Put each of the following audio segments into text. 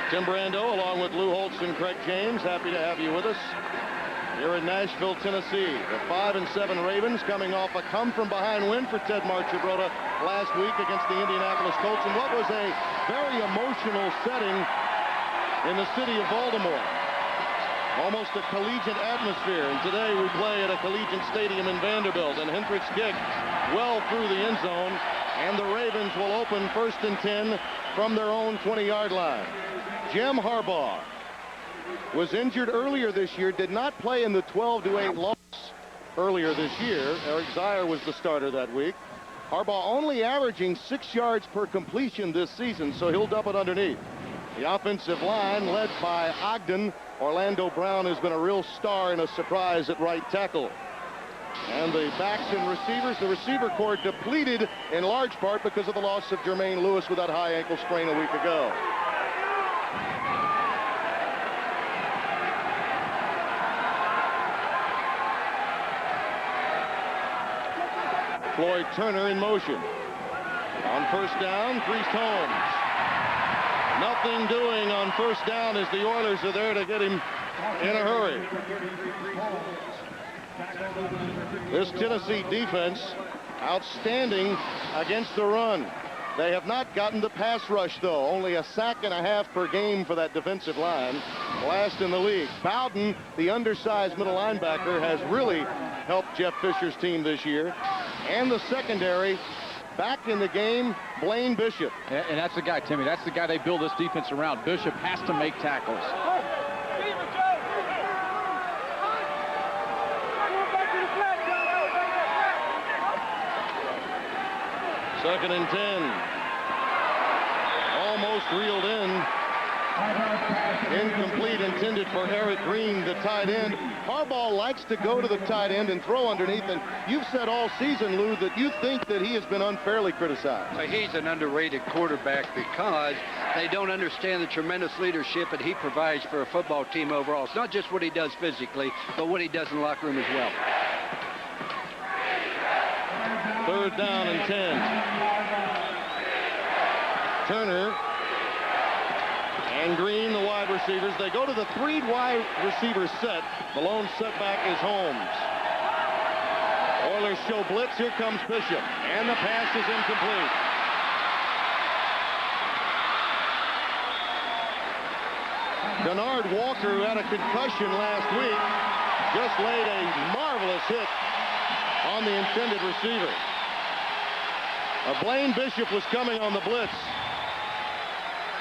Tim Brando, along with Lou Holtz and Craig James, happy to have you with us here in Nashville, Tennessee. The 5-7 Ravens coming off a come-from-behind win for Ted Marchibroda last week against the Indianapolis Colts in what was a very emotional setting in the city of Baltimore. Almost a collegiate atmosphere, and today we play at a collegiate stadium in Vanderbilt, and Hendricks kicked well through the end zone, and the Ravens will open 1st and 10 from their own 20-yard line. Jim Harbaugh was injured earlier this year, did not play in the 12-8 loss earlier this year. Eric Zier was the starter that week. Harbaugh only averaging 6 yards per completion this season, so he'll dump it underneath. The offensive line, led by Ogden. Orlando Brown has been a real star and a surprise at right tackle. And the backs and receivers, the receiver corps depleted in large part because of the loss of Jermaine Lewis with that high ankle sprain a week ago. Floyd Turner in motion. On 1st down, Priest Holmes. Nothing doing on 1st down as the Oilers are there to get him in a hurry. This Tennessee defense, outstanding against the run. They have not gotten the pass rush, though. Only a sack and a half per game for that defensive line. Last in the league. Bowden, the undersized middle linebacker, has really helped Jeff Fisher's team this year. And the secondary, back in the game, Blaine Bishop. And that's the guy, Timmy. That's the guy they build this defense around. Bishop has to make tackles. Second and 10. Almost reeled in. Incomplete, intended for Eric Green, the tight end. Harbaugh likes to go to the tight end and throw underneath, and you've said all season, Lou, that you think that he has been unfairly criticized. Well, he's an underrated quarterback because they don't understand the tremendous leadership that he provides for a football team overall. It's not just what he does physically, but what he does in the locker room as well. 3rd down and 10. Turner and Green, the wide receivers. They go to the 3 wide receiver set. The lone setback is Holmes. Oilers show blitz. Here comes Bishop. And the pass is incomplete. Denard Walker, who had a concussion last week, just laid a marvelous hit on the intended receiver. Blaine Bishop was coming on the blitz.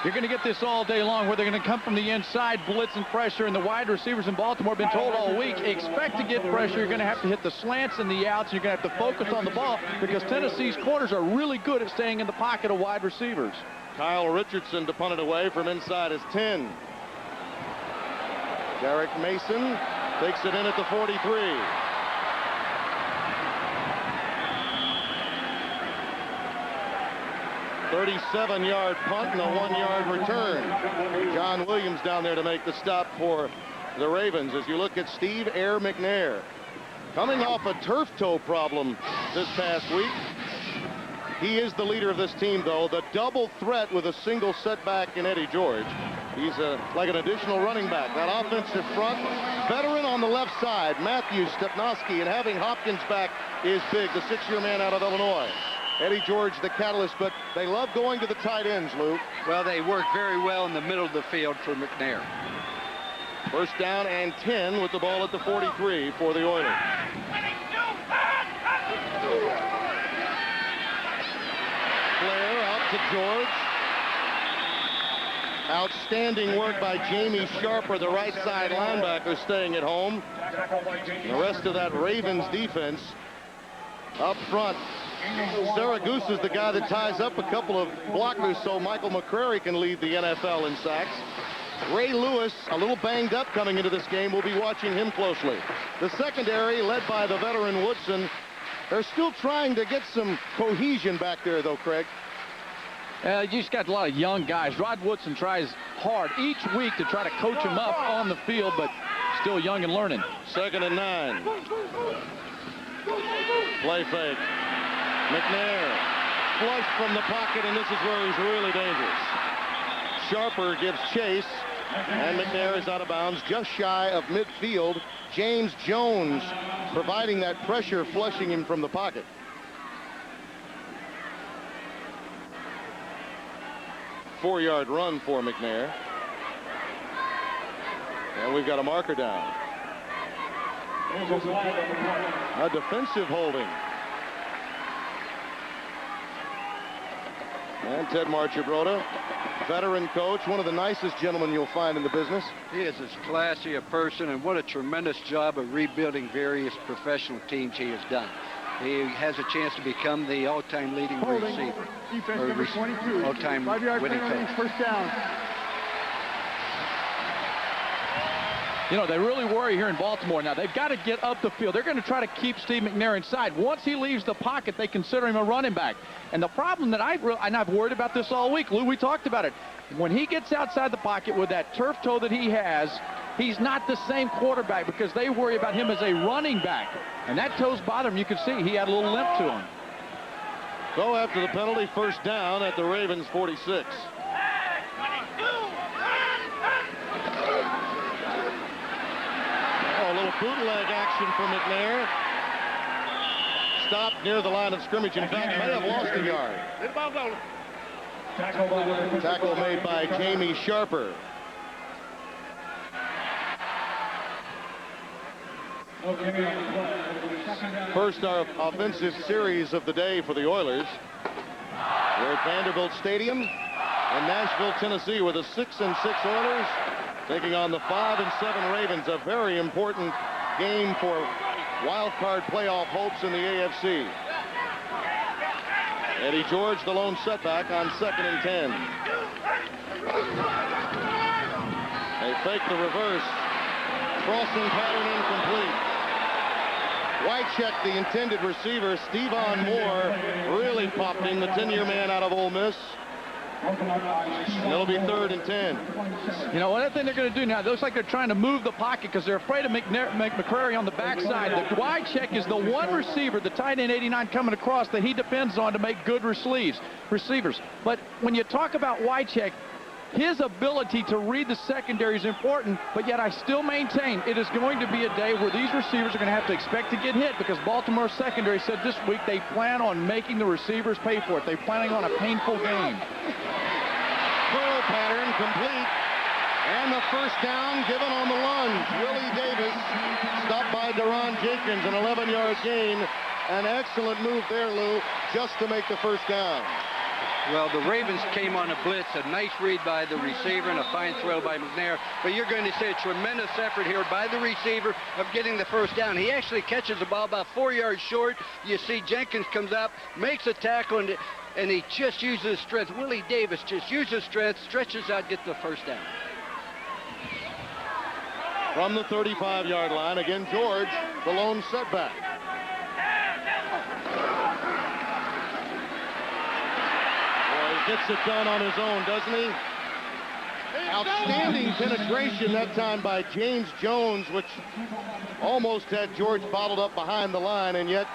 You're going to get this all day long, where they're going to come from the inside, blitz and pressure, and the wide receivers in Baltimore have been told all week, expect to get pressure. You're going to have to hit the slants and the outs. You're going to have to focus on the ball because Tennessee's corners are really good at staying in the pocket of wide receivers. Kyle Richardson to punt it away from inside his 10. Derek Mason takes it in at the 43. 37-yard punt and a 1-yard return. John Williams down there to make the stop for the Ravens. As you look at Steve Air McNair, coming off a turf toe problem this past week. He is the leader of this team, though. The double threat with a single setback in Eddie George. He's like an additional running back. That offensive front, veteran on the left side, Matthews, Stepnoski, and having Hopkins back is big, the 6-year man out of Illinois. Eddie George, the catalyst, but they love going to the tight ends, Lou. Well, they work very well in the middle of the field for McNair. 1st down and 10 with the ball at the 43 for the Oilers. Flair out to George. Outstanding work by Jamie Sharper, the right side linebacker, staying at home. And the rest of that Ravens defense up front. Saragusa is the guy that ties up a couple of blockers so Michael McCrary can lead the NFL in sacks. Ray Lewis, a little banged up coming into this game. We'll be watching him closely. The secondary, led by the veteran Woodson, they're still trying to get some cohesion back there, though, Craig. You just got a lot of young guys. Rod Woodson tries hard each week to try to coach him up on the field, but still young and learning. 2nd and 9. Play fake. McNair flushed from the pocket, and this is where he's really dangerous. Sharper gives chase, and McNair is out of bounds just shy of midfield. James Jones providing that pressure, flushing him from the pocket. Four-yard run for McNair. And we've got a marker down. A defensive holding. And Ted Marchibroda, veteran coach, one of the nicest gentlemen you'll find in the business. He is as classy a person, and what a tremendous job of rebuilding various professional teams he has done. He has a chance to become the all-time leading receiver. Defense number 22. All-time 5-yard winning penalty, coach. first down. You know, they really worry here in Baltimore now. They've got to get up the field. They're going to try to keep Steve McNair inside. Once he leaves the pocket, they consider him a running back. And the problem that I've worried about this all week, Lou, we talked about it. When he gets outside the pocket with that turf toe that he has, he's not the same quarterback because they worry about him as a running back. And that toe's bothering him. You can see he had a little limp to him. So after the penalty, first down at the Ravens 46. A little bootleg action for McNair. Stopped near the line of scrimmage. In fact, may have lost a yard. Tackle made by Jamie Sharper. First offensive series of the day for the Oilers. We're at Vanderbilt Stadium in Nashville, Tennessee, with the 6-6 Oilers taking on the 5-7 Ravens. A very important game for wild card playoff hopes in the AFC. Eddie George, the lone setback on 2nd and 10. They fake the reverse. Crossing pattern incomplete. Wycheck, the intended receiver. Stevan Moore really popped him, the 10-year man out of Ole Miss. It'll be 3rd and 10. You know, one other thing they're going to do now, it looks like they're trying to move the pocket because they're afraid of McCrary on the backside. The Wycheck is the one receiver, the tight end 89 coming across, that he depends on to make good receivers. But when you talk about Wycheck, his ability to read the secondary is important, but yet I still maintain it is going to be a day where these receivers are going to have to expect to get hit because Baltimore secondary said this week they plan on making the receivers pay for it. They're planning on a painful game. Curl pattern complete, and the first down given on the lunge. Willie Davis stopped by Deron Jenkins, an 11-yard gain. An excellent move there, Lou, just to make the first down. Well, the Ravens came on a blitz, a nice read by the receiver and a fine throw by McNair. But you're going to see a tremendous effort here by the receiver of getting the first down. He actually catches the ball about 4 yards short. You see Jenkins comes up, makes a tackle, and he just uses his strength. Willie Davis just uses strength, stretches out, gets the first down. From the 35-yard line, again, George, the lone setback. Gets it done on his own, doesn't he? Outstanding penetration that time by James Jones, which almost had George bottled up behind the line, and yet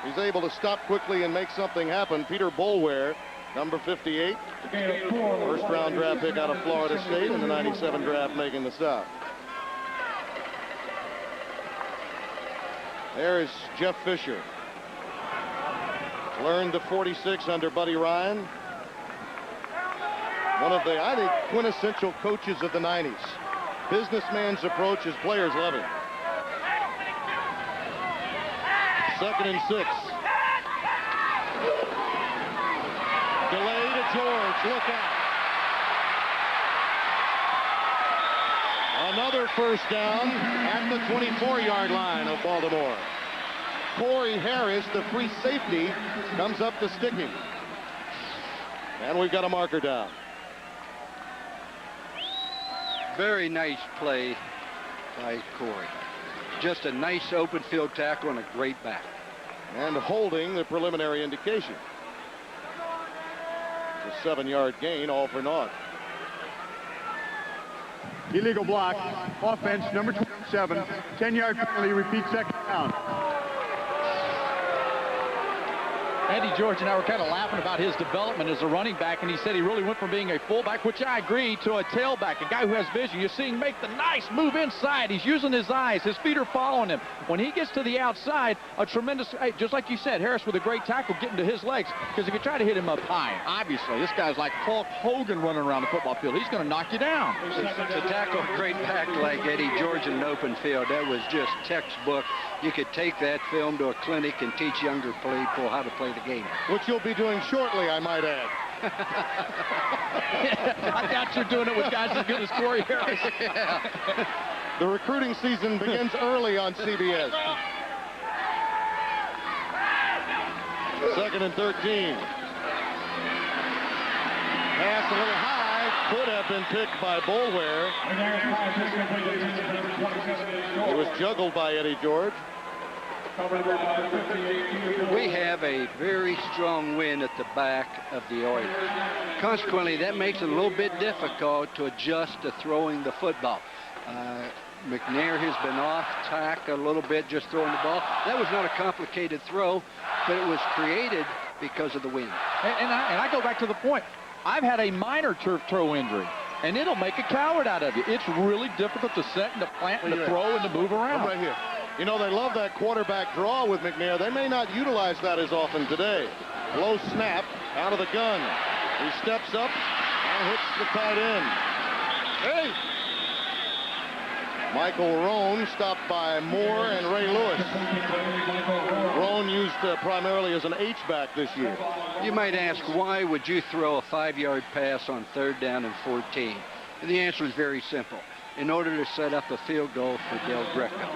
he's able to stop quickly and make something happen. Peter Boulware, number 58, first-round draft pick out of Florida State in the 97 draft, making the stop. There is Jeff Fisher. Learned the 46 under Buddy Ryan. One of the, I think, quintessential coaches of the 90s. Businessman's approach, his players love it. 2nd and 6. Delay to George, look out. Another first down at the 24-yard line of Baltimore. Corey Harris, the free safety, comes up to stick him. And we've got a marker down. Very nice play by Corey. Just a nice open field tackle and a great back. And holding the preliminary indication. It's a 7-yard gain, all for naught. Illegal block. Offense, number 27. 10-yard penalty, repeat, second down. Eddie George and I were kind of laughing about his development as a running back, and he said he really went from being a fullback, which I agree, to a tailback, a guy who has vision. You're seeing him make the nice move inside. He's using his eyes. His feet are following him. When he gets to the outside, a tremendous, just like you said, Harris with a great tackle getting to his legs, because if you try to hit him up high, obviously, this guy's like Hulk Hogan running around the football field. He's going to knock you down. To tackle a great back like Eddie George in an open field, that was just textbook. You could take that film to a clinic and teach younger people how to play the game. Which you'll be doing shortly, I might add. I doubt you're doing it with guys as good as Corey Harris. Yeah. The recruiting season begins early on CBS. 2nd and 13. Pass a little high. Could have been picked by Boulware. It was juggled by Eddie George. We have a very strong wind at the back of the Oilers. Consequently, that makes it a little bit difficult to adjust to throwing the football. McNair has been off tack a little bit just throwing the ball. That was not a complicated throw, but it was created because of the wind. And I go back to the point. I've had a minor turf toe injury, and it'll make a coward out of you. It's really difficult to set and to plant and to throw and to move around. I'm right here. You know, they love that quarterback draw with McNair. They may not utilize that as often today. Low snap out of the gun. He steps up and hits the tight end. Hey! Michael Roan stopped by Moore and Ray Lewis. Roan used primarily as an H-back this year. You might ask, why would you throw a 5-yard pass on 3rd down and 14? And the answer is very simple. In order to set up a field goal for Del Greco.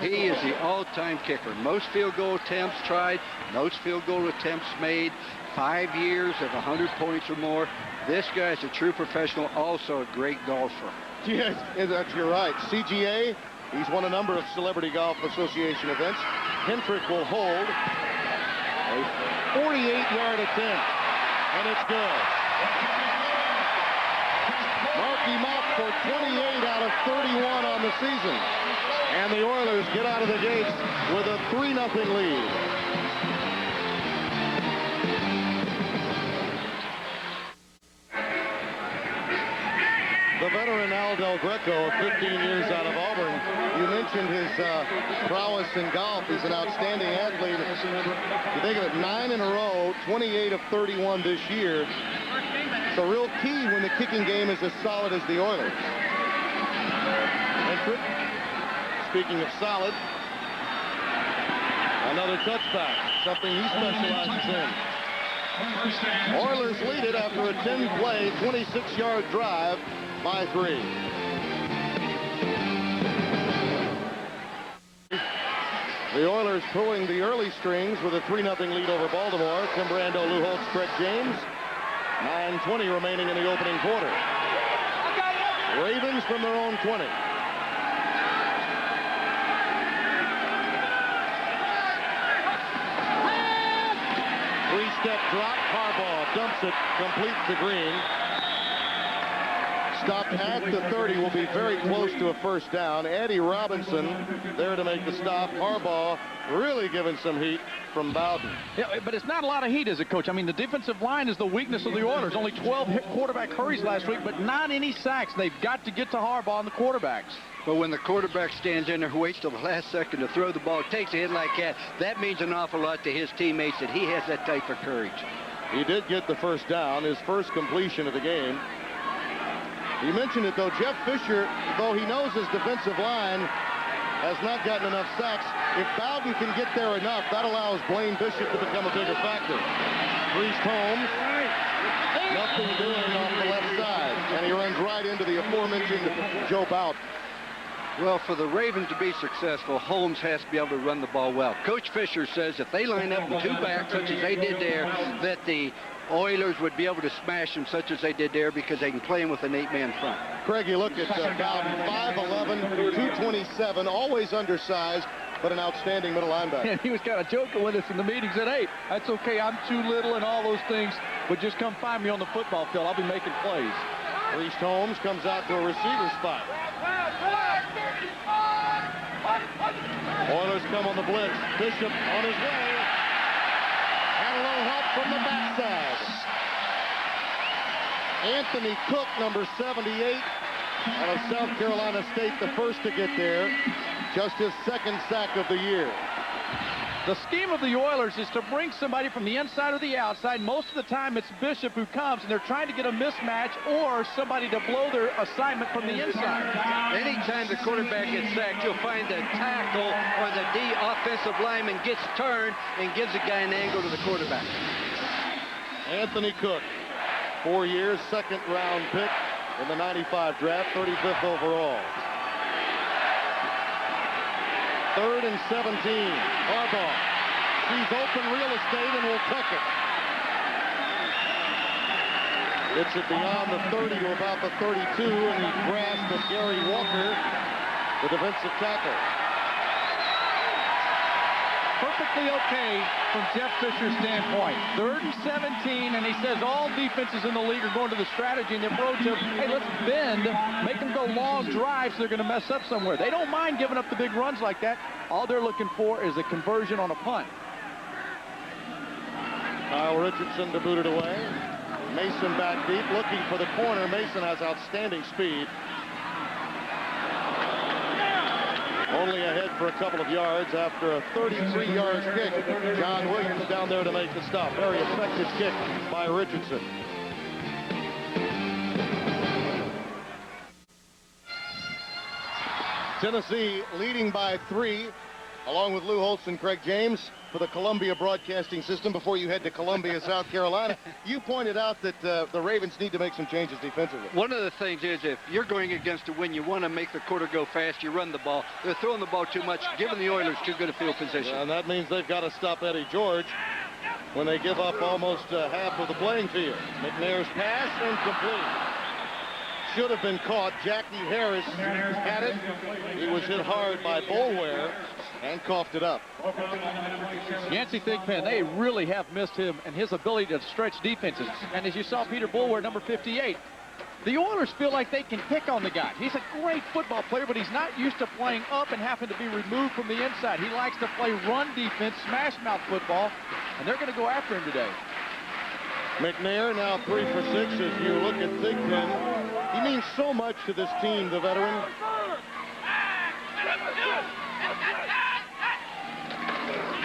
He is the all-time kicker. Most field goal attempts tried, most field goal attempts made, 5 years of 100 points or more. This guy is a true professional, also a great golfer. Yes, you're right. CGA, he's won a number of Celebrity Golf Association events. Hendrick will hold a 48-yard attempt, and it's good. Mark him up for 28 out of 31 on the season. And the Oilers get out of the gates with a 3-0 lead. The veteran Al Del Greco, 15 years out of Auburn. You mentioned his prowess in golf. He's an outstanding athlete. You think of it, 9 in a row, 28 of 31 this year. It's a real key when the kicking game is as solid as the Oilers. Hendrick, speaking of solid, another touchback, something he specializes in. Oilers lead it after a 10-play, 26-yard drive by 3. The Oilers pulling the early strings with a 3-0 lead over Baltimore. Tim Brando, Lou Holtz, Craig James. 9:20 remaining in the opening quarter. Ravens from their own 20. Three-step drop. Harbaugh dumps it complete to Green. Stopped at the 30, will be very close to a first down. Eddie Robinson there to make the stop. Harbaugh really giving some heat from Bowden. Yeah, but it's not a lot of heat, is it, Coach? I mean, the defensive line is the weakness of the Oilers. Only 12 quarterback hurries last week, but not any sacks. They've got to get to Harbaugh and the quarterbacks. But when the quarterback stands in there, waits till the last second to throw the ball, takes a hit like that means an awful lot to his teammates that he has that type of courage. He did get the first down, his first completion of the game. You mentioned it, though. Jeff Fisher, though he knows his defensive line has not gotten enough sacks, if Bowden can get there enough, that allows Blaine Bishop to become a bigger factor. Priest Holmes, nothing doing off the left side, and he runs right into the aforementioned Joe Bowden. Well, for the Ravens to be successful, Holmes has to be able to run the ball well. Coach Fisher says if they line up in 2 backs, such as they did there, that the Oilers would be able to smash them such as they did there because they can play him with an 8-man front. Craig, you look at Bowden, 5'11", 227, always undersized, but an outstanding middle linebacker. And he was kind of joking with us in the meeting. Said, hey, that's okay, I'm too little and all those things, but just come find me on the football field. I'll be making plays. Priest Holmes comes out to a receiver spot. Oilers come on the blitz. Bishop on his way. Got a little help from the backside. Anthony Cook, number 78, out of South Carolina State, the first to get there. Just his second sack of the year. The scheme of the Oilers is to bring somebody from the inside or the outside. Most of the time it's Bishop who comes, and they're trying to get a mismatch or somebody to blow their assignment from the inside. Anytime the quarterback gets sacked, you'll find the tackle or the D offensive lineman gets turned and gives a guy an angle to the quarterback. Anthony Cook, 4 years, second-round pick in the 95 draft, 35th overall. 3rd and 17. Harbaugh sees open real estate and will tuck it. Gets it beyond the 30 to about the 32, and he grasps of Gary Walker, the defensive tackle. Perfectly okay from Jeff Fisher's standpoint. 3rd and 17, and he says all defenses in the league are going to the strategy and the approach of, hey, let's bend, make them go long drives, so they're going to mess up somewhere. They don't mind giving up the big runs like that. All they're looking for is a conversion on a punt. Kyle Richardson to boot it away. Mason back deep, looking for the corner. Mason has outstanding speed. Only ahead for a couple of yards after a 33-yard kick. John Williams down there to make the stop. Very effective kick by Richardson. Tennessee leading by 3, along with Lou Holtz and Craig James, for the Columbia Broadcasting System. Before you head to Columbia, South Carolina, you pointed out that the Ravens need to make some changes defensively. One of the things is if you're going against a win, you want to make the quarter go fast, you run the ball. They're throwing the ball too much, giving the Oilers too good a field position. And that means they've got to stop Eddie George when they give up almost half of the playing field. McNair's pass incomplete. Should have been caught. Jackie Harris had it. He was hit hard by Boulware and coughed it up. Yancey Thigpen, they really have missed him and his ability to stretch defenses. And as you saw Peter Boulware, number 58, the Oilers feel like they can pick on the guy. He's a great football player, but he's not used to playing up and having to be removed from the inside. He likes to play run defense, smash mouth football, and they're going to go after him today. McNair now 3 for 6. As you look at Thigpen, he means so much to this team, the veteran.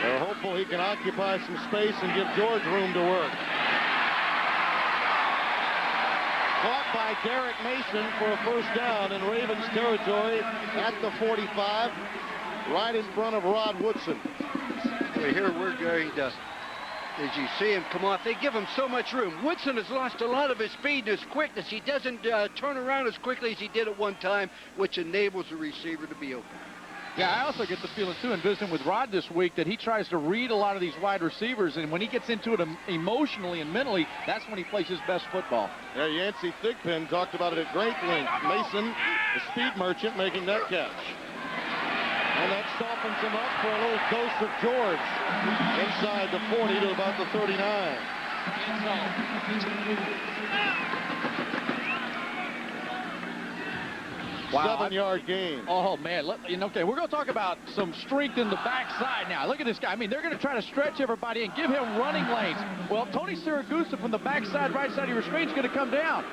They're hopeful he can occupy some space and give George room to work. Caught by Derek Mason for a first down in Ravens territory at the 45, right in front of Rod Woodson. Here we're going to, as you see him come off, they give him so much room. Woodson has lost a lot of his speed and his quickness. He doesn't turn around as quickly as he did at one time, which enables the receiver to be open. Yeah, I also get the feeling, too, in visiting with Rod this week, that he tries to read a lot of these wide receivers, and when he gets into it emotionally and mentally, that's when he plays his best football. Yeah, Yancey Thigpen talked about it at great length. Mason, the speed merchant, making that catch. And that softens him up for a little dose of George inside the 40 to about the 39. Wow. 7-yard gain. Oh, man. Okay, we're going to talk about some strength in the backside now. Look at this guy. I mean, they're going to try to stretch everybody and give him running lanes. Well, Tony Siragusa from the backside, right side of your screen is going to come down.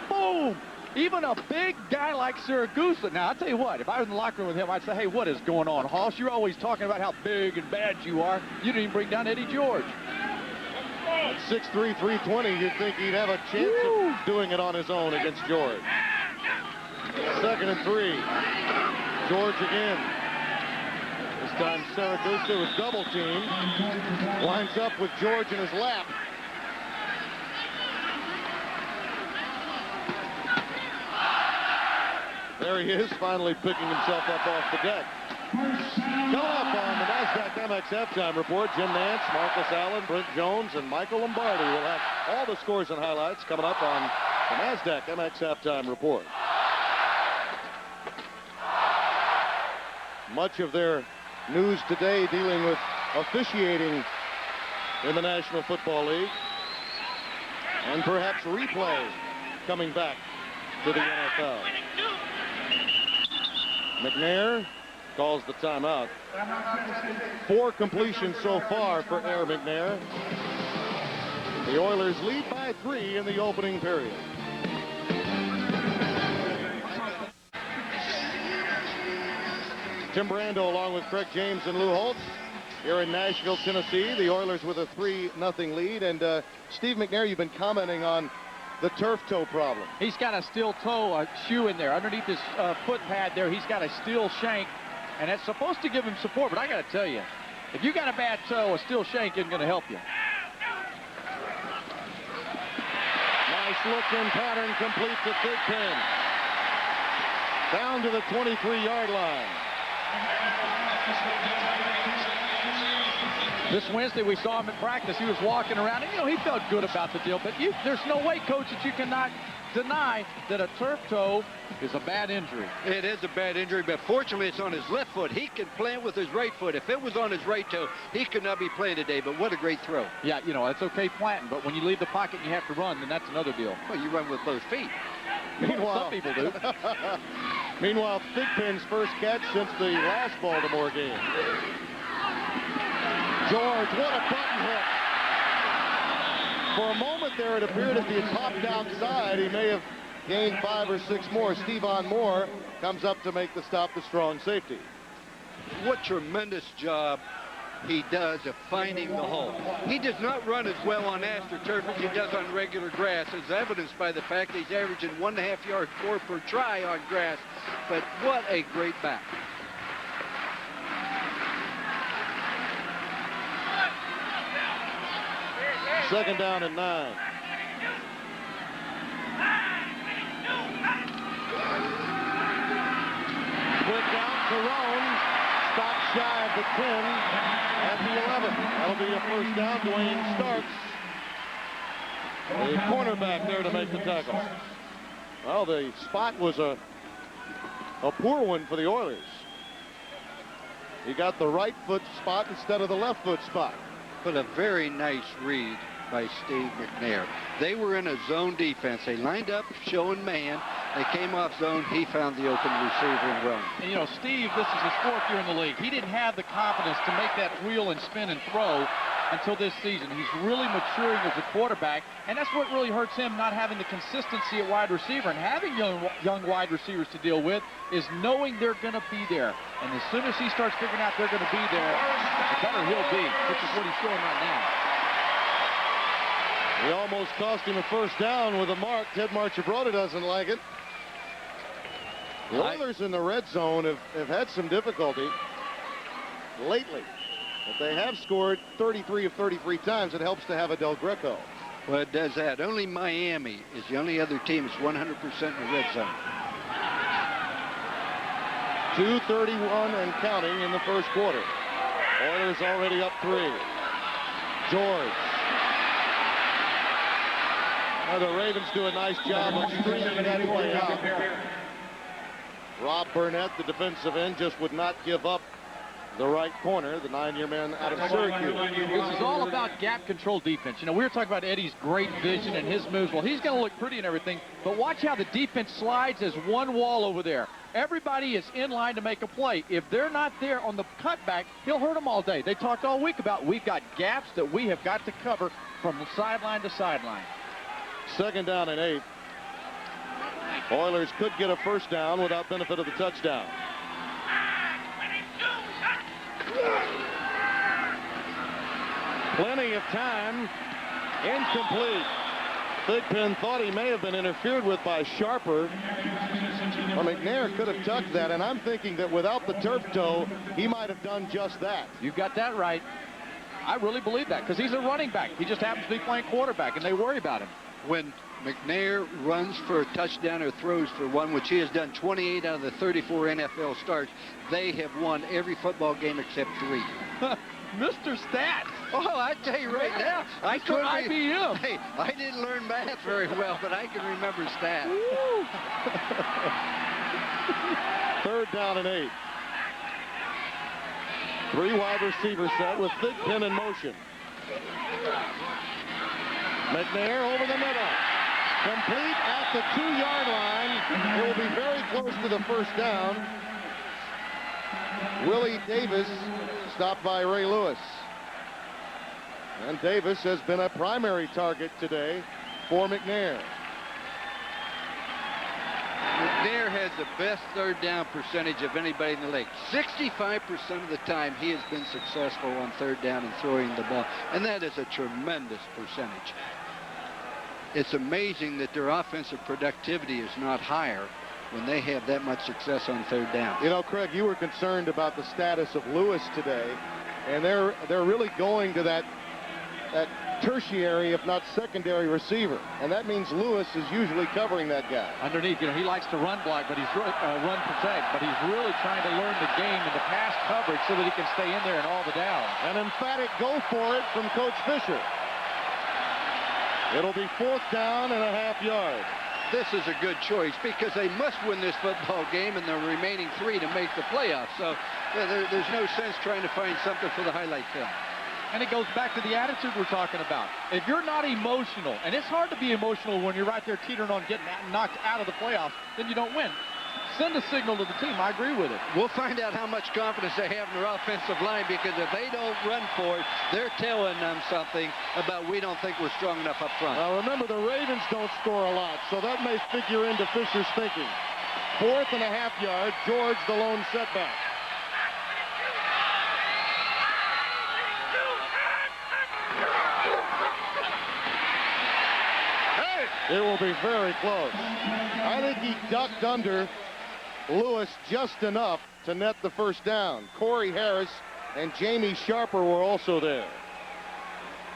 Boom! Even a big guy like Siragusa. Now, I'll tell you what, if I was in the locker room with him, I'd say, hey, what is going on, Hoss? You're always talking about how big and bad you are. You didn't even bring down Eddie George. At 6'3", 320, you'd think he'd have a chance of doing it on his own against George. 2nd and 3. George again. This time Siragusa was double teamed. Lines up with George in his lap. There he is, finally picking himself up off the deck. Coming up on the NASDAQ MX halftime report, Jim Nance, Marcus Allen, Brent Jones, and Michael Lombardi will have all the scores and highlights coming up on the NASDAQ MX halftime report. Much of their news today dealing with officiating in the National Football League, and perhaps replay coming back to the NFL. McNair calls the timeout. 4 completions so far for Air McNair. The Oilers lead by 3 in the opening period. Tim Brando along with Craig James and Lou Holtz here in Nashville, Tennessee. The Oilers with a 3-0 lead. And Steve McNair, you've been commenting on the turf toe problem. He's got a steel toe shoe in there. Underneath his foot pad there, he's got a steel shank. And that's supposed to give him support. But I got to tell you, if you got a bad toe, a steel shank isn't going to help you. Nice look-in pattern complete to Thigpen. Down to the 23-yard line. This Wednesday we saw him in practice. He was walking around, and he felt good about the deal. But there's no way, Coach, that you cannot deny that a turf toe is a bad injury. It is a bad injury, but fortunately it's on his left foot. He can plant with his right foot. If it was on his right toe, he could not be playing today, but what a great throw. Yeah, it's okay planting, but when you leave the pocket and you have to run, then that's another deal. Well, you run with both feet. Meanwhile, some people do. Meanwhile, Thigpen's first catch since the last Baltimore game. George, what a button hit. For a moment there, it appeared if he had popped outside, he may have gained 5 or 6 more. Stevan Moore comes up to make the stop, the strong safety. What tremendous job he does of finding the hole. He does not run as well on AstroTurf as he does on regular grass, as evidenced by the fact that he's averaging 1.5 yards more per try on grass. But what a great back. Second down and 9. Quick out to Roan. Stop shy of the 10 at the 11. That'll be a first down. Dwayne Starks, the cornerback, there to make the tackle. Well, the spot was a poor one for the Oilers. He got the right foot spot instead of the left foot spot. But a very nice read by Steve McNair. They were in a zone defense. They lined up, showing man. They came off zone. He found the open receiver and run. And Steve, this is his 4th year in the league. He didn't have the confidence to make that wheel and spin and throw until this season. He's really maturing as a quarterback, and that's what really hurts him, not having the consistency at wide receiver. And having young wide receivers to deal with is knowing they're going to be there. And as soon as he starts figuring out they're going to be there, the better he'll be, which is what he's showing right now. He almost cost him a first down with a mark. Ted Marchibroda doesn't like it. The Oilers in the red zone have had some difficulty lately. But they have scored 33 of 33 times. It helps to have a Del Greco. Well, it does that. Only Miami is the only other team that's 100% in the red zone. 2:31 and counting in the first quarter. Oilers already up 3. George. Now the Ravens do a nice job of screening that play out. Rob Burnett, the defensive end, just would not give up the right corner, the 9-year man out of Syracuse. This is all about gap control defense. We were talking about Eddie's great vision and his moves. Well, he's going to look pretty and everything, but watch how the defense slides as one wall over there. Everybody is in line to make a play. If they're not there on the cutback, he'll hurt them all day. They talked all week about we've got gaps that we have got to cover from sideline to sideline. Second down and 8. Oilers could get a first down without benefit of the touchdown. Plenty of time. Incomplete. Thigpen thought he may have been interfered with by Sharper. Well, McNair could have tucked that, and I'm thinking that without the turf toe, he might have done just that. You've got that right. I really believe that because he's a running back. He just happens to be playing quarterback, and they worry about him. When McNair runs for a touchdown or throws for one, which he has done 28 out of the 34 NFL starts, they have won every football game except 3. Mr. Stat. Oh, I tell you right now, I Mr. could IBM. Hey, I didn't learn math very well, but I can remember stats. Third down and 8. 3 wide receiver set with Thigpen in motion. McNair over the middle. Complete at the 2-yard line. It will be very close to the first down. Willie Davis stopped by Ray Lewis. And Davis has been a primary target today for McNair. McNair has the best third down percentage of anybody in the league. 65% of the time he has been successful on third down and throwing the ball. And that is a tremendous percentage. It's amazing that their offensive productivity is not higher when they have that much success on third down. You know, Craig, you were concerned about the status of Lewis today, and they're really going to that tertiary, if not secondary, receiver, and that means Lewis is usually covering that guy. Underneath, you know, he likes to run block, but he's run protect, but he's really trying to learn the game in the pass coverage so that he can stay in there in all the downs. An emphatic go for it from Coach Fisher. It'll be 4th down and a half-yard. This is a good choice because they must win this football game and the remaining 3 to make the playoffs. So there's no sense trying to find something for the highlight film. And it goes back to the attitude we're talking about. If you're not emotional, and it's hard to be emotional when you're right there teetering on getting knocked out of the playoffs, then you don't win. Send a signal to the team. I agree with it. We'll find out how much confidence they have in their offensive line, because if they don't run for it, they're telling them something about we don't think we're strong enough up front. Now remember, the Ravens don't score a lot, so that may figure into Fisher's thinking. 4th and a half-yard, George the lone setback. It will be very close. I think he ducked under Lewis just enough to net the first down. Corey Harris and Jamie Sharper were also there.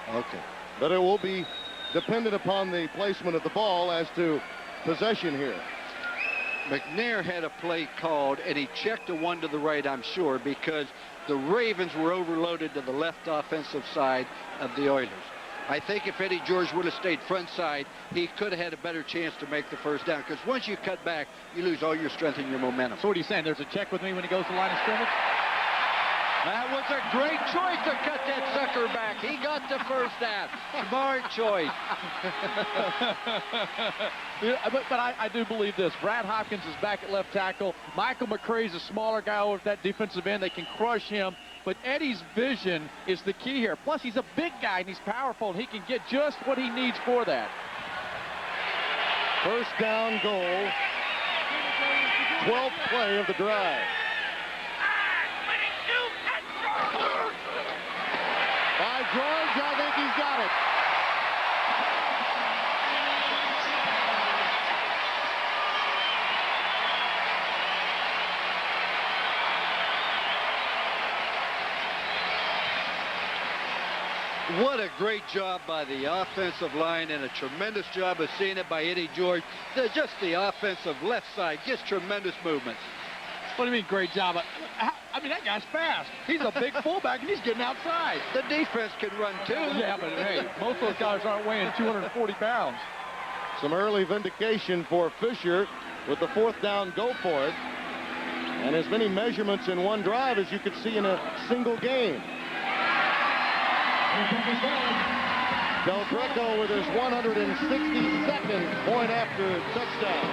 Okay. But it will be dependent upon the placement of the ball as to possession here. McNair had a play called, and he checked a one to the right, I'm sure, because the Ravens were overloaded to the left offensive side of the Oilers. I think if Eddie George would have stayed front side, he could have had a better chance to make the first down, because once you cut back, you lose all your strength and your momentum. So what are you saying? There's a check with me when he goes to the line of scrimmage? That was a great choice to cut that sucker back. He got the first down. Smart choice. Yeah, but I do believe this. Brad Hopkins is back at left tackle. Michael McCray's a smaller guy over at that defensive end. They can crush him. But Eddie's vision is the key here. Plus, he's a big guy, and he's powerful, and he can get just what he needs for that. First down goal. 12th play of the drive. By George, I think he's got it. What a great job by the offensive line, and a tremendous job of seeing it by Eddie George. Just the offensive left side gets tremendous movement. What do you mean, great job? I mean, that guy's fast. He's a big fullback, and he's getting outside. The defense can run, too. Yeah, but, hey, most of those guys aren't weighing 240 pounds. Some early vindication for Fisher with the 4th down go for it. And as many measurements in one drive as you could see in a single game. Del Greco with his 162nd point after touchdown.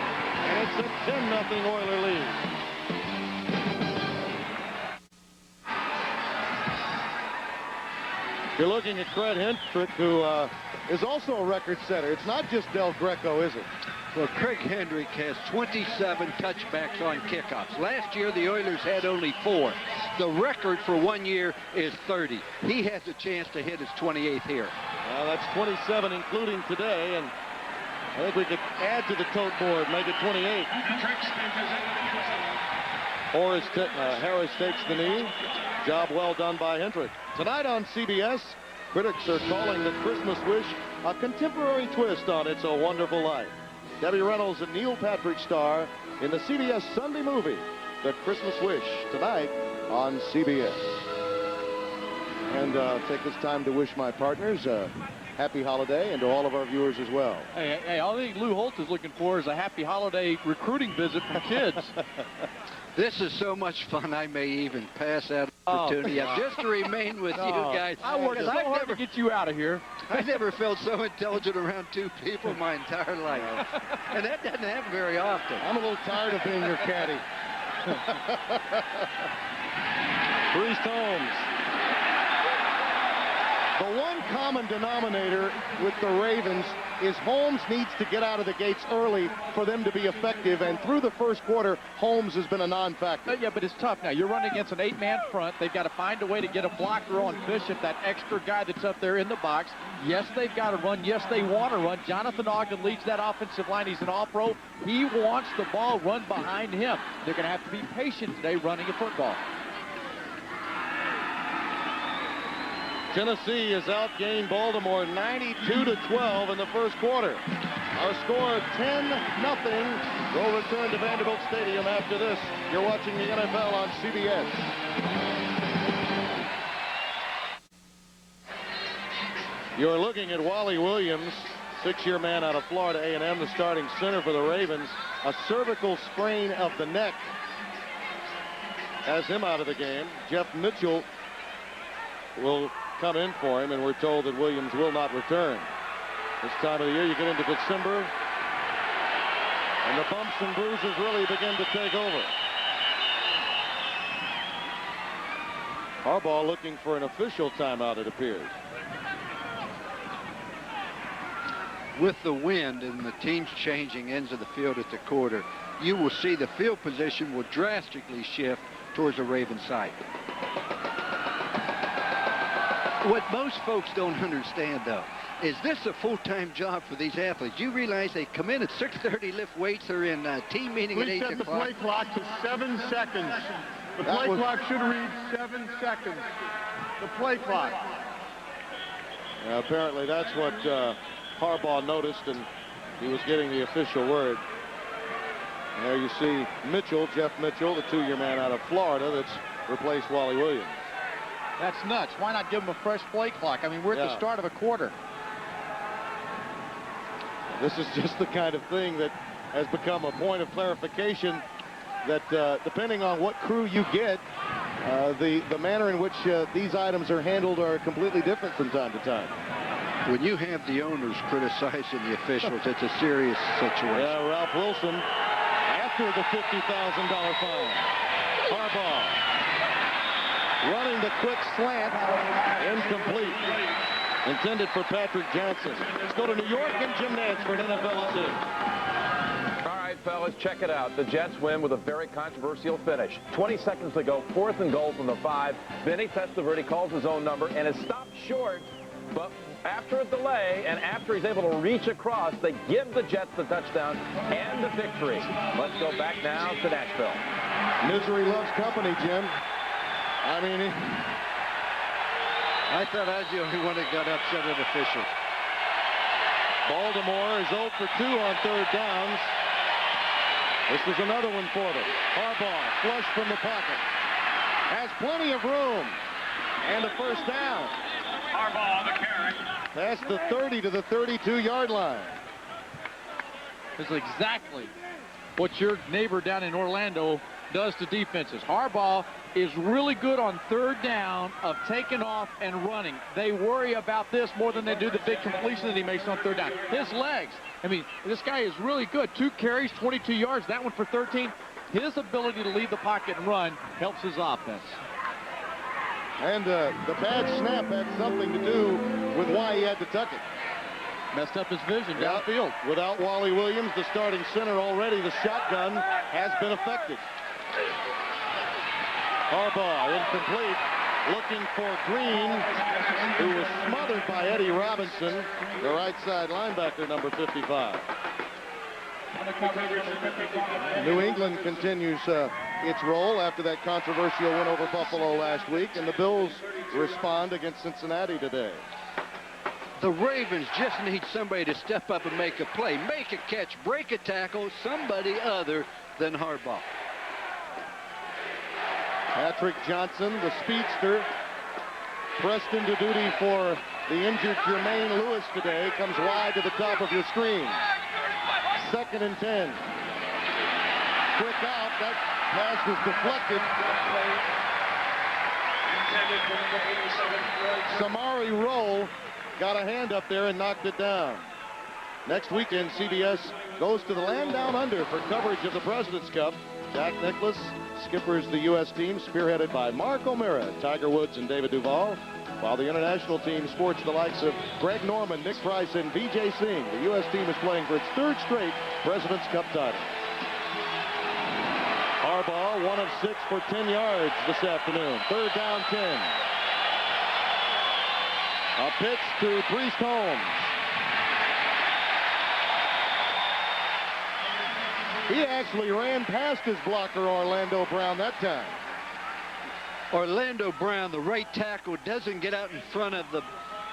And it's a 10-0 Oiler lead. You're looking at Craig Hendrick, who is also a record setter. It's not just Del Greco, is it? Well, Craig Hendrick has 27 touchbacks on kickoffs. Last year, the Oilers had only 4. The record for 1 year is 30. He has a chance to hit his 28th here. Well, that's 27, including today, and I think we could add to the tote board, make it 28. Harris takes the knee. Job well done by Hendrick. Tonight on CBS, critics are calling the Christmas Wish a contemporary twist on It's a Wonderful Life. Debbie Reynolds and Neil Patrick star in the CBS Sunday movie, The Christmas Wish, tonight on CBS. And take this time to wish my partners a happy holiday, and to all of our viewers as well. Hey, all I think Lou Holtz is looking for is a happy holiday recruiting visit from kids. This is so much fun, I may even pass that opportunity up just to remain with you guys. I worked so hard to get you out of here. I never felt so intelligent around 2 people my entire life. And that doesn't happen very often. I'm a little tired of being your caddy. Priest Holmes. The one common denominator with the Ravens is Holmes needs to get out of the gates early for them to be effective, and through the first quarter, Holmes has been a non-factor. Yeah, but it's tough now. You're running against an 8-man front. They've got to find a way to get a blocker on Bishop, that extra guy that's up there in the box. Yes, they've got to run. Yes, they want to run. Jonathan Ogden leads that offensive line. He's an all-pro. He wants the ball run behind him. They're going to have to be patient today running a football. Tennessee has outgained Baltimore 92-12 in the first quarter. Our score 10-0. We'll return to Vanderbilt Stadium after this. You're watching the NFL on CBS. You're looking at Wally Williams, 6-year man out of Florida A&M, the starting center for the Ravens. A cervical sprain of the neck has him out of the game. Jeff Mitchell will come in for him, and we're told that Williams will not return. This time of the year, you get into December, and the bumps and bruises really begin to take over. Harbaugh looking for an official timeout, it appears. With the wind and the teams changing ends of the field at the quarter, you will see the field position will drastically shift towards the Raven side. What most folks don't understand, though, is this a full-time job for these athletes? You realize they come in at 6:30, lift weights, they're in team meeting at 8 o'clock. Please set the play clock to 7 seconds. The play clock should read 7 seconds. The play clock. Apparently that's what Harbaugh noticed, and he was getting the official word. And there you see Mitchell, Jeff Mitchell, the 2-year man out of Florida that's replaced Wally Williams. That's nuts. Why not give him a fresh play clock? I mean, we're at the start of a quarter. This is just the kind of thing that has become a point of clarification that depending on what crew you get, the manner in which these items are handled are completely different from time to time. When you have the owners criticizing the officials, it's a serious situation. Yeah, Ralph Wilson after the $50,000 fine. Harbaugh running the quick slant, incomplete. Intended for Patrick Johnson. Let's go to New York and Jim Nantz for an NFL team. All right, fellas, check it out. The Jets win with a very controversial finish. 20 seconds to go, 4th and goal from the 5. Vinny Testaverde calls his own number and is stopped short, but after a delay and after he's able to reach across, they give the Jets the touchdown and the victory. Let's go back now to Nashville. Misery loves company, Jim. I mean, I thought I was the only one that got upset at officials. Baltimore is 0 for 2 on 3rd downs. This is another one for them. Harbaugh, flush from the pocket. Has plenty of room. And a first down. Harbaugh on the carry. Past the 30 to the 32-yard line. This is exactly what your neighbor down in Orlando does to defenses. Harbaugh is really good on 3rd down of taking off and running. They worry about this more than they do the big completion that he makes on 3rd down. His legs. I mean, this guy is really good. 2 carries, 22 yards. That one for 13. His ability to leave the pocket and run helps his offense. And the bad snap had something to do with why he had to tuck it. Messed up his vision downfield. Without Wally Williams, the starting center, already the shotgun has been affected. Harbaugh incomplete, looking for Green, who was smothered by Eddie Robinson, the right side linebacker, number 55. New England continues its role after that controversial win over Buffalo last week, and the Bills respond against Cincinnati today. The Ravens just need somebody to step up and make a play, make a catch, break a tackle, somebody other than Harbaugh. Patrick Johnson, the speedster, pressed into duty for the injured Jermaine Lewis today, comes wide to the top of your screen. 2nd and 10. Quick out, that pass was deflected. Samari Rowe got a hand up there and knocked it down. Next weekend, CBS goes to the land down under for coverage of the President's Cup. Jack Nicklaus skippers the U.S. team, spearheaded by Mark O'Meara, Tiger Woods, and David Duval. while the international team sports the likes of Greg Norman, Nick Price, and Vijay Singh. The U.S. team is playing for its 3rd straight President's Cup title. Harbaugh, 1 of 6 for 10 yards this afternoon. 3rd down, 10. A pitch to Priest Holmes. He actually ran past his blocker, Orlando Brown, that time. Orlando Brown, the right tackle, doesn't get out in front of the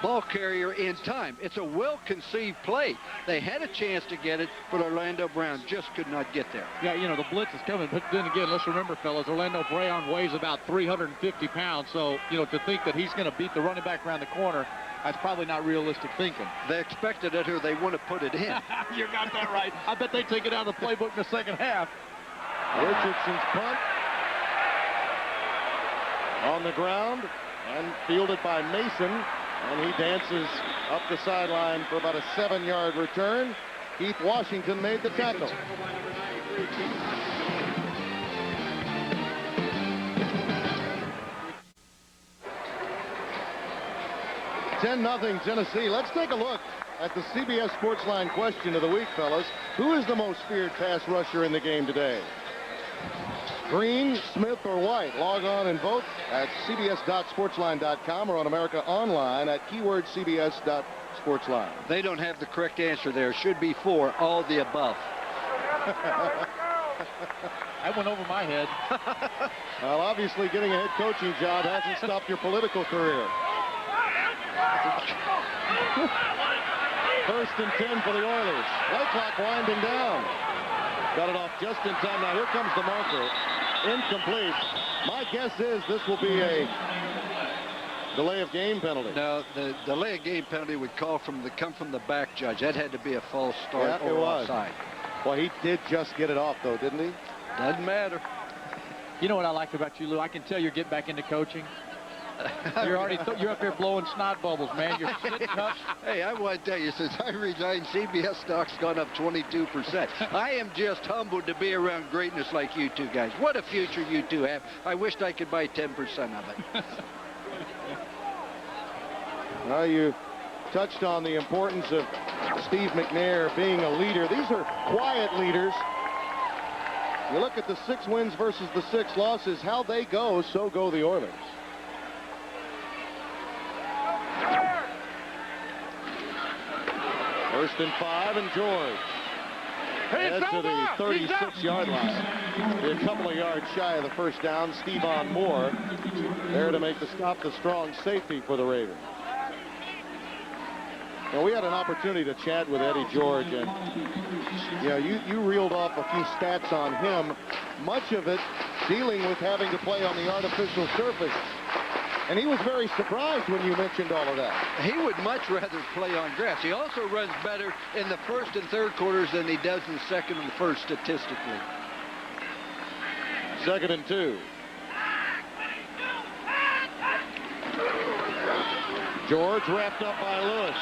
ball carrier in time. It's a well-conceived play. They had a chance to get it, but Orlando Brown just could not get there. Yeah, you know, the blitz is coming, but then again, let's remember, fellas, Orlando Brown weighs about 350 pounds, so, you know, to think that he's going to beat the running back around the corner, that's probably not realistic thinking. They expected it, or they want to put it in. You got that right. I bet they take it out of the playbook in the second half. Richardson's punt on the ground and fielded by Mason, and he dances up the sideline for about a 7-yard return. Keith Washington made the tackle. 10-0 Tennessee. Let's take a look at the CBS Sportsline question of the week, fellas. Who is the most feared pass rusher in the game today? Green, Smith, or White? Log on and vote at cbs.sportsline.com or on America Online at keyword cbs.sportsline. They don't have the correct answer there. Should be 4, all the above. That went over my head. Well, obviously getting a head coaching job hasn't stopped your political career. 1st and 10 for the Oilers. Play clock winding down. Got it off just in time. Now here comes the marker. Incomplete. My guess is this will be a delay of game penalty. No, the delay of game penalty would come from the back, Judge. That had to be a false start or offside. Well, he did just get it off, though, didn't he? Doesn't matter. You know what I like about you, Lou? I can tell you're getting back into coaching. You're you're up here blowing snot bubbles, man. You're sitting up. Hey, I want to tell you, since I resigned, CBS stock's gone up 22%. I am just humbled to be around greatness like you two guys. What a future you two have. I wished I could buy 10% of it. Well, you touched on the importance of Steve McNair being a leader. These are quiet leaders. You look at the 6 wins versus the 6 losses. How they go, so go the Oilers. First and 5, and George heads to the 36-yard line. Be a couple of yards shy of the first down. Stephon Moore there to make the stop, the strong safety for the Ravens. Now, we had an opportunity to chat with Eddie George, and you reeled off a few stats on him, much of it dealing with having to play on the artificial surface. And he was very surprised when you mentioned all of that. He would much rather play on grass. He also runs better in the 1st and 3rd quarters than he does in the 2nd and 1st statistically. 2nd and 2. George wrapped up by Lewis.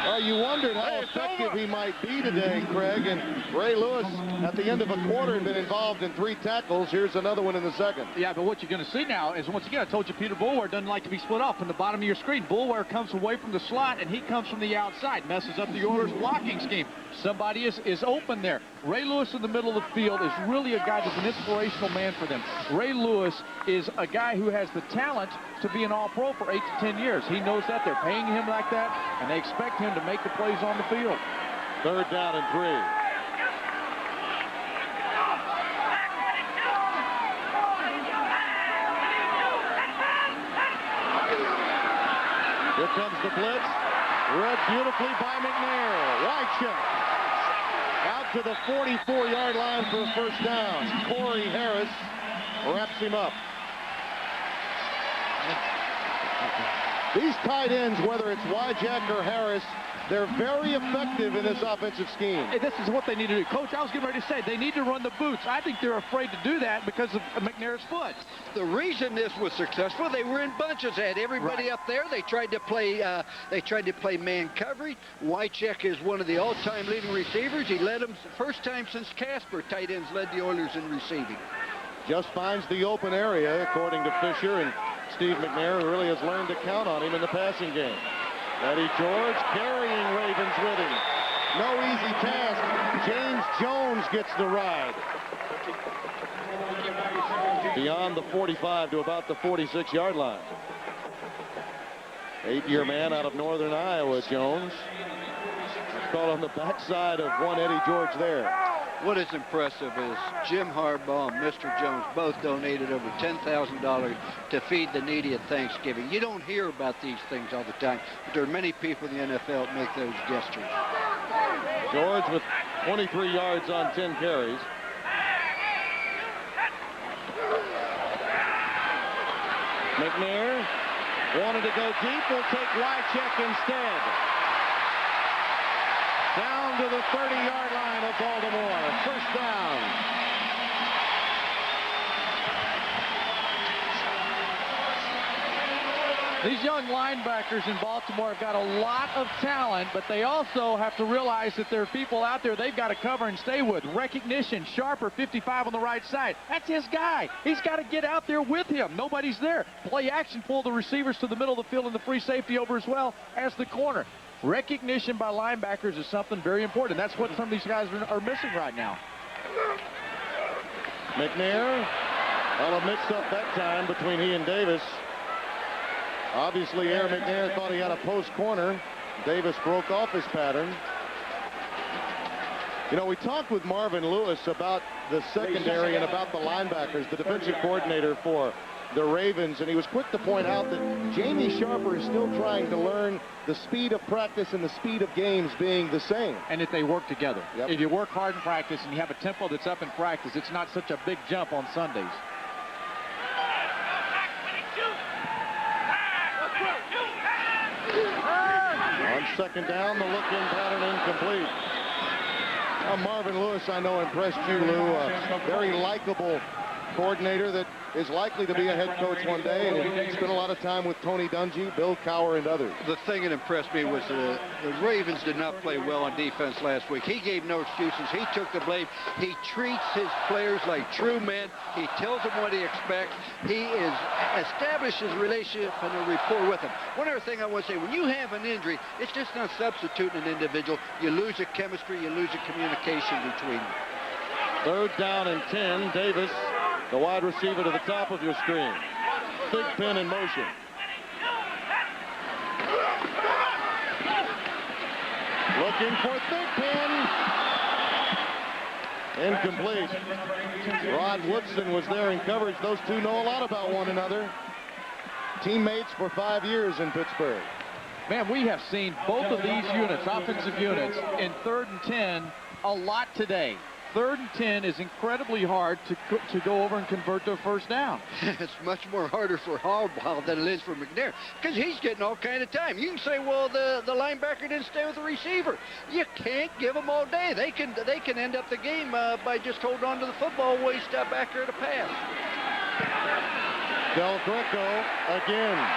Well, you wondered how effective he might be today, Craig. And Ray Lewis, at the end of a quarter, had been involved in 3 tackles. Here's another one in the 2nd. Yeah, but what you're going to see now is, once again, I told you Peter Boulware doesn't like to be split off from the bottom of your screen. Boulware comes away from the slot, and he comes from the outside. Messes up the Oilers' blocking scheme. Somebody is open there. Ray Lewis in the middle of the field is really a guy that's an inspirational man for them. Ray Lewis is a guy who has the talent to be an all-pro for 8 to 10 years. He knows that. They're paying him like that, and they expect him to make the plays on the field. 3rd down and 3. Here comes the blitz. Read beautifully by McNair. Wide check. Out to the 44-yard line for a first down. Corey Harris wraps him up. These tight ends, whether it's Wyjack or Harris, they're very effective in this offensive scheme. Hey, this is what they need to do. Coach, I was getting ready to say, they need to run the boots. I think they're afraid to do that because of McNair's foot. The reason this was successful, they were in bunches. They had everybody up there. They tried to play man coverage. Wycheck is one of the all-time leading receivers. He led them first time since Casper. Tight ends led the Oilers in receiving. Just finds the open area, according to Fisher, and Steve McNair, who really has learned to count on him in the passing game. Eddie George carrying Ravens with him. No easy task. James Jones gets the ride. Beyond the 45 to about the 46-yard line. 8-year man out of northern Iowa, Jones. Caught on the backside of one Eddie George there. What is impressive is Jim Harbaugh and Mr. Jones both donated over $10,000 to feed the needy at Thanksgiving. You don't hear about these things all the time, but there are many people in the NFL that make those gestures. George with 23 yards on 10 carries. McNair wanted to go deep. Will take Wycheck instead. Down to the 30-yard line of Baltimore. First down. These young linebackers in Baltimore have got a lot of talent, but they also have to realize that there are people out there they've got to cover and stay with. Recognition, Sharper, 55 on the right side. That's his guy. He's got to get out there with him. Nobody's there. Play action, pull the receivers to the middle of the field and the free safety over as well as the corner. Recognition by linebackers is something very important. That's what some of these guys are missing right now. McNair, well, a mix-up that time between he and Davis. Obviously, Aaron McNair thought he had a post corner. Davis broke off his pattern. You know, we talked with Marvin Lewis about the secondary and about the linebackers, the defensive coordinator for the Ravens, and he was quick to point out that Jamie Sharper is still trying to learn the speed of practice and the speed of games being the same. And if they work together. Yep. If you work hard in practice and you have a tempo that's up in practice, it's not such a big jump on Sundays. On second down, the look-in pattern incomplete. Marvin Lewis, I know, impressed you, Lou. A very likable coordinator that is likely to be a head coach one day, and he spent a lot of time with Tony Dungy, Bill Cowher, and others. The thing that impressed me was the Ravens did not play well on defense last week. He gave no excuses. He took the blame. He treats his players like true men. He tells them what he expects. He establishes a relationship and a rapport with them. One other thing I want to say, when you have an injury, it's just not substituting an individual. You lose the chemistry, you lose the communication between them. Third down and 10. Davis, the wide receiver, to the top of your screen. Big pin in motion. Looking for Big Pin. Incomplete. Rod Woodson was there in coverage. Those two know a lot about one another. Teammates for 5 years in Pittsburgh. Man, we have seen both of these units, offensive units, in 3rd and 10 a lot today. 3rd and 10 is incredibly hard to go over and convert to a first down. It's much more harder for Harbaugh than it is for McNair, because he's getting all kind of time. You can say, well, the linebacker didn't stay with the receiver. You can't give them all day. They can end up the game by just holding on to the football while you step back here to pass. Del Greco again.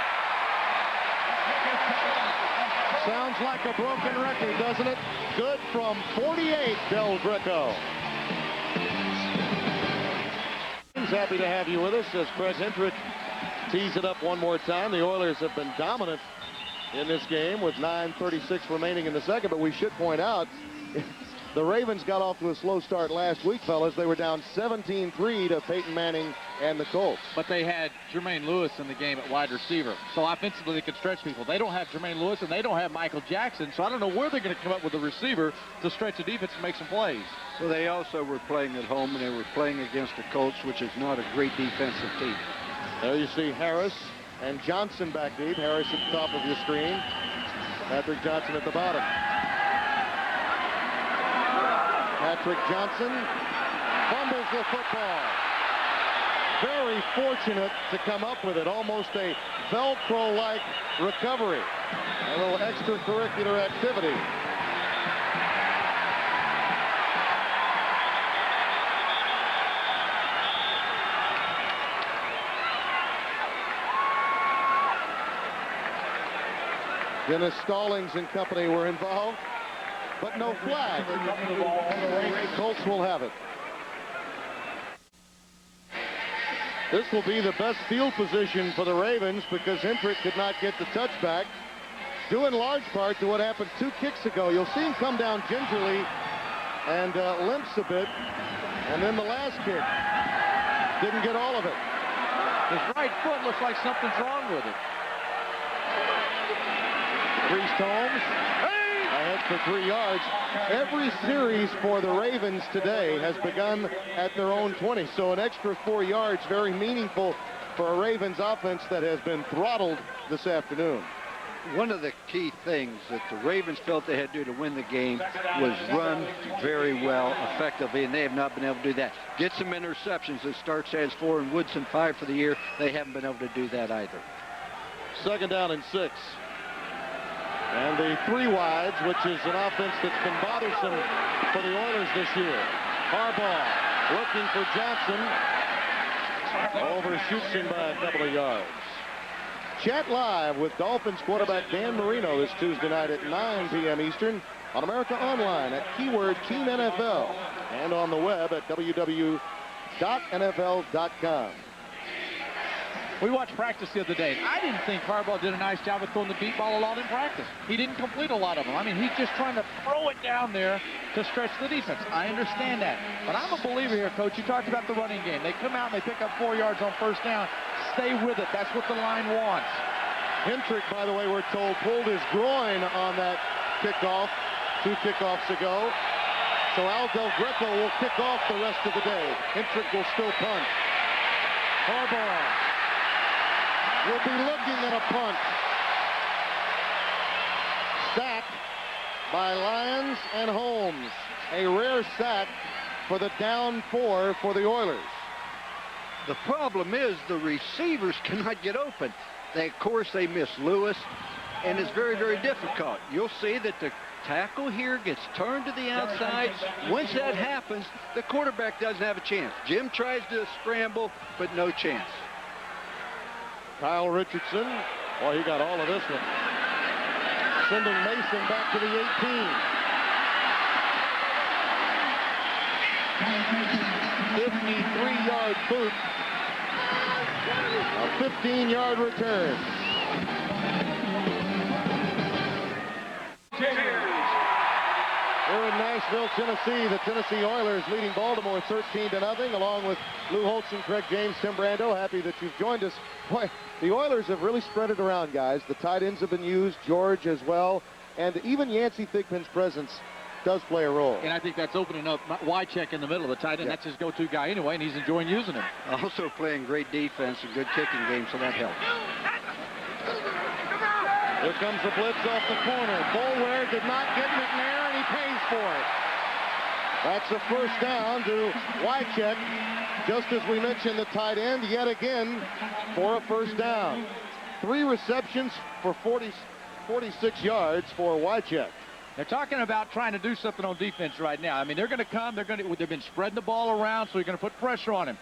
Sounds like a broken record, doesn't it? Good from 48, Del Greco. Happy to have you with us as Craig Hentrich tees it up one more time. The Oilers have been dominant in this game with 9:36 remaining in the second, but we should point out the Ravens got off to a slow start last week, fellas. They were down 17-3 to Peyton Manning and the Colts. But they had Jermaine Lewis in the game at wide receiver. So offensively, they could stretch people. They don't have Jermaine Lewis, and they don't have Michael Jackson. So I don't know where they're going to come up with a receiver to stretch the defense and make some plays. Well, they also were playing at home, and they were playing against the Colts, which is not a great defensive team. There you see Harris and Johnson back deep. Harris at the top of your screen. Patrick Johnson at the bottom. Patrick Johnson fumbles the football. Very fortunate to come up with it. Almost a Velcro-like recovery. A little extracurricular activity. Dennis Stallings and company were involved, but no flag. Colts will have it. This will be the best field position for the Ravens because Hendrick could not get the touchback, due in large part to what happened 2 kicks ago. You'll see him come down gingerly and limps a bit, and then the last kick didn't get all of it. His right foot looks like something's wrong with it. Priest Holmes ahead for 3 yards. Every series for the Ravens today has begun at their own 20, so an extra 4 yards, very meaningful for a Ravens offense that has been throttled this afternoon. One of the key things that the Ravens felt they had to do to win the game was run very well, effectively, and they have not been able to do that. Get some interceptions. It starts as 4 and Woodson 5 for the year. They haven't been able to do that either. 2nd down and 6. And the 3 wides, which is an offense that's been bothersome for the Oilers this year. Harbaugh looking for Johnson. Overshoots him by a couple of yards. Chat live with Dolphins quarterback Dan Marino this Tuesday night at 9 p.m. Eastern on America Online at keyword Team NFL and on the web at www.nfl.com. We watched practice the other day. I didn't think Harbaugh did a nice job of throwing the deep ball a lot in practice. He didn't complete a lot of them. I mean, he's just trying to throw it down there to stretch the defense. I understand that. But I'm a believer here, Coach. You talked about the running game. They come out and they pick up 4 yards on 1st down. Stay with it. That's what the line wants. Hendrick, by the way, we're told, pulled his groin on that kickoff 2 kickoffs ago. So Al Del Greco will kick off the rest of the day. Hendrick will still punt. Harbaugh will be looking at a punt. Sack by Lyons and Holmes. A rare sack for the down 4 for the Oilers. The problem is the receivers cannot get open. Of course, they miss Lewis, and it's very, very difficult. You'll see that the tackle here gets turned to the outside. Once that happens, the quarterback doesn't have a chance. Jim tries to scramble, but no chance. Kyle Richardson, well, he got all of this one. Sending Mason back to the 18. 53-yard boot. A 15-yard return. We're in Nashville, Tennessee. The Tennessee Oilers leading Baltimore 13-0, along with Lou Holtz and Craig James, Tim Brando. Happy that you've joined us. Boy, the Oilers have really spread it around, guys. The tight ends have been used, George as well, and even Yancey Thigpen's presence does play a role. And I think that's opening up Wycheck in the middle of the tight end. Yeah. That's his go-to guy anyway, and he's enjoying using him. Also playing great defense and good kicking game, so that helps. Here comes the blitz off the corner. Boulware did not get McNair, and he pays for it. That's a 1st down to Wycheck. Just as we mentioned, the tight end yet again for a 1st down. 3 receptions for 46 yards for Wycheck. They're talking about trying to do something on defense right now. I mean, they're going to come. They've been spreading the ball around, so you're going to put pressure on him.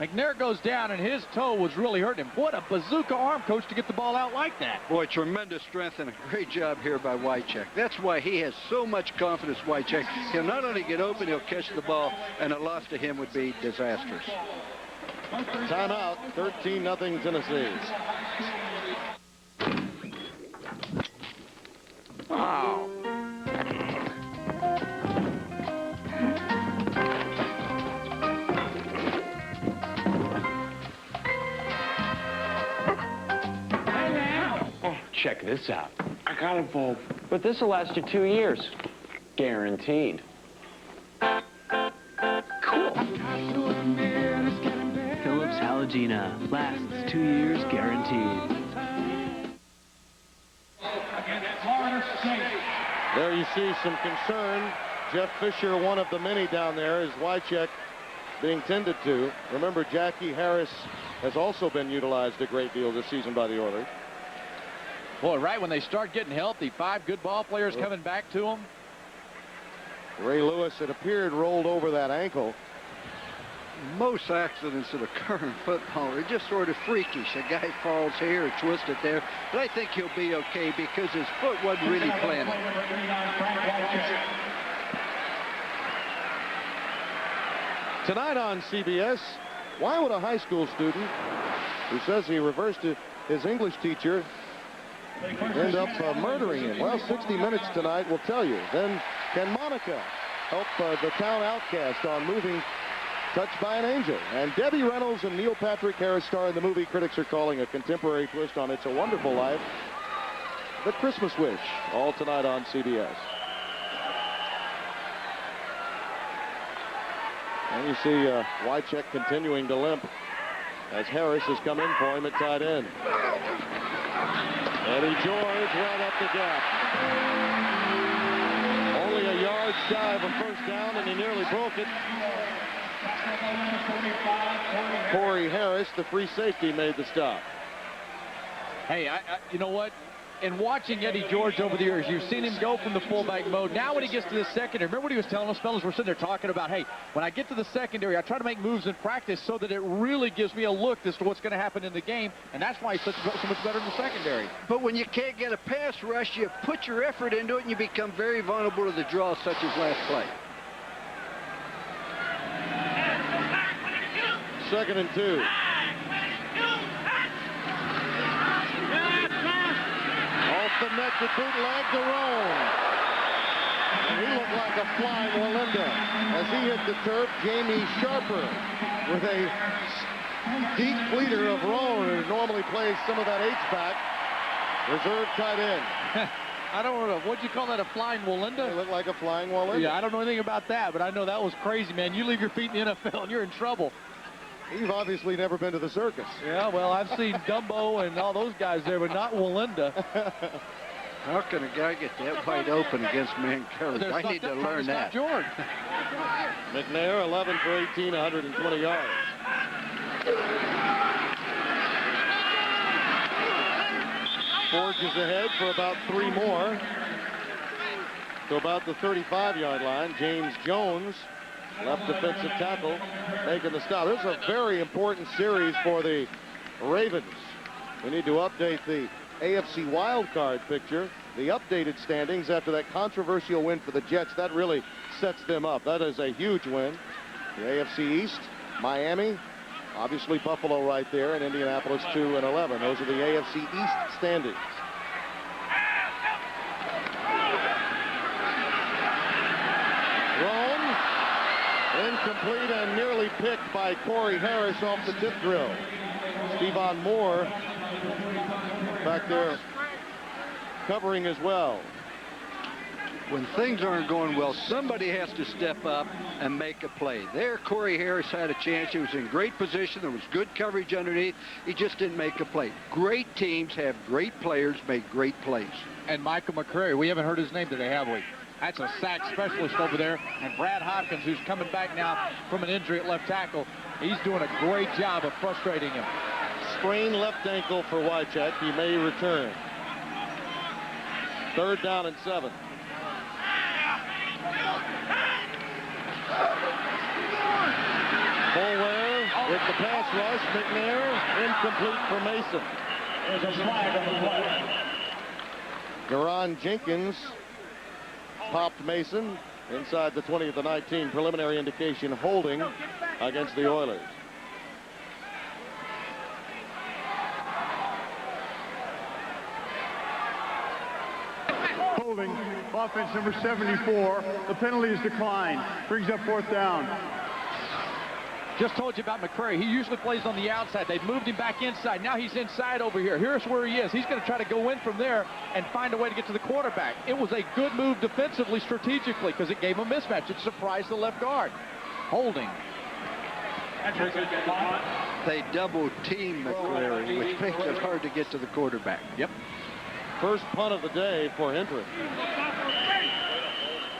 McNair goes down, and his toe was really hurting him. What a bazooka arm, Coach, to get the ball out like that. Boy, tremendous strength and a great job here by Wycheck. That's why he has so much confidence, Wycheck. He'll not only get open, he'll catch the ball, and a loss to him would be disastrous. Timeout, 13-0 Tennessee. Wow. Check this out. I got a bulb, but this will last you 2 years. Guaranteed. Cool. Philips Halogena. Lasts 2 years guaranteed. There you see some concern. Jeff Fisher, one of the many down there, is Wycheck being tended to. Remember, Jackie Harris has also been utilized a great deal this season by the Oilers. Boy, right when they start getting healthy, 5 good ball players coming back to them. Ray Lewis, it appeared, rolled over that ankle. Most accidents that occur in football are just sort of freakish. A guy falls here or twists it there. But I think he'll be okay because his foot wasn't really planted. Tonight on CBS, Why would a high school student who says he reversed his English teacher end up murdering him? Well, 60 Minutes tonight will tell you. Then can Monica help the town outcast on moving Touched by an Angel? And Debbie Reynolds and Neil Patrick Harris star in the movie critics are calling a contemporary twist on It's a Wonderful Life, The Christmas Wish, all tonight on CBS. And you see Wycheck continuing to limp as Harris has come in for him at tight end. Eddie George right up the gap. Only a yard shy of a first down, and he nearly broke it. Corey Harris, the free safety, made the stop. Hey, you know what? In watching Eddie George over the years, you've seen him go from the fullback mode. Now when he gets to the secondary, remember what he was telling us, fellas? We're sitting there talking about, hey, when I get to the secondary, I try to make moves in practice so that it really gives me a look as to what's going to happen in the game, and that's why he's so much better in the secondary. But when you can't get a pass rush, you put your effort into it, and you become very vulnerable to the draw, such as last play. 2nd and 2. The net to bootleg to Roan. And he looked like a flying Walinda as he hit the turf. Jamie Sharper with a deep bleeder of Roan, who normally plays some of that H-back. Reserve tight end. I don't know. What'd you call that, a flying Walinda? It looked like a flying Walinda. Yeah, I don't know anything about that, but I know that was crazy, man. You leave your feet in the NFL and you're in trouble. You've obviously never been to the circus. Yeah, well, I've seen Dumbo and all those guys there, but not Walinda. How can a guy get that wide open against man coverage? I need to learn that. George. McNair, 11 for 18, 120 yards. Forges ahead for about 3 more to about the 35-yard line. James Jones, left defensive tackle, making the stop. This is a very important series for the Ravens. We need to update the AFC wildcard picture, the updated standings after that controversial win for the Jets. That really sets them up. That is a huge win. The AFC East, Miami, obviously Buffalo right there, and Indianapolis 2-11. Those are the AFC East standings. Incomplete and nearly picked by Corey Harris off the tip drill. Stevan Moore back there covering as well. When things aren't going well, somebody has to step up and make a play. There, Corey Harris had a chance. He was in great position. There was good coverage underneath. He just didn't make a play. Great teams have great players make great plays. And Michael McCrary, we haven't heard his name today, have we? That's a sack specialist over there. And Brad Hopkins, who's coming back now from an injury at left tackle, he's doing a great job of frustrating him. Sprained left ankle for Wycheck. He may return. 3rd down and 7. Fulware with the pass rush. McNair incomplete for Mason. There's a flag on the play. Garon Jenkins popped Mason inside the 20 of the 19. Preliminary indication holding against the Oilers. Holding, offense number 74. The penalty is declined. Brings up 4th down. Just told you about McCrary. He usually plays on the outside. They've moved him back inside. Now he's inside over here. Here's where he is. He's going to try to go in from there and find a way to get to the quarterback. It was a good move defensively, strategically, because it gave him a mismatch. It surprised the left guard. Holding. They double team McCrary, which makes it hard to get to the quarterback. Yep. First punt of the day for Hendrick.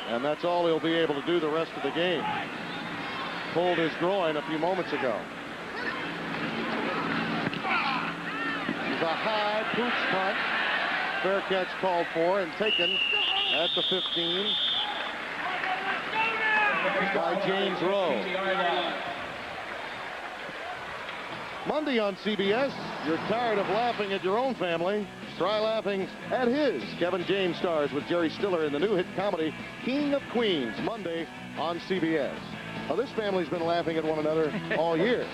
And that's all he'll be able to do the rest of the game. Pulled his groin a few moments ago. It's a high pooch punt. Fair catch called for and taken at the 15 by James Rowe. Monday on CBS, you're tired of laughing at your own family. Try laughing at his. Kevin James stars with Jerry Stiller in the new hit comedy King of Queens, Monday on CBS. Now, this family's been laughing at one another all year.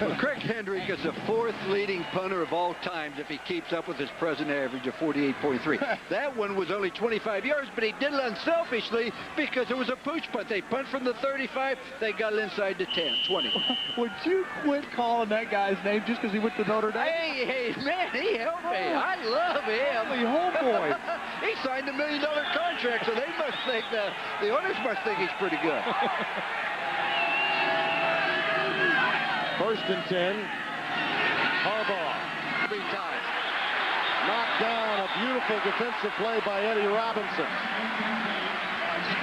Well, Craig Hendrick is the 4th leading punter of all times if he keeps up with his present average of 48.3. That one was only 25 yards, but he did it unselfishly because it was a pooch punt. They punt from the 35, they got it inside the 10, 20. Would you quit calling that guy's name just because he went to Notre Dame? Hey, man, he helped me. I love him. Holy homeboy. He signed a $1 million contract, so they must think that the owners must think he's pretty good. 1st and 10. Harbaugh. 3 times. Knocked down. A beautiful defensive play by Eddie Robinson.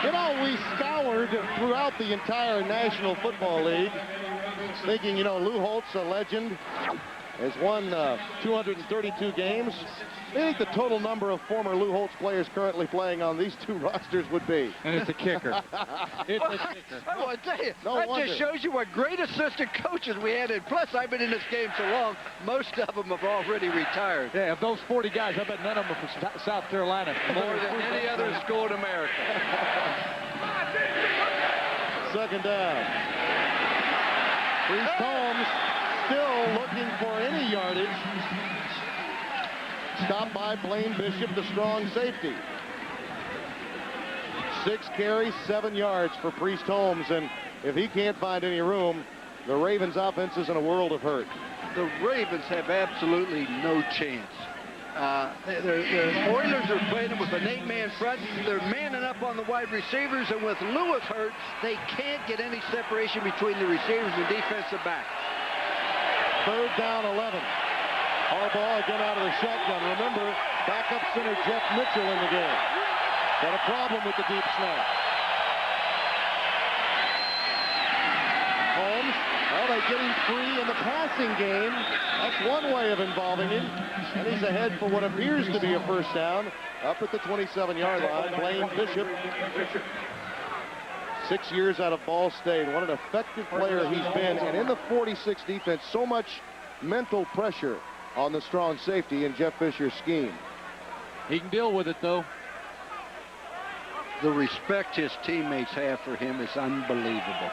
You know, we scoured throughout the entire National Football League, thinking, you know, Lou Holtz, a legend, has won 232 games. I think the total number of former Lou Holtz players currently playing on these 2 rosters would be. And it's a kicker. It's a kicker. I want to tell you, No that wonder. just shows you what great assistant coaches we had. And plus, I've been in this game so long, most of them have already retired. Yeah, of those 40 guys, I bet none of them are from South Carolina. More than any other school in America. 2nd down. Priest Holmes still looking for any yardage. Stopped by Blaine Bishop, the strong safety. 6 carries, 7 yards for Priest Holmes, and if he can't find any room, the Ravens offense is in a world of hurt. The Ravens have absolutely no chance. The Oilers are playing with an 8-man front. They're manning up on the wide receivers, and with Lewis hurt, they can't get any separation between the receivers and defensive back. 3rd down, 11. Harbaugh again out of the shotgun. Remember, backup center Jeff Mitchell in the game. Got a problem with the deep snap. Holmes, well, they get him free in the passing game. That's one way of involving him. And he's ahead for what appears to be a 1st down. Up at the 27-yard line, Blaine Bishop. 6 years out of Ball State. What an effective player he's been. And in the 46 defense, so much mental pressure on the strong safety in Jeff Fisher's scheme. He can deal with it, though. The respect his teammates have for him is unbelievable.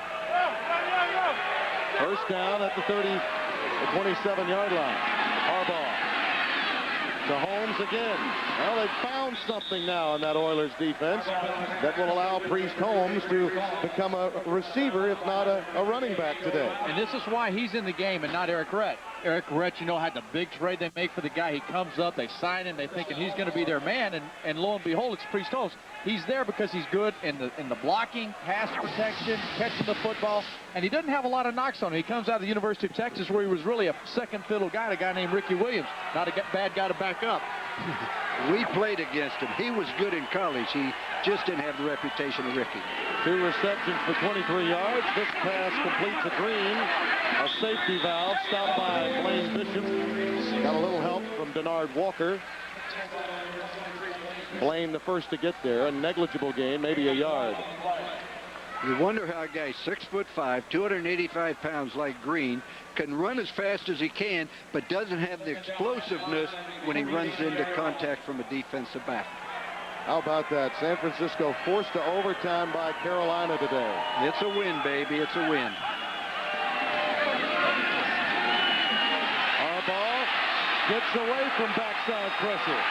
1st down at the 27-yard line. Harbaugh to Holmes again. Well, they've found something now in that Oilers defense that will allow Priest Holmes to become a receiver, if not a running back today. And this is why he's in the game and not Eric Rhett. Eric Rhett, you know, had the big trade they make for the guy. He comes up, they sign him, they thinking he's going to be their man, and lo and behold, it's Priest Holmes. He's there because he's good in the blocking, pass protection, catching the football, and he doesn't have a lot of knocks on him. He comes out of the University of Texas where he was really a second fiddle guy, a guy named Ricky Williams, not a bad guy to back up. We played against him. He was good in college. He just didn't have the reputation of Ricky. 2 receptions for 23 yards. This pass complete to Green. A safety valve stopped by Blaine Bishop. Got a little help from Denard Walker. Blaine the first to get there. A negligible gain, maybe a yard. You wonder how a guy 6'5", 285 pounds like Green can run as fast as he can, but doesn't have the explosiveness when he runs into contact from a defensive back. How about that? San Francisco forced to overtime by Carolina today. It's a win, baby. It's a win. Harbaugh gets away from backside pressure.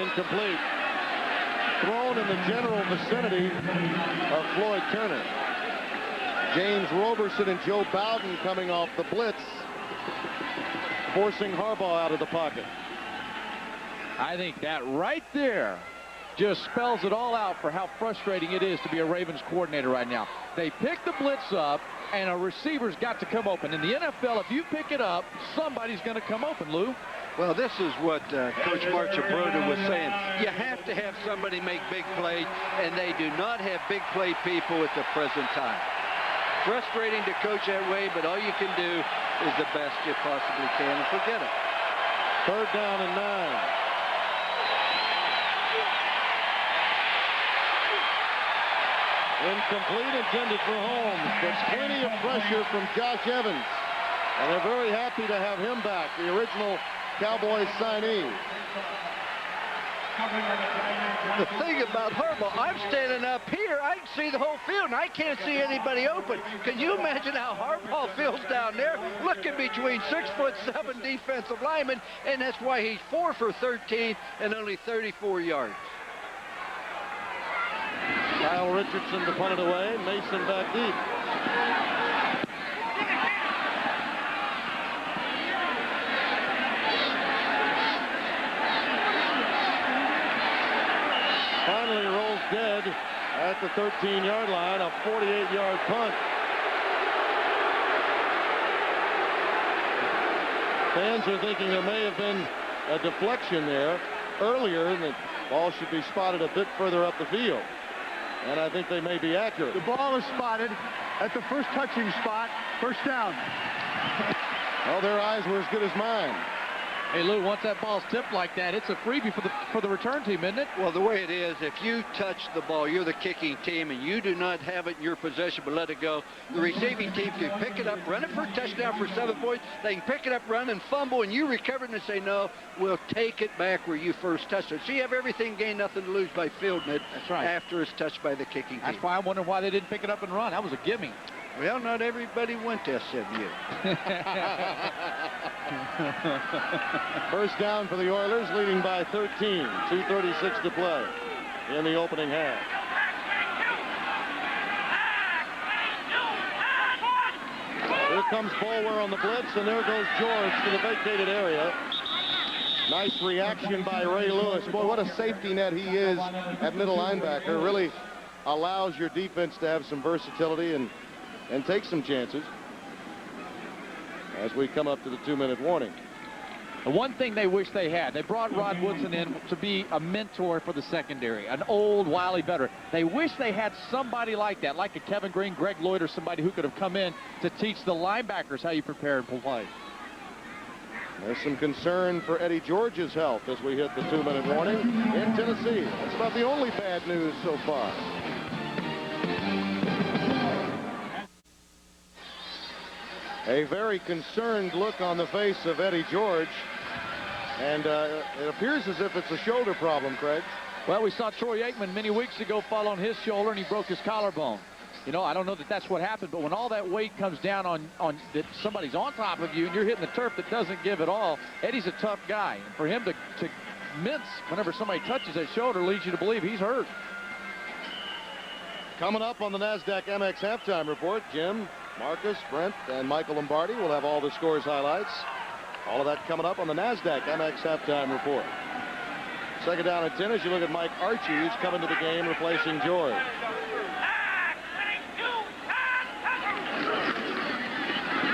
Incomplete. Thrown in the general vicinity of Floyd Turner. James Roberson and Joe Bowden coming off the blitz, forcing Harbaugh out of the pocket. I think that right there just spells it all out for how frustrating it is to be a Ravens coordinator right now. They pick the blitz up, and a receiver's got to come open. In the NFL, if you pick it up, somebody's going to come open, Lou. Well, this is what Coach Brando was saying. You have to have somebody make big plays, and they do not have big play people at the present time. Frustrating to coach that way, but all you can do is the best you possibly can and forget it. 3rd down and 9. Incomplete, intended for Holmes, but plenty of pressure from Josh Evans. And they're very happy to have him back, the original Cowboys signee. The thing about Harbaugh baseball. I'm standing up here. I can see the whole field, and I can't see anybody open. Can you imagine how Harbaugh feels down there, looking between 6'7" defensive linemen, and that's why he's 4 for 13 and only 34 yards. Kyle Richardson to punt it away. Mason back deep. Finally rolls dead at the 13-yard line, a 48-yard punt. Fans are thinking there may have been a deflection there earlier, and the ball should be spotted a bit further up the field. And I think they may be accurate. The ball is spotted at the first touching spot. First down. Oh, their eyes were as good as mine. Hey, Lou, once that ball's tipped like that, it's a freebie for the return team, isn't it? Well, the way it is, if you touch the ball, you're the kicking team, and you do not have it in your possession but let it go, the receiving team can pick it up, run it for a touchdown for 7 points. They can pick it up, run, and fumble, and you recover it and say, no, we'll take it back where you first touched it. So you have everything gained, nothing to lose by fielding it. That's right. After it's touched by the kicking team. That's why I wonder why they didn't pick it up and run. That was a gimme. Well, not everybody went to SMU. First down for the Oilers, leading by 13. 2:36 to play in the opening half. Here comes Boulware on the blitz, and there goes George to the vacated area. Nice reaction by Ray Lewis. Boy, what a safety net he is at middle linebacker. Really allows your defense to have some versatility and take some chances as we come up to the 2-minute warning. The one thing they wish they had, they brought Rod Woodson in to be a mentor for the secondary, an old, wily veteran. They wish they had somebody like that, like a Kevin Green, Greg Lloyd, or somebody who could have come in to teach the linebackers how you prepare and play. There's some concern for Eddie George's health as we hit the 2-minute warning in Tennessee. That's about the only bad news so far. A very concerned look on the face of Eddie George, and it appears as if it's a shoulder problem, Craig. Well, we saw Troy Aikman many weeks ago fall on his shoulder, and he broke his collarbone. You know, I don't know that that's what happened, but when all that weight comes down on that somebody's on top of you and you're hitting the turf that doesn't give it all, Eddie's a tough guy. And for him to mince whenever somebody touches that shoulder leads you to believe he's hurt. Coming up on the NASDAQ MX halftime report, Jim, Marcus, Brent, and Michael Lombardi will have all the scores highlights. All of that coming up on the NASDAQ MX halftime report. Second down and 10 as you look at Mike Archie, who's coming to the game replacing George.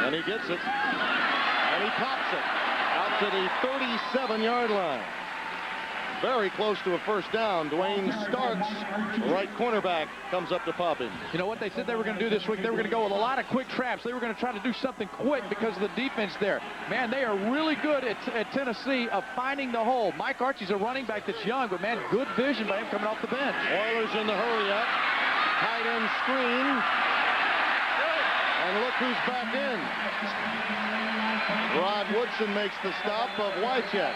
And he gets it. And he pops it out to the 37-yard line. Very close to a first down. Dwayne Starks, right cornerback, comes up to pop him. You know what they said they were going to do this week? They were going to go with a lot of quick traps. They were going to try to do something quick because of the defense there. Man, they are really good at Tennessee of finding the hole. Mike Archie's a running back that's young, but, man, good vision by him coming off the bench. Oilers in the hurry up. Tight end screen. And look who's back in. Rod Woodson makes the stop of Wycheck.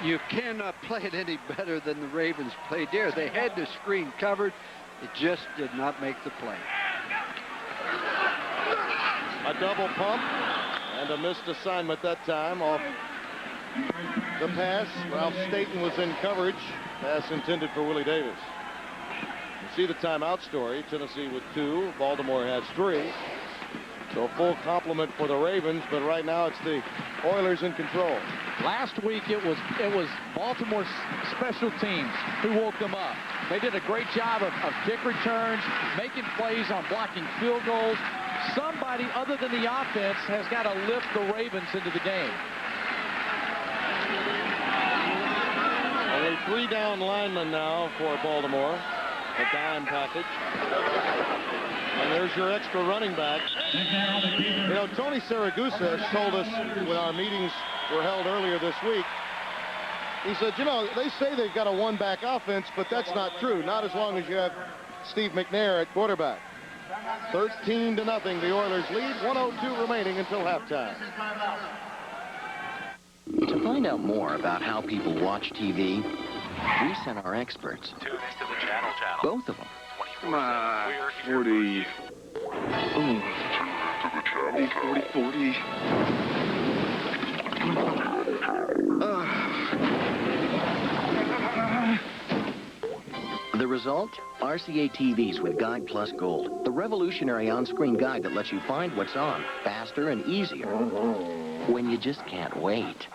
You cannot play it any better than the Ravens played there. They had the screen covered. It just did not make the play. A double pump and a missed assignment that time off the pass. Ralph Staten was in coverage. Pass intended for Willie Davis. You see the timeout story. Tennessee with 2. Baltimore has 3. So a full complement for the Ravens, but right now it's the Oilers in control. Last week it was Baltimore's special teams who woke them up. They did a great job of kick returns, making plays on blocking field goals. Somebody other than the offense has got to lift the Ravens into the game. Only 3 down linemen now for Baltimore. A dime package. And there's your extra running back. You know, Tony Saragusa has told us when our meetings were held earlier this week, he said, you know, they say they've got a one-back offense, but that's not true. Not as long as you have Steve McNair at quarterback. 13-0, the Oilers lead. 1:02 remaining until halftime. To find out more about how people watch TV, We sent our experts. Tune into the channel. Both of them. 40. 40. The result? RCA TVs with Guide Plus Gold. The revolutionary on-screen guide that lets you find what's on faster and easier when you just can't wait.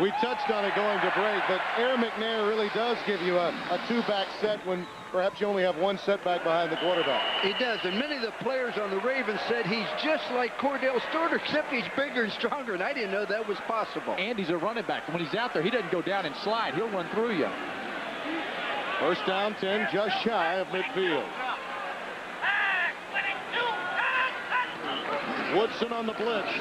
We touched on it going to break, but Air McNair really does give you a two-back set when perhaps you only have one setback behind the quarterback. He does, and many of the players on the Ravens said he's just like Cordell Stewart, except he's bigger and stronger, and I didn't know that was possible. And he's a running back. When he's out there, he doesn't go down and slide. He'll run through you. First down, 10, just shy of midfield. Woodson on the blitz.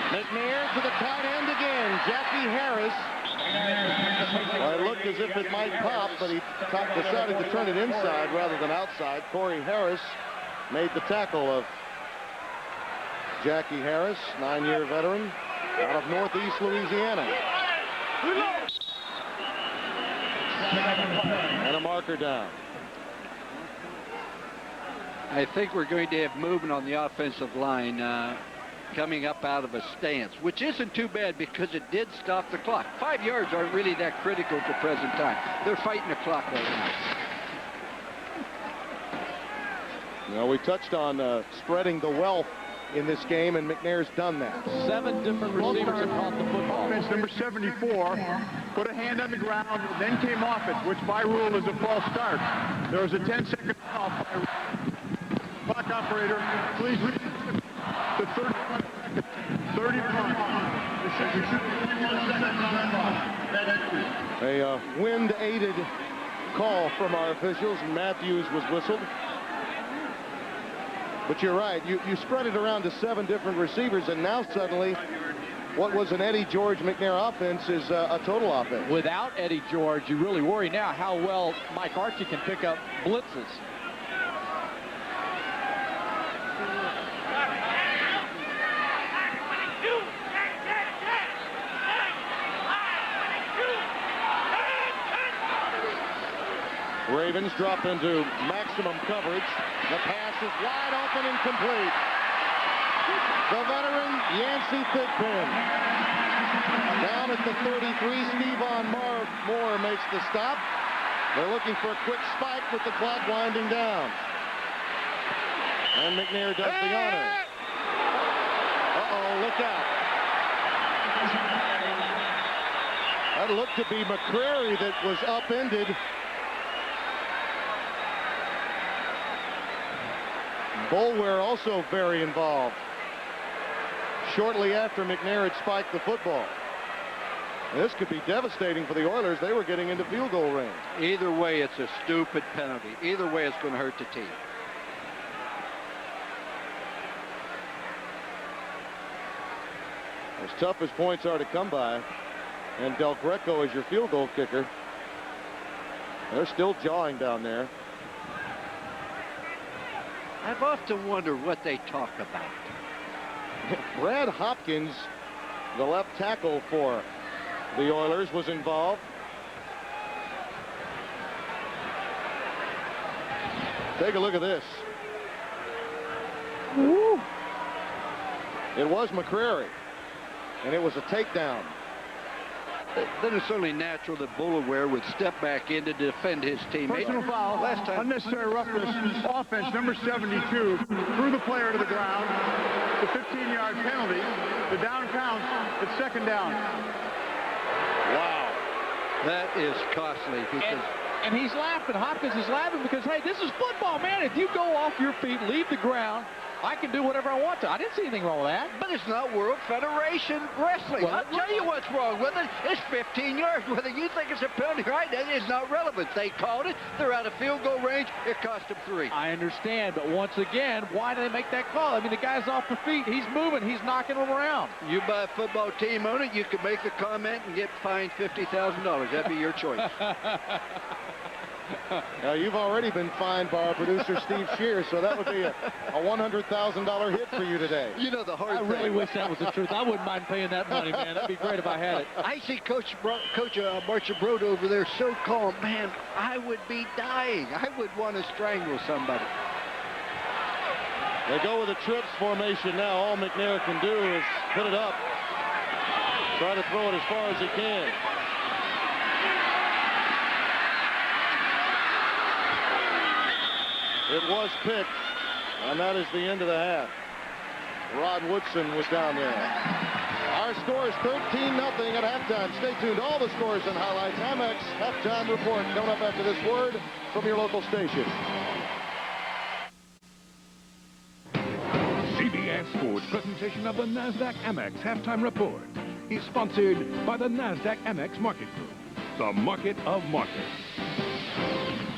McNair to the tight end again. Jackie Harris. Well, it looked as if it might pop, but he decided to turn it inside rather than outside. Corey Harris made the tackle of Jackie Harris, 9-year veteran out of Northeast Louisiana. And a marker down. I think we're going to have movement on the offensive line coming up out of a stance, which isn't too bad because it did stop the clock. 5 yards aren't really that critical at the present time. They're fighting the clock right now. Well, we touched on spreading the wealth in this game, and McNair's done that. 7 different receivers have caught the football. Offense number 74 put a hand on the ground, then came off it, which by rule is a false start. There was a 10-second off by clock operator. Please read the 31 seconds. 31. A wind-aided call from our officials, and Matthews was whistled. But you're right, you spread it around to 7 different receivers, and now suddenly what was an Eddie George McNair offense is a total offense. Without Eddie George, you really worry now how well Mike Archie can pick up blitzes. Ravens drop into maximum coverage. The pass is wide open and complete. The veteran, Yancey Thigpen. Down at the 33, Stephon Moore makes the stop. They're looking for a quick spike with the clock winding down. And McNair does the honor. Uh-oh, look out. That looked to be McCrary that was upended. Boulware also very involved. Shortly after McNair had spiked the football. This could be devastating for the Oilers. They were getting into field goal range. Either way, it's a stupid penalty. Either way, it's going to hurt the team. As tough as points are to come by, and Del Greco is your field goal kicker, they're still jawing down there. I've often wondered what they talk about. Brad Hopkins, the left tackle for the Oilers, was involved. Take a look at this. Woo. It was McCrary, and it was a takedown. Then it's only natural that Boulware would step back in to defend his teammate. Personal foul, Last time. unnecessary roughness, offense number 72, threw the player to the ground, the 15-yard penalty, the down counts, it's second down. Wow. That is costly because... And he's laughing. Hopkins is laughing because, hey, this is football, man. If you go off your feet, leave the ground, I can do whatever I want to. I didn't see anything wrong with that. But it's not World Federation Wrestling. Well, I'll tell you what's wrong with it. It's 15 yards. Whether you think it's a penalty right, that is not relevant. They called it. They're out of field goal range. It cost them 3. I understand, but once again, why do they make that call? I mean, the guy's off the feet. He's moving. He's knocking them around. You buy a football team on it, you can make the comment and get fined $50,000. That'd be your choice. Now, you've already been fined by our producer, Steve Shears, so that would be a $100,000 hit for you today. You know the hard I really wish that was the truth. I wouldn't mind paying that money, man. That'd be great if I had it. I see Coach Marcia Brando over there so calm. Man, I would be dying. I would want to strangle somebody. They go with a trips formation now. All McNair can do is put it up. Try to throw it as far as he can. It was picked, and that is the end of the half. Rod Woodson was down there. Our score is 13-0 at halftime. Stay tuned. All the scores and highlights. Amex halftime report coming up after this word from your local station. CBS Sports presentation of the NASDAQ Amex halftime report is sponsored by the NASDAQ Amex Market Group, the market of markets.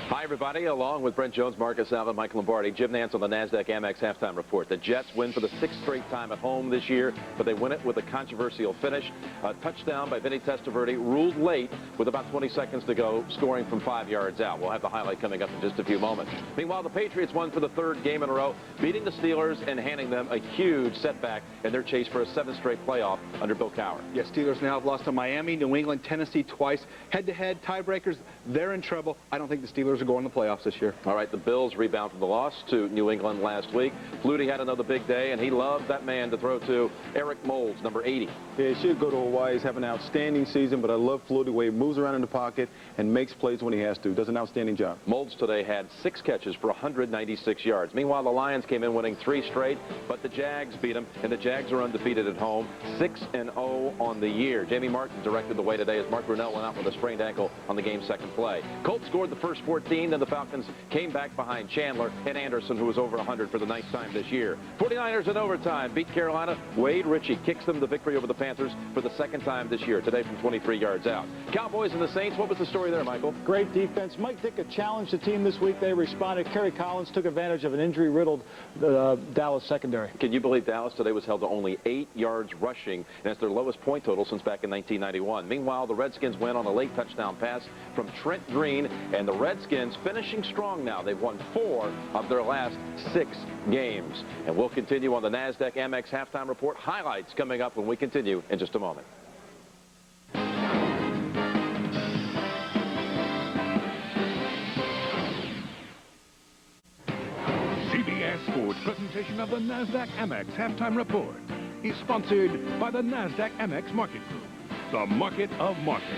Hi, everybody. Along with Brent Jones, Marcus Allen, Mike Lombardi, Jim Nance on the NASDAQ Amex halftime report. The Jets win for the 6th straight time at home this year, but they win it with a controversial finish. A touchdown by Vinny Testaverde, ruled late with about 20 seconds to go, scoring from 5 yards out. We'll have the highlight coming up in just a few moments. Meanwhile, the Patriots won for the 3rd game in a row, beating the Steelers and handing them a huge setback in their chase for a 7th straight playoff under Bill Cowher. Yes, Steelers now have lost to Miami, New England, Tennessee twice. Head-to-head tiebreakers, they're in trouble. I don't think the Steelers are going to the playoffs this year. All right, the Bills rebound from the loss to New England last week. Flutie had another big day, and he loved that man to throw to, Eric Moulds, number 80. Yeah, he should go to Hawaii. He's having an outstanding season, but I love Flutie, the way he moves around in the pocket and makes plays when he has to. Does an outstanding job. Moulds today had 6 catches for 196 yards. Meanwhile, the Lions came in winning 3 straight, but the Jags beat them, and the Jags are undefeated at home, 6-0 on the year. Jamie Martin directed the way today as Mark Brunell went out with a sprained ankle on the game's 2nd play. Colts scored the first 14, then the Falcons came back behind Chandler and Anderson, who was over 100 for the 9th time this year. 49ers in overtime beat Carolina. Wade Ritchie kicks them the victory over the Panthers for the 2nd time this year, today from 23 yards out. Cowboys and the Saints, what was the story there, Michael? Great defense. Mike Ditka challenged the team this week. They responded. Kerry Collins took advantage of an injury-riddled Dallas secondary. Can you believe Dallas today was held to only 8 yards rushing, and it's their lowest point total since back in 1991. Meanwhile, the Redskins win on a late touchdown pass from Trent Green, and the Redskins finishing strong now. They've won 4 of their last 6 games. And we'll continue on the NASDAQ Amex halftime report. Highlights coming up when we continue in just a moment. CBS Sports presentation of the NASDAQ Amex halftime report is sponsored by the NASDAQ Amex Market Group, the market of markets.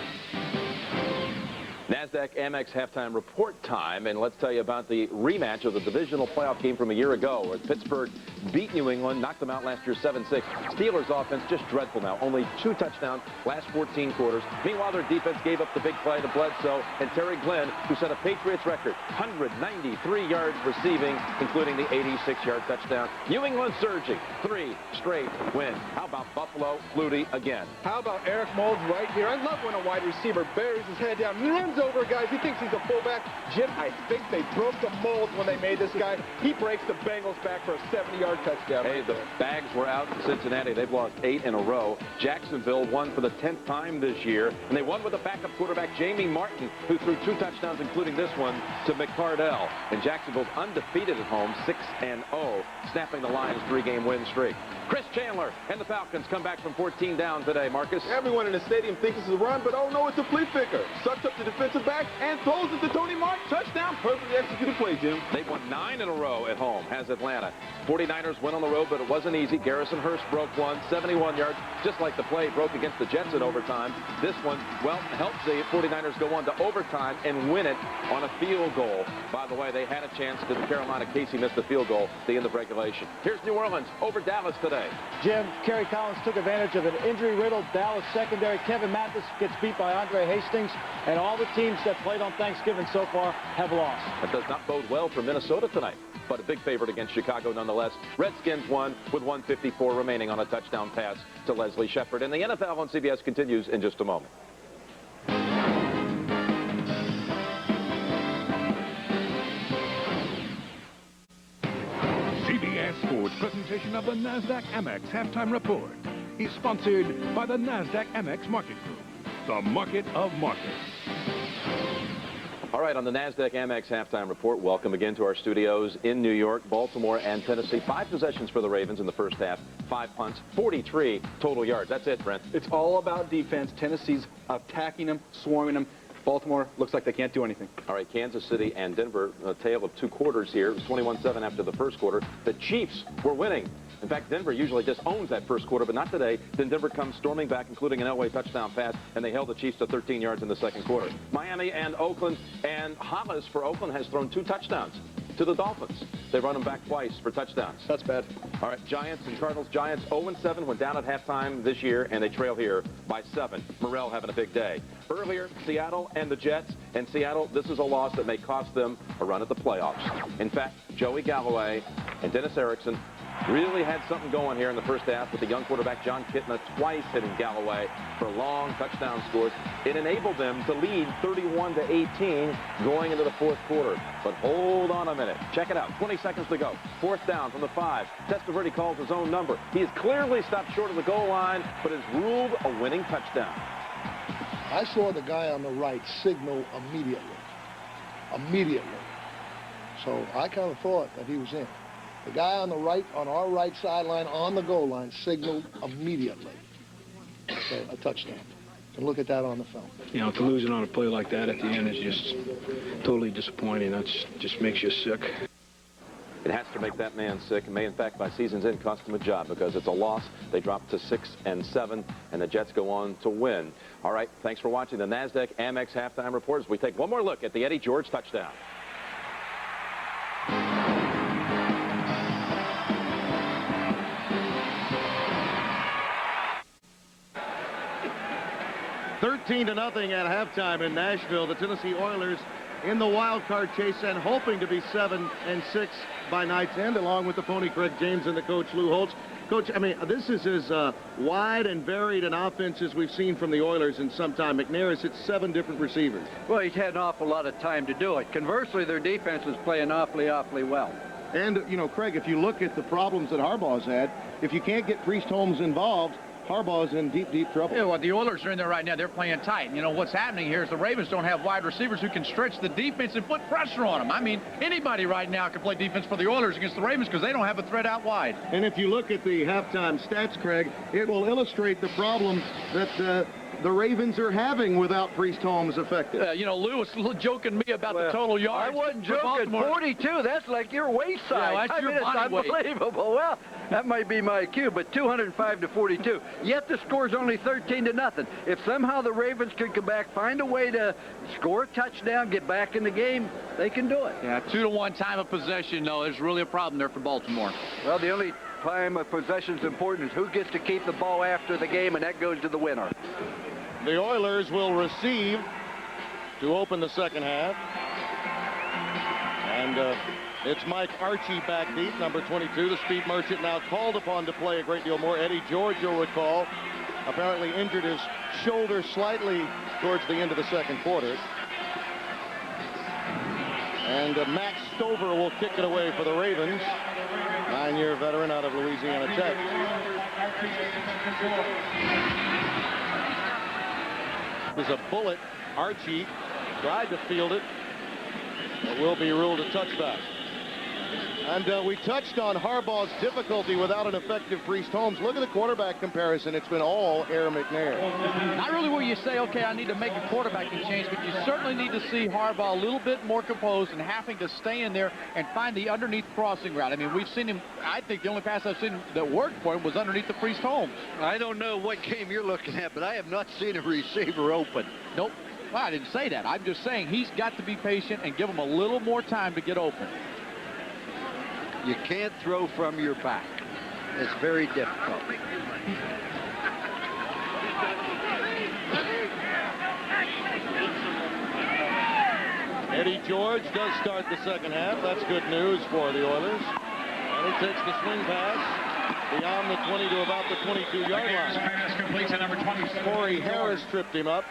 NASDAQ Amex halftime report time, and let's tell you about the rematch of the divisional playoff game from a year ago, where Pittsburgh beat New England, knocked them out last year 7-6. Steelers offense just dreadful now, only 2 touchdowns last 14 quarters. Meanwhile, their defense gave up the big play to Bledsoe and Terry Glenn, who set a Patriots record, 193 yards receiving, including the 86-yard touchdown. New England surging, 3 straight wins. How about Buffalo, Flutie again? How about Eric Moulds right here? I love when a wide receiver buries his head down, runs over guys. He thinks he's a fullback. Jim, I think they broke the mold when they made this guy. He breaks the Bengals back for a 70-yard touchdown. Hey, the bags were out in Cincinnati. They've lost 8 in a row. Jacksonville won for the 10th time this year, and they won with a backup quarterback, Jamie Martin, who threw 2 touchdowns, including this one, to McCardell. And Jacksonville's undefeated at home, 6-0, snapping the Lions' 3-game win streak. Chris Chandler and the Falcons come back from 14 down today, Marcus. Everyone in the stadium thinks it's a run, but oh no, it's a flea flicker. Sucks up the defensive back and throws it to Tony Martin. Touchdown. Perfectly executed play, Jim. They've won 9 in a row at home, has Atlanta. 49ers went on the road, but it wasn't easy. Garrison Hurst broke one, 71 yards, just like the play broke against the Jets in overtime. This one, well, helped the 49ers go on to overtime and win it on a field goal. By the way, they had a chance because Carolina Casey missed the field goal at the end of regulation. Here's New Orleans over Dallas today. Jim, Kerry Collins took advantage of an injury-riddled Dallas secondary. Kevin Mathis gets beat by Andre Hastings, and all the teams that played on Thanksgiving so far have lost. That does not bode well for Minnesota tonight, but a big favorite against Chicago nonetheless. Redskins won with 1:54 remaining on a touchdown pass to Leslie Shepard. And the NFL on CBS continues in just a moment. CBS Sports presentation of the NASDAQ Amex halftime report is sponsored by the NASDAQ Amex Market Group, the market of markets. All right. right, on the NASDAQ Amex halftime report, welcome again to our studios in New York, Baltimore, and Tennessee. 5 possessions for the Ravens in the first half, 5 punts, 43 total yards. That's it, Brent. It's all about defense. Tennessee's attacking them, swarming them. Baltimore looks like they can't do anything. All right, Kansas City and Denver, a tale of 2 quarters here. It was 21-7 after the first quarter. The Chiefs were winning. In fact, Denver usually just owns that first quarter, but not today. Then Denver comes storming back, including an Elway touchdown pass, and they held the Chiefs to 13 yards in the second quarter. Miami and Oakland, and Hollis for Oakland has thrown 2 touchdowns to the Dolphins. They run them back twice for touchdowns. That's bad. All right, Giants and Cardinals. Giants 0-7 went down at halftime this year, and they trail here by 7. Morrell having a big day. Earlier, Seattle and the Jets. And Seattle, this is a loss that may cost them a run at the playoffs. In fact, Joey Galloway and Dennis Erickson really had something going here in the first half with the young quarterback John Kitna twice hitting Galloway for long touchdown scores. It enabled them to lead 31-18 going into the fourth quarter. But hold on a minute. Check it out. 20 seconds to go. 4th down from the 5. Testaverde calls his own number. He has clearly stopped short of the goal line, but has ruled a winning touchdown. I saw the guy on the right signal immediately. So I kind of thought that he was in. The guy on the right, on our right sideline, on the goal line, signaled immediately. So a touchdown. You can look at that on the film. You know, to lose it on a play like that at the end is just totally disappointing. That just makes you sick. It has to make that man sick. It may, in fact, by season's end, cost him a job because it's a loss. They drop to 6-7, and the Jets go on to win. All right, thanks for watching the NASDAQ Amex halftime report as we take one more look at the Eddie George touchdown. 13-0 at halftime in Nashville. The Tennessee Oilers in the wild card chase and hoping to be 7-6 by night's end, along with the pony Craig James and the coach Lou Holtz. Coach, I mean, this is as wide and varied an offense as we've seen from the Oilers in some time. McNair has hit 7 different receivers. Well, he's had an awful lot of time to do it. Conversely, their defense is playing awfully well. And, you know, Craig, if you look at the problems that Harbaugh's had, if you can't get Priest Holmes involved, Harbaugh's in deep trouble. Yeah, well, the Oilers are in there right now. They're playing tight. You know, what's happening here is the Ravens don't have wide receivers who can stretch the defense and put pressure on them. I mean, anybody right now can play defense for the Oilers against the Ravens because they don't have a threat out wide. And if you look at the halftime stats, Craig, it will illustrate the problem that the Ravens are having without Priest Holmes effective. You know, Lou was joking me about the total yards. I wasn't joking. 42, that's like your waist size. Yeah, that's your it's body weight. Unbelievable. Well, that might be my cue, but 205-42. Yet the score's only 13-0. If somehow the Ravens can come back, find a way to score a touchdown, get back in the game, they can do it. Yeah, 2-to-1 time of possession, though. There's really a problem there for Baltimore. Well, the only time of possession is important is who gets to keep the ball after the game, and that goes to the winner. The Oilers will receive to open the second half. And it's Mike Archie back deep, number 22, the speed merchant, now called upon to play a great deal more. Eddie George, you'll recall, apparently injured his shoulder slightly towards the end of the second quarter. And Max Stover will kick it away for the Ravens, 9-year veteran out of Louisiana Tech. It was a bullet. Archie tried to field it, but will be ruled a touchback. And we touched on Harbaugh's difficulty without an effective Priest Holmes. Look at the quarterback comparison. It's been all Air McNair. Not really where you say, okay, I need to make a quarterbacking change, but you certainly need to see Harbaugh a little bit more composed and having to stay in there and find the underneath crossing route. I mean, we've seen him, I think the only pass I've seen that worked for him was underneath the Priest Holmes. I don't know what game you're looking at, but I have not seen a receiver open. Nope. Well, I didn't say that. I'm just saying he's got to be patient and give him a little more time to get open. You can't throw from your back. It's very difficult. Eddie George does start the second half. That's good news for the Oilers. And he takes the swing pass beyond the 20 to about the 22-yard line. Pass complete to number 20. Corey Harris tripped him up.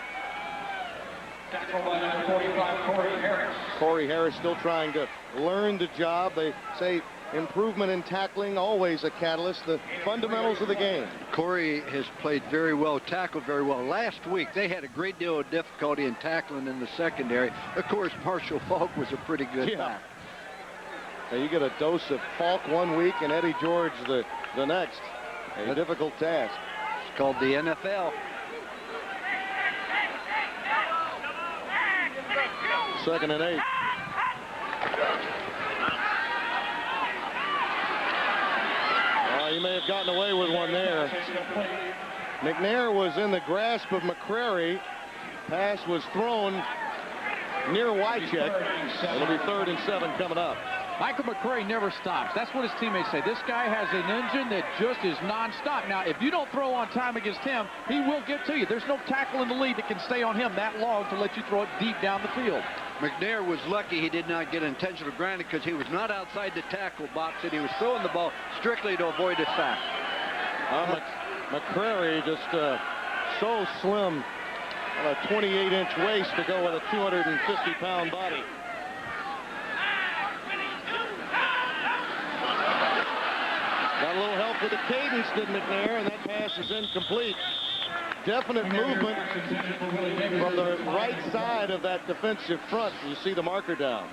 Tackled by number 45, Corey Harris. Corey Harris still trying to learn the job. They say improvement in tackling, always a catalyst, the fundamentals of the game. Corey has played very well, tackled very well. Last week, they had a great deal of difficulty in tackling in the secondary. Of course, Marshall Falk was a pretty good back. Now you get a dose of Falk one week and Eddie George the next. A difficult task. It's called the NFL. Second and 8. He may have gotten away with one there. McNair was in the grasp of McCrary. Pass was thrown near Wycheck. It'll be 3rd and 7 coming up. Michael McCrary never stops. That's what his teammates say. This guy has an engine that just is nonstop. Now, if you don't throw on time against him, he will get to you. There's no tackle in the league that can stay on him that long to let you throw it deep down the field. McNair was lucky he did not get intentional grounding because he was not outside the tackle box and he was throwing the ball strictly to avoid a sack. McCrary just so slim on a 28-inch waist to go with a 250-pound body. Got a little help with the cadence, did McNair, and that pass is incomplete. Definite movement from the right side of that defensive front. You see the marker down.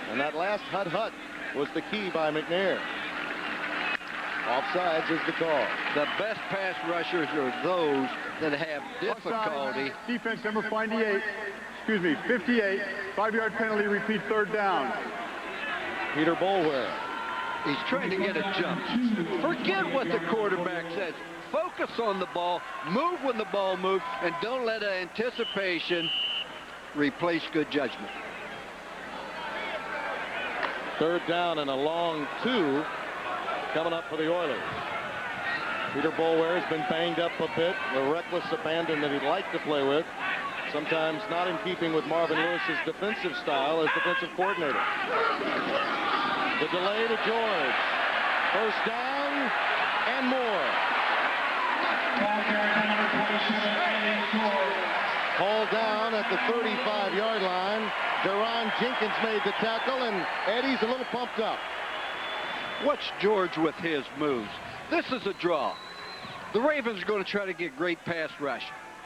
And that last hut was the key by McNair. Offsides is the call. The best pass rushers are those that have difficulty. Defense number 58, 58. 5-yard penalty, repeat 3rd down. Peter Boulware. He's trying to get a jump. Forget what the quarterback says. Focus on the ball, move when the ball moves, and don't let anticipation replace good judgment. 3rd down and a long 2 coming up for the Oilers. Peter Boulware has been banged up a bit, the reckless abandon that he'd like to play with, sometimes not in keeping with Marvin Lewis's defensive style as defensive coordinator. The delay to George. 1st down and more. Called down at the 35-yard line. Deron Jenkins made the tackle, and Eddie's a little pumped up. Watch George with his moves. This is a draw. The Ravens are going to try to get great pass rush.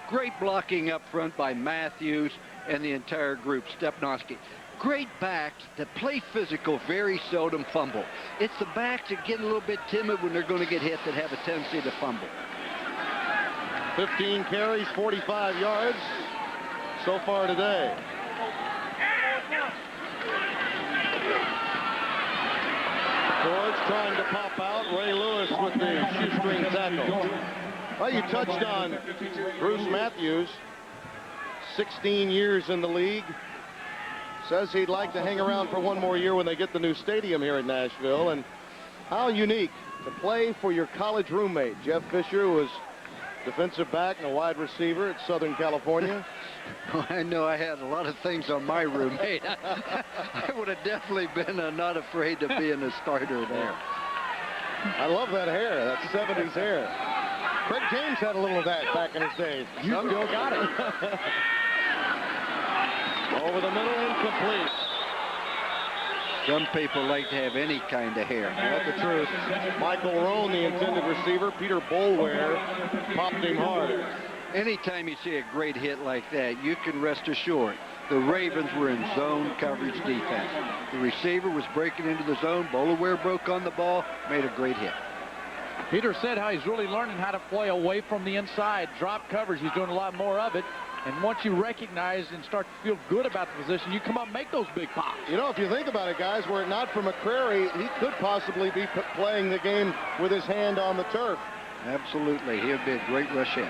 Great blocking up front by Matthews and the entire group, Stepnoski. Great backs that play physical, very seldom fumble. It's the backs that get a little bit timid when they're going to get hit that have a tendency to fumble. 15 carries, 45 yards so far today. George trying to pop out. Ray Lewis with the shoestring tackle. Well, you touched on Bruce Matthews, 16 years in the league. Says he'd like to hang around for one more year when they get the new stadium here in Nashville. And how unique to play for your college roommate. Jeff Fisher was defensive back and a wide receiver at Southern California. I know I had a lot of things on my roommate. I would have definitely been not afraid of being a starter there. I love that hair, that 70s hair. Craig James had a little of that back in his days. You still got it. Over the middle, incomplete. Some people like to have any kind of hair. That's the truth. Michael Rohn, the intended receiver. Peter Boulware popped him hard. Anytime you see a great hit like that, you can rest assured the Ravens were in zone coverage defense. The receiver was breaking into the zone. Boulware broke on the ball, made a great hit. Peter said how he's really learning how to play away from the inside. Drop coverage, he's doing a lot more of it. And once you recognize and start to feel good about the position, you come up and make those big pops. You know, if you think about it, guys, were it not for McCrary, he could possibly be playing the game with his hand on the turf. Absolutely. He would be a great rush in.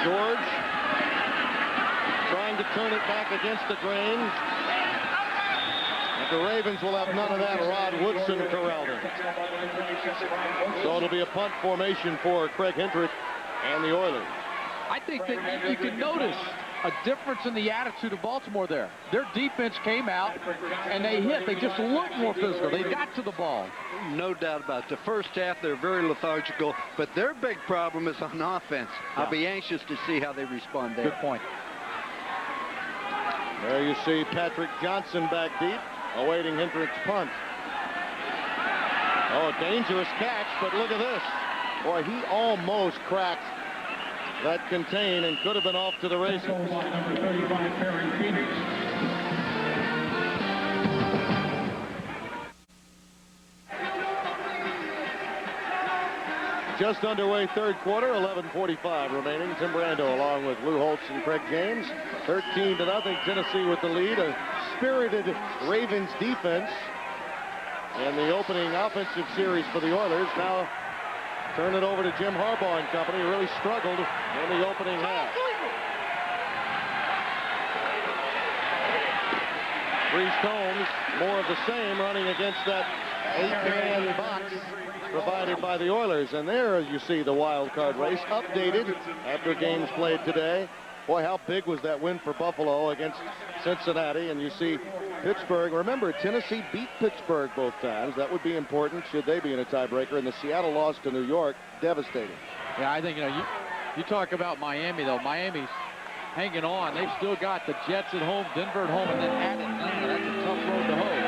George trying to turn it back against the grain. The Ravens will have none of that. Rod Woodson corralled him. So it'll be a punt formation for Craig Hendrick and the Oilers. I think that you can notice a difference in the attitude of Baltimore there. Their defense came out and they hit. They just looked more physical. They got to the ball. No doubt about it. The first half, they're very lethargical, but their big problem is on offense. Yeah. I'll be anxious to see how they respond there. Good point. There you see Patrick Johnson back deep, awaiting Hendrick's punt. Oh, dangerous catch, but look at this. Boy, he almost cracked that contain and could have been off to the races. Number 35, Perry Phoenix. Just underway third quarter, 11:45 remaining. Tim Brando along with Lou Holtz and Craig James. 13-0, Tennessee with the lead. A spirited Ravens defense in the opening offensive series for the Oilers. Now turn it over to Jim Harbaugh and company. Really struggled in the opening half. Reese Combs, more of the same, running against that 8-man box provided by the Oilers. And there you see the wild card race updated after games played today. Boy, how big was that win for Buffalo against Cincinnati. And you see Pittsburgh. Remember, Tennessee beat Pittsburgh both times. That would be important should they be in a tiebreaker. And the Seattle loss to New York, devastating. Yeah, I think, you talk about Miami, though. Miami's hanging on. They've still got the Jets at home, Denver at home, and then at Atlanta. That's a tough road to hoe.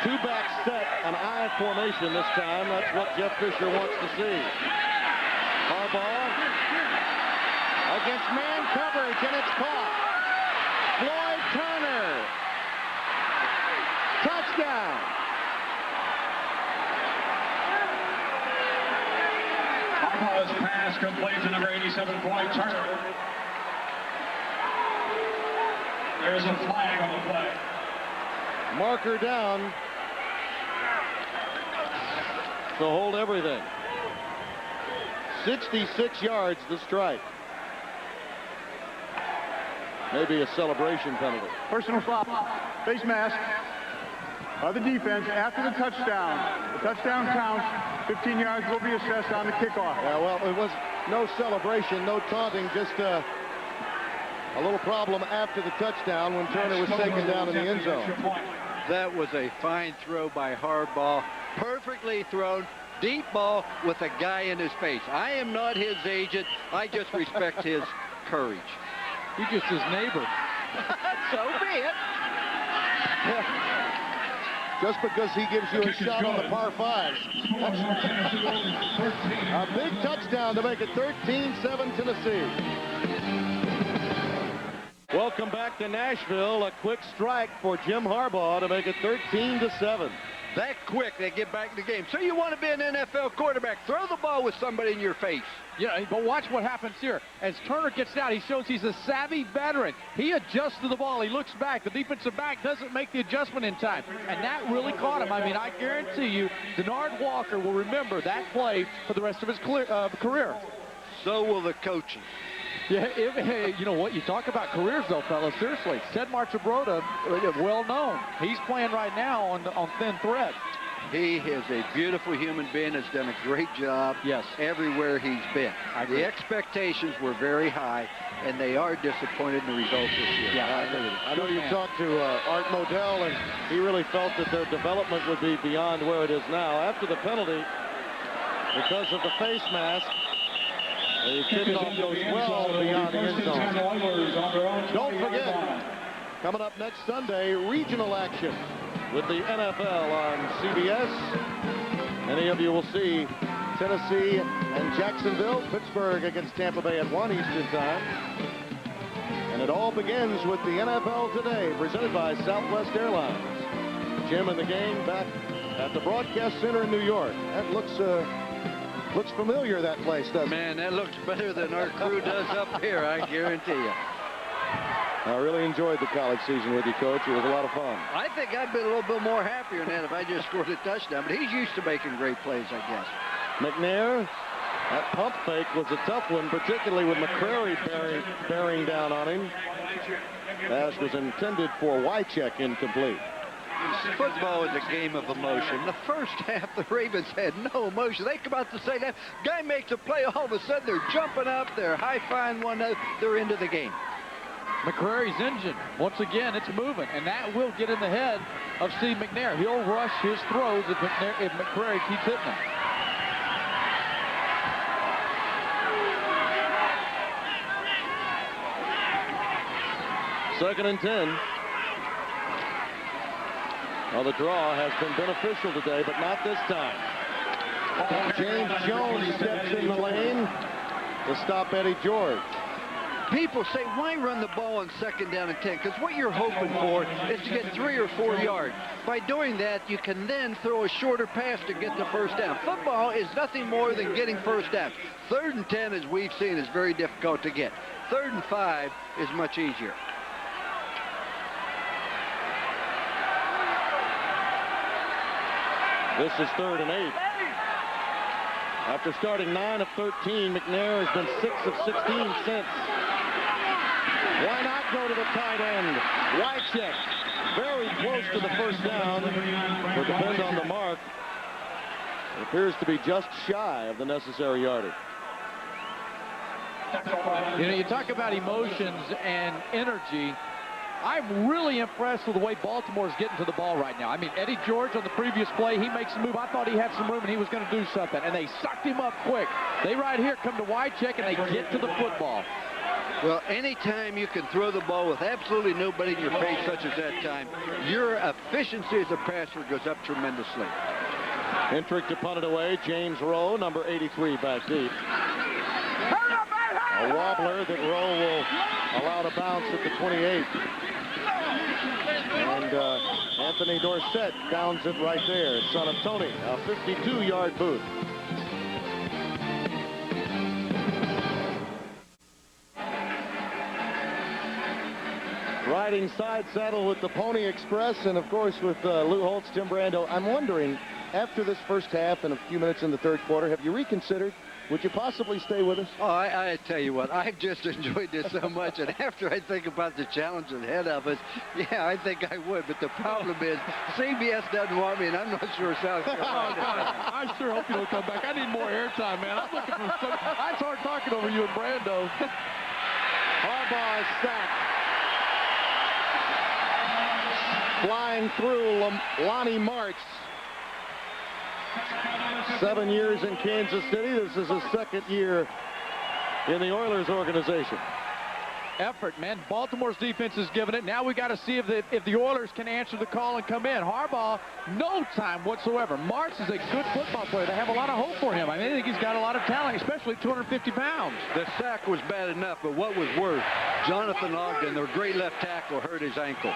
Two-back set, an I formation this time. That's what Jeff Fisher wants to see. Harbaugh against man coverage, and it's caught. Floyd Turner. Touchdown. Harbaugh's pass complete to number 87, Floyd Turner. There's a flag on the play. Marker down to hold everything. 66 yards the strike. Maybe a celebration penalty. Personal foul, face mask of the defense after the touchdown. The touchdown counts. 15 yards will be assessed on the kickoff. Yeah, well, it was no celebration, no taunting, just a little problem after the touchdown when Turner was taken down in the end zone. That was a fine throw by Harbaugh. Perfectly thrown. Deep ball with a guy in his face. I am not his agent. I just respect his courage. You're just his neighbor. So be it. Just because he gives you a shot on the par fives. A big touchdown to make it 13-7 Tennessee. Welcome back to Nashville. A quick strike for Jim Harbaugh to make it 13-7. That quick, they get back in the game. So you want to be an NFL quarterback. Throw the ball with somebody in your face. Yeah, but watch what happens here. As Turner gets down, he shows he's a savvy veteran. He adjusts to the ball. He looks back. The defensive back doesn't make the adjustment in time. And that really caught him. I mean, I guarantee you, Denard Walker will remember that play for the rest of his career. So will the coaching. Yeah, you know what? You talk about careers, though, fellas. Seriously, Ted Marchibroda, well known. He's playing right now on thin thread. He is a beautiful human being. Has done a great job. Yes. Everywhere he's been. The expectations were very high, and they are disappointed in the results this year. Yeah, I know you talked to Art Modell, and he really felt that their development would be beyond where it is now. After the penalty, because of the face mask, the kickoff goes well beyond the end zone. Don't forget, coming up next Sunday, regional action with the NFL on CBS. Many of you will see Tennessee and Jacksonville, Pittsburgh against Tampa Bay at 1 Eastern time. And it all begins with the NFL Today, presented by Southwest Airlines. Jim and the gang back at the Broadcast Center in New York. That looks familiar, that place, doesn't it? Man, that looks better than our crew does up here, I guarantee you. I really enjoyed the college season with you, Coach. It was a lot of fun. I think I'd be a little bit more happier than that if I just scored a touchdown, but he's used to making great plays, I guess. McNair, that pump fake was a tough one, particularly with McCrary bearing down on him. Pass was intended for Wycheck, incomplete. Football is a game of emotion. The first half, the Ravens had no emotion. They come out to say that guy makes a play, all of a sudden they're jumping up, they're high-fiving one another, they're into the game. McCrary's engine, once again, it's moving, and that will get in the head of Steve McNair. He'll rush his throws if McCrary keeps hitting them. Second and 10. Well, the draw has been beneficial today, but not this time. James Jones steps in the lane to stop Eddie George. People say, why run the ball on 2nd down and 10? Because what you're hoping for is to get 3 or 4 yards. By doing that, you can then throw a shorter pass to get the first down. Football is nothing more than getting first down. 3rd and 10, as we've seen, is very difficult to get. 3rd and 5 is much easier. This is 3rd and 8. After starting 9 of 13, McNair has been 6 of 16 since. Why not go to the tight end? Wycheck, very close to the first down. Will depend on the mark. It appears to be just shy of the necessary yardage. You know, you talk about emotions and energy. I'm really impressed with the way Baltimore's getting to the ball right now. I mean, Eddie George on the previous play, he makes a move. I thought he had some room and he was going to do something, and they sucked him up quick. They right here come to Wycheck, and they get to the football. Well, anytime you can throw the ball with absolutely nobody in your face, such as that time, your efficiency as a passer goes up tremendously. Hintrick to punt it away. James Rowe, number 83, back deep. A wobbler that Rowe will allow to bounce at the 28. And Anthony Dorsett downs it right there, son of Tony, a 52-yard boot. Riding side saddle with the Pony Express, and of course with Lou Holtz, Tim Brando. I'm wondering, after this first half and a few minutes in the 3rd quarter, have you reconsidered? Would you possibly stay with us? Oh, I tell you what, I've just enjoyed this so much, and after I think about the challenge ahead of us, yeah, I think I would, but the problem is CBS doesn't want me, and I'm not sure South Carolina. I sure hope you don't come back. I need more airtime, man. I'm looking for some. I start talking over you and Brando. Harbaugh is sacked. Flying through Lonnie Marks. 7 years in Kansas City. This is his 2nd year in the Oilers organization. Effort, man. Baltimore's defense is giving it. Now we got to see if the Oilers can answer the call and come in. Harbaugh, no time whatsoever. Marks is a good football player. They have a lot of hope for him. I mean, I think he's got a lot of talent, especially 250 pounds. The sack was bad enough, but what was worse, Jonathan Ogden, their great left tackle, hurt his ankle.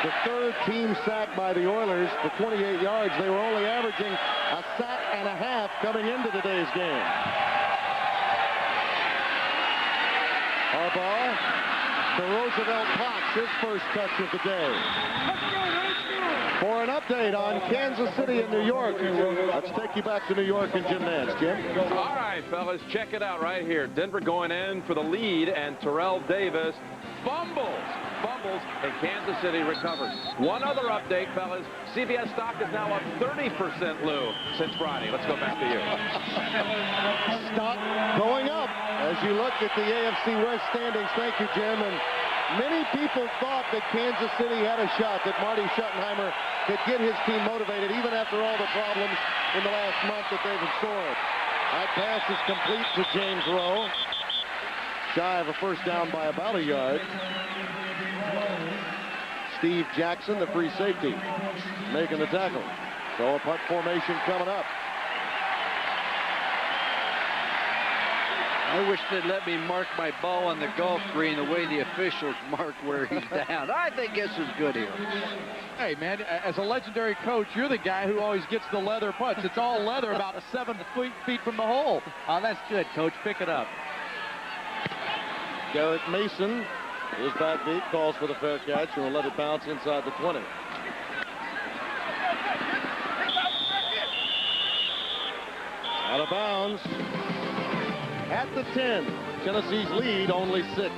The 3rd team sack by the Oilers for 28 yards. They were only averaging a sack and a half coming into today's game. Harbaugh to Roosevelt Potts, his first touch of the day. For an update on Kansas City and New York, let's take you back to New York and Jim Nance. Jim? All right, fellas, check it out right here. Denver going in for the lead, and Terrell Davis fumbles, and Kansas City recovers. One other update, fellas. CBS stock is now up 30%, Lou, since Friday. Let's go back to you. Stock going up as you look at the AFC West standings. Thank you, Jim. And many people thought that Kansas City had a shot, that Marty Schottenheimer could get his team motivated, even after all the problems in the last month that they've absorbed. That pass is complete to James Rowe. Shy of a first down by about a yard. Steve Jackson, the free safety, making the tackle. So a punt formation coming up. I wish they'd let me mark my ball on the golf green the way the officials mark where he's down. I think this is good here. Hey, man, as a legendary coach, you're the guy who always gets the leather punch. It's all leather about 7 feet from the hole. Oh, that's good, Coach. Pick it up. Garrett Mason is back deep, calls for the fair catch, and will let it bounce inside the 20. Out of bounds. At the 10. Tennessee's lead, only 6.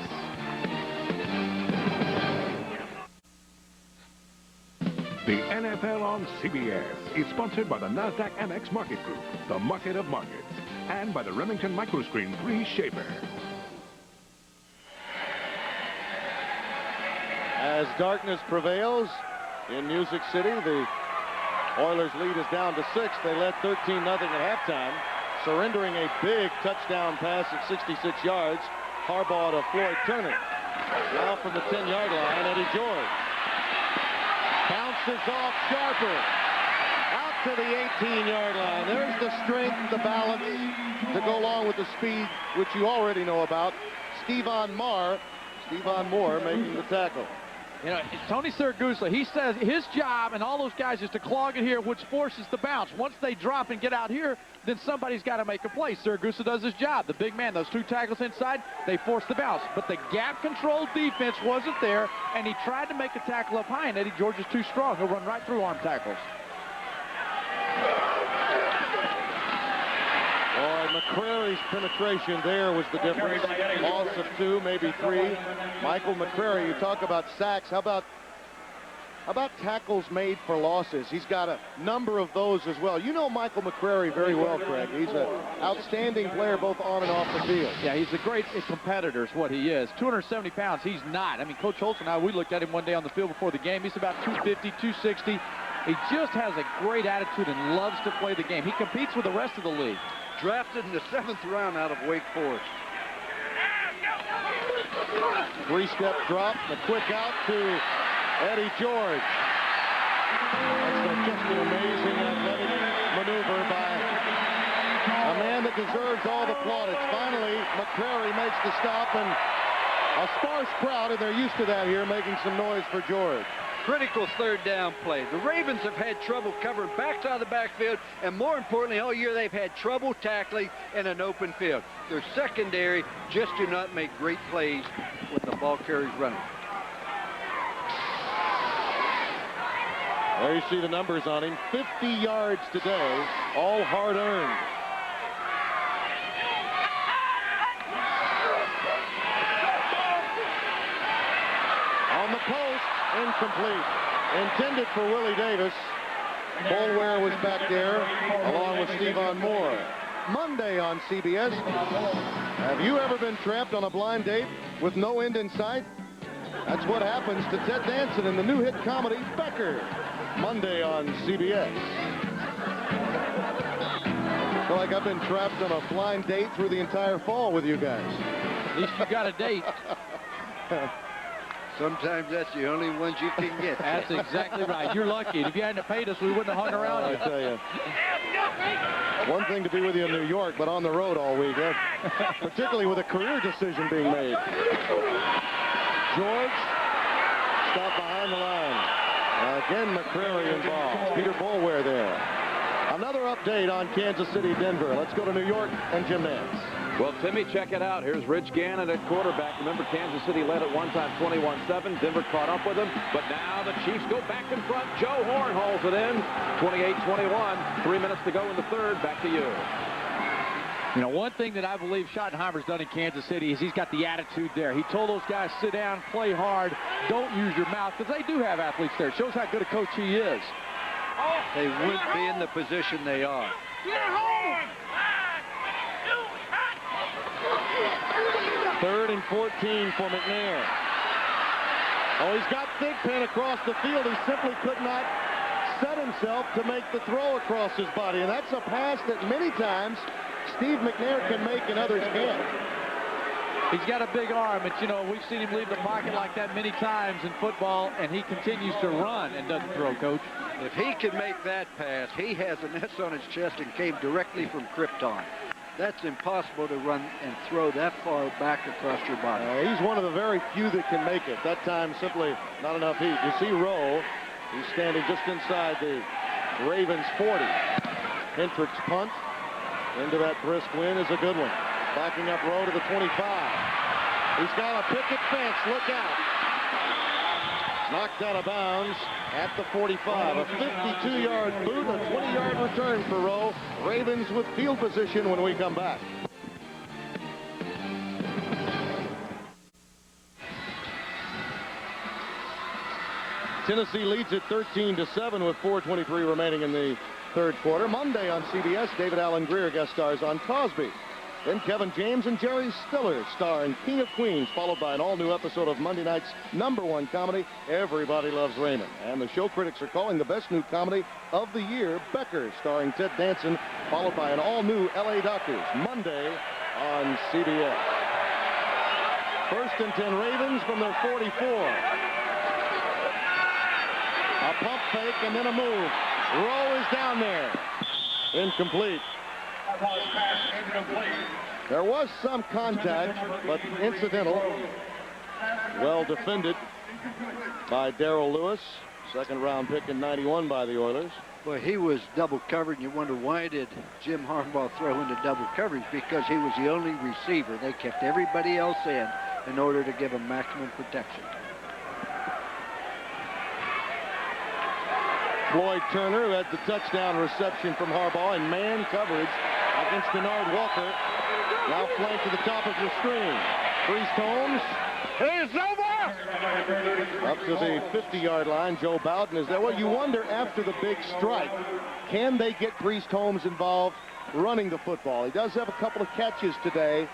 The NFL on CBS is sponsored by the NASDAQ Amex Market Group, the market of markets, and by the Remington Microscreen 3 Shaper. As darkness prevails in Music City, the Oilers lead is down to 6. They led 13-0 at halftime, surrendering a big touchdown pass at 66 yards. Harbaugh to Floyd Turner. Now from the 10-yard line, Eddie George. Bounces off Sharper. Out to the 18-yard line. There's the strength, the balance to go along with the speed, which you already know about. Stevan Moore making the tackle. You know, Tony Siragusa, he says his job and all those guys is to clog it here, which forces the bounce. Once they drop and get out here, then somebody's got to make a play. Siragusa does his job. The big man, those two tackles inside, they force the bounce. But the gap-controlled defense wasn't there, and he tried to make a tackle up high, and Eddie George is too strong. He'll run right through arm tackles. McCrary's penetration there was the difference. Loss of 2, maybe 3. Michael McCrary, you talk about sacks. How about tackles made for losses? He's got a number of those as well. You know Michael McCrary very well, Craig. He's an outstanding player both on and off the field. Yeah, he's a great competitor is what he is. 270 pounds, he's not. I mean, Coach Holtz and I, we looked at him one day on the field before the game. He's about 250, 260. He just has a great attitude and loves to play the game. He competes with the rest of the league. Drafted in the 7th round out of Wake Forest. 3-step drop, a quick out to Eddie George. That's just an amazing athletic maneuver by a man that deserves all the plaudits. Finally, McCrary makes the stop, and a sparse crowd, and they're used to that here, making some noise for George. Critical 3rd down play. The Ravens have had trouble covering backs out of the backfield, and more importantly, all year they've had trouble tackling in an open field. Their secondary just do not make great plays when the ball carries running. There you see the numbers on him. 50 yards today, all hard-earned. On the post, incomplete. Intended for Willie Davis. Boulware was back there, along with Stevan Moore. Monday on CBS. Have you ever been trapped on a blind date with no end in sight? That's what happens to Ted Danson in the new hit comedy Becker. Monday on CBS. I feel like I've been trapped on a blind date through the entire fall with you guys. At least you got a date. Sometimes that's the only ones you can get. That's exactly right. You're lucky. If you hadn't paid us, we wouldn't have hung around I tell you. One thing to be with you in New York, but on the road all week, particularly with a career decision being made. George, stop behind the line. Again, McCrary involved. Peter Boulware there. Another update on Kansas City, Denver. Let's go to New York and Jim Nance. Well, Timmy, check it out. Here's Rich Gannon at quarterback. Remember, Kansas City led at one time 21-7. Denver caught up with them, but now the Chiefs go back in front. Joe Horn hauls it in. 28-21. 3 minutes to go in the third. Back to you. You know, one thing that I believe Schottenheimer's done in Kansas City is he's got the attitude there. He told those guys, sit down, play hard, don't use your mouth, because they do have athletes there. It shows how good a coach he is. They wouldn't be in the position they are. Third and 14 for McNair. Oh, he's got Thigpen across the field. He simply could not set himself to make the throw across his body. And that's a pass that many times Steve McNair can make and others can't. He's got a big arm, but, you know, we've seen him leave the pocket like that many times in football, and he continues to run and doesn't throw, Coach. If he can make that pass, he has an S on his chest and came directly from Krypton. That's impossible to run and throw that far back across your body. He's one of the very few that can make it. That time, simply not enough heat. You see Rowe. He's standing just inside the Ravens 40. Hendricks punt into that brisk win is a good one. Backing up Rowe to the 25. He's got a picket fence. Look out. Knocked out of bounds at the 45. A 52-yard boot, a 20-yard return for Rowe. Ravens with field position when we come back. Tennessee leads it 13-7 with 4:23 remaining in the third quarter. Monday on CBS, David Alan Grier guest stars on Cosby. Then Kevin James and Jerry Stiller star in King of Queens, followed by an all-new episode of Monday night's #1 comedy, Everybody Loves Raymond. And the show critics are calling the best new comedy of the year, Becker, starring Ted Danson, followed by an all-new L.A. Doctors, Monday on CBS. First and 10 Ravens from their 44. A pump fake and then a move. Rowe is down there. Incomplete. Harbaugh's pass incomplete. There was some contact, but incidental. Well defended by Darrell Lewis. Second round pick in '91 by the Oilers. Well, he was double covered, and you wonder why did Jim Harbaugh throw into double coverage? Because he was the only receiver. They kept everybody else in order to give him maximum protection. Floyd Turner, who had the touchdown reception from Harbaugh in man coverage against Denard Walker. Now flanked to the top of the screen. Priest Holmes. It's over! Up to the 50-yard line. Joe Bowden is there. Well, you wonder after the big strike, can they get Priest Holmes involved running the football? He does have a couple of catches today,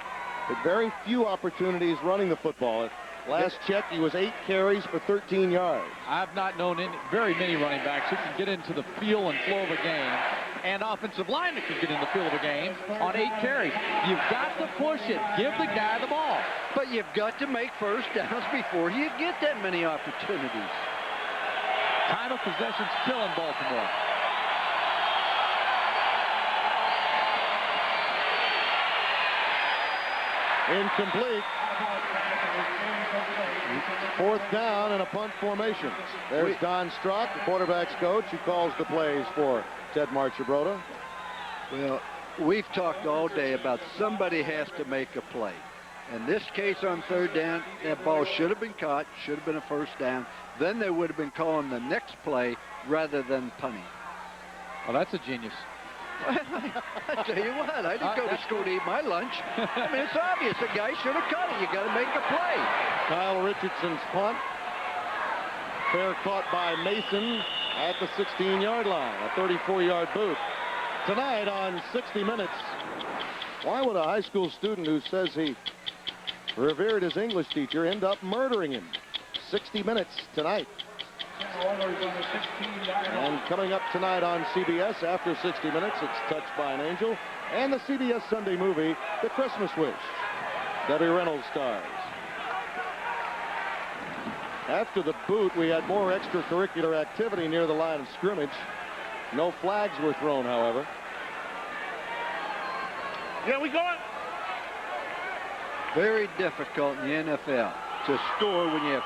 but very few opportunities running the football. Last check, he was 8 carries for 13 yards. I've not known very many running backs who can get into the feel and flow of a game, and offensive line that can get in the feel of a game on 8 carries. You've got to push it. Give the guy the ball. But you've got to make first downs before you get that many opportunities. Time of possession's killing Baltimore. Incomplete. 4th down and a punt formation. There's Don Strock, the quarterback's coach, who calls the plays for Ted Marchibroda. Well, we've talked all day about somebody has to make a play. In this case on 3rd down, that ball should have been caught, should have been a first down. Then they would have been calling the next play rather than punting. Well, that's a genius. I tell you what, I didn't go to school to eat my lunch. I mean, it's obvious. The guy should have caught it. You got to make a play. Kyle Richardson's punt. Fair caught by Mason at the 16-yard line. A 34-yard boot. Tonight on 60 Minutes, why would a high school student who says he revered his English teacher end up murdering him? 60 Minutes tonight. And coming up tonight on CBS after 60 Minutes, it's Touched by an Angel and the CBS Sunday movie, The Christmas Wish. Debbie Reynolds stars. After the boot, we had more extracurricular activity near the line of scrimmage. No flags were thrown, however. Yeah, we going. Very difficult in the NFL to score when you have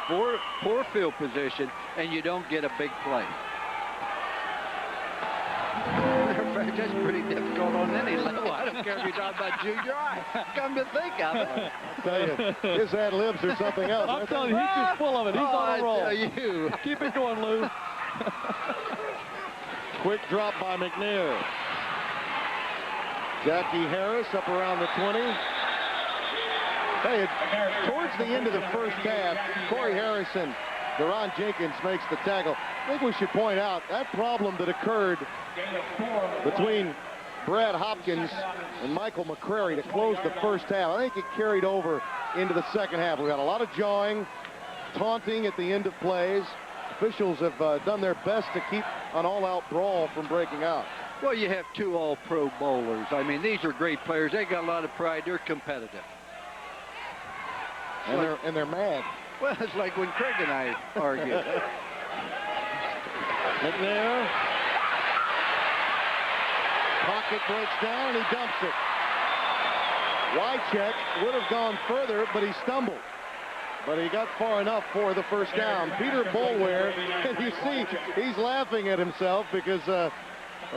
poor field position and you don't get a big play. Matter of fact, that's pretty difficult on any level. I don't care if you're talking about junior high. Come to think of it. I'll tell you, his ad-libs are something else. I'm telling you, he's just full of it. He's on a roll. I tell you. Keep it going, Lou. Quick drop by McNair. Jackie Harris up around the 20. Hey, towards the end of the first half, Corey Harrison, Deron Jenkins makes the tackle. I think we should point out that problem that occurred between Brad Hopkins and Michael McCrary to close the first half. I think it carried over into the second half. We got a lot of jawing, taunting at the end of plays. Officials have done their best to keep an all-out brawl from breaking out. Well, you have 2 all-pro bowlers. I mean, these are great players. They got a lot of pride. They're competitive. And they're mad. Well, it's like when Craig and I argued. McNair. Pocket breaks down and he dumps it. Wycheck would have gone further, but he stumbled. But he got far enough for the first down. Peter Boulware, and you see he's laughing at himself because there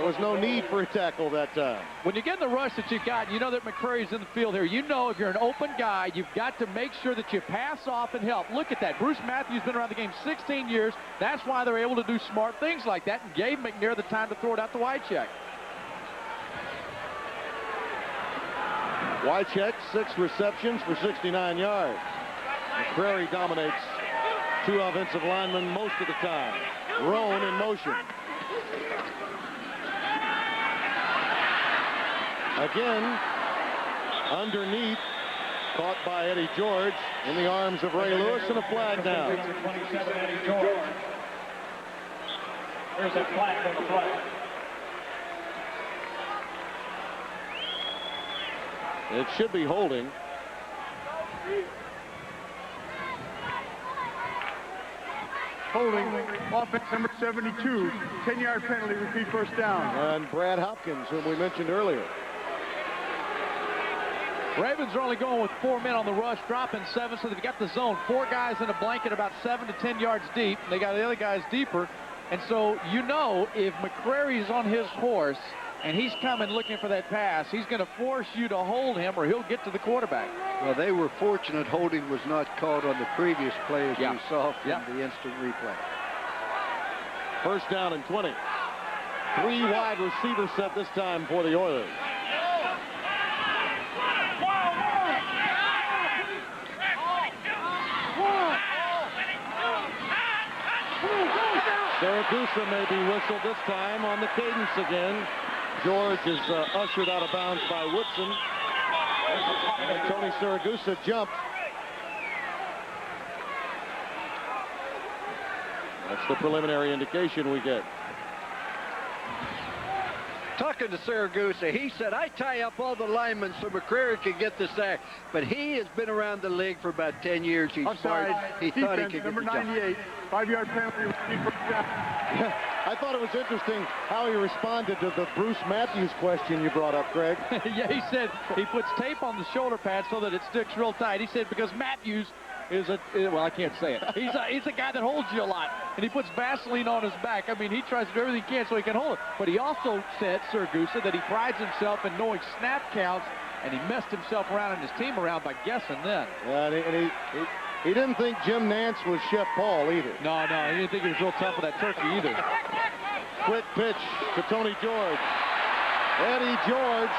was no need for a tackle that time. When you get in the rush that you got, you know that McCrary's in the field here. You know if you're an open guy, you've got to make sure that you pass off and help. Look at that. Bruce Matthews been around the game 16 years. That's why they're able to do smart things like that and gave McNair the time to throw it out to Wycheck. Wycheck, 6 receptions for 69 yards. McCrary dominates 2 offensive linemen most of the time. Roan in motion. Again, underneath, caught by Eddie George in the arms of Ray Lewis, and a flag down. 27, Eddie George. There's a flag on the play. It should be holding. holding, offense number 72, 10-yard penalty, repeat first down. And Brad Hopkins, whom we mentioned earlier. Ravens are only going with 4 men on the rush, dropping 7, so they've got the zone. 4 guys in a blanket about 7 to 10 yards deep. And they got the other guys deeper. And so, you know, if McCrary's on his horse and he's coming looking for that pass, he's going to force you to hold him or he'll get to the quarterback. Well, they were fortunate holding was not called on the previous play, as we saw from the instant replay. First down and 20. 3 wide receiver set this time for the Oilers. Saragusa may be whistled this time on the cadence again. George is ushered out of bounds by Woodson. And Tony Saragusa jumped. That's the preliminary indication we get. Talking to Saragusa, he said, I tie up all the linemen so McCrary can get the sack. But he has been around the league for about 10 years. He's smart. He thought he could get the job. Number 98, 5-yard penalty. I thought it was interesting how he responded to the Bruce Matthews question you brought up, Craig. Yeah, he said he puts tape on the shoulder pad so that it sticks real tight. He said because Matthews is well, I can't say it. He's a guy that holds you a lot, and he puts Vaseline on his back. I mean, he tries to do everything he can so he can hold it. But he also said, Saragusa, that he prides himself in knowing snap counts, and he messed himself around and his team around by guessing then. Yeah, and he didn't think Jim Nance was Chef Paul either. No, he didn't think he was real tough with that turkey either. Quick pitch to Tony George. Eddie George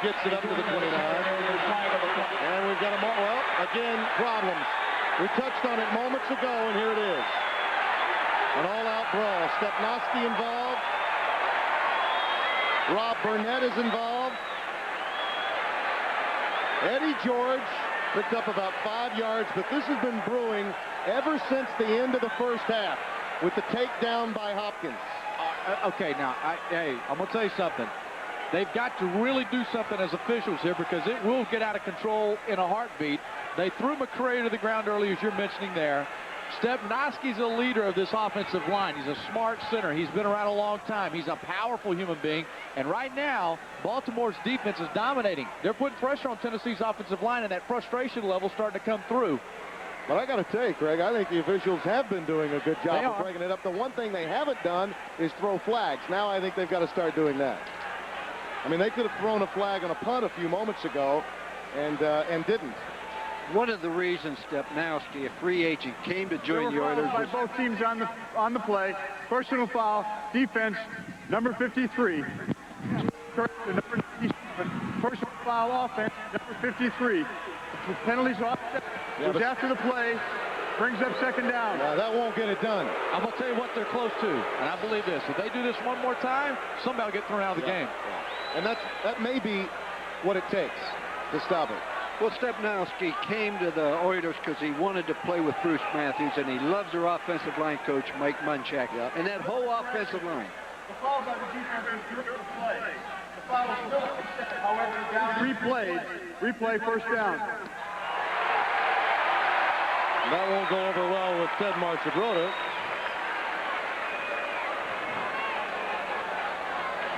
gets it up to the 29. And we've got well, again, problems. We touched on it moments ago, and here it is. An all-out brawl. Stepnoski involved. Rob Burnett is involved. Eddie George picked up about 5 yards, but this has been brewing ever since the end of the first half with the takedown by Hopkins. Okay, now, I'm going to tell you something. They've got to really do something as officials here because it will get out of control in a heartbeat. They threw McCray to the ground early, as you're mentioning there. Stepnoski's a leader of this offensive line. He's a smart center. He's been around a long time. He's a powerful human being. And right now, Baltimore's defense is dominating. They're putting pressure on Tennessee's offensive line, and that frustration level is starting to come through. But I got to tell you, Craig, I think the officials have been doing a good job of breaking it up. The one thing they haven't done is throw flags. Now I think they've got to start doing that. I mean, they could have thrown a flag on a punt a few moments ago and didn't. One of the reasons Stepnowski, a free agent, came to join the Oilers by both teams on the play. Personal foul, defense, number 53. Number 97. Personal foul, offense, number 53. The penalties offset. Goes after the play. Brings up second down. That won't get it done. I'm going to tell you what they're close to, and I believe this. If they do this one more time, somebody will get thrown out of the game. And that may be what it takes to stop it. Well, Stepnowski came to the Oilers because he wanted to play with Bruce Matthews, and he loves their offensive line coach, Mike Munchak, and that whole offensive line. The foul by the defense is the play. The foul is still accepted, however, down. Replay, first down. That won't go over well with Ted Marchibroda.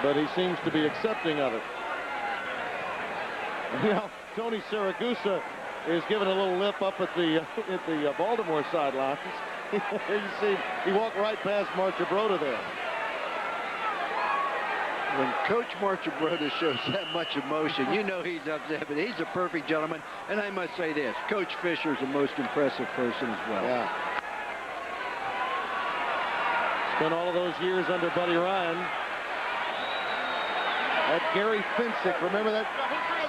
But he seems to be accepting of it. Now, Tony Saragusa is giving a little lip up at the Baltimore sidelines. You see, he walked right past Marchibroda there. When Coach Marchibroda shows that much emotion, you know he's upset, but he's a perfect gentleman. And I must say this, Coach Fisher's the most impressive person as well. Yeah. Spent all of those years under Buddy Ryan. At Gary Finsick, remember that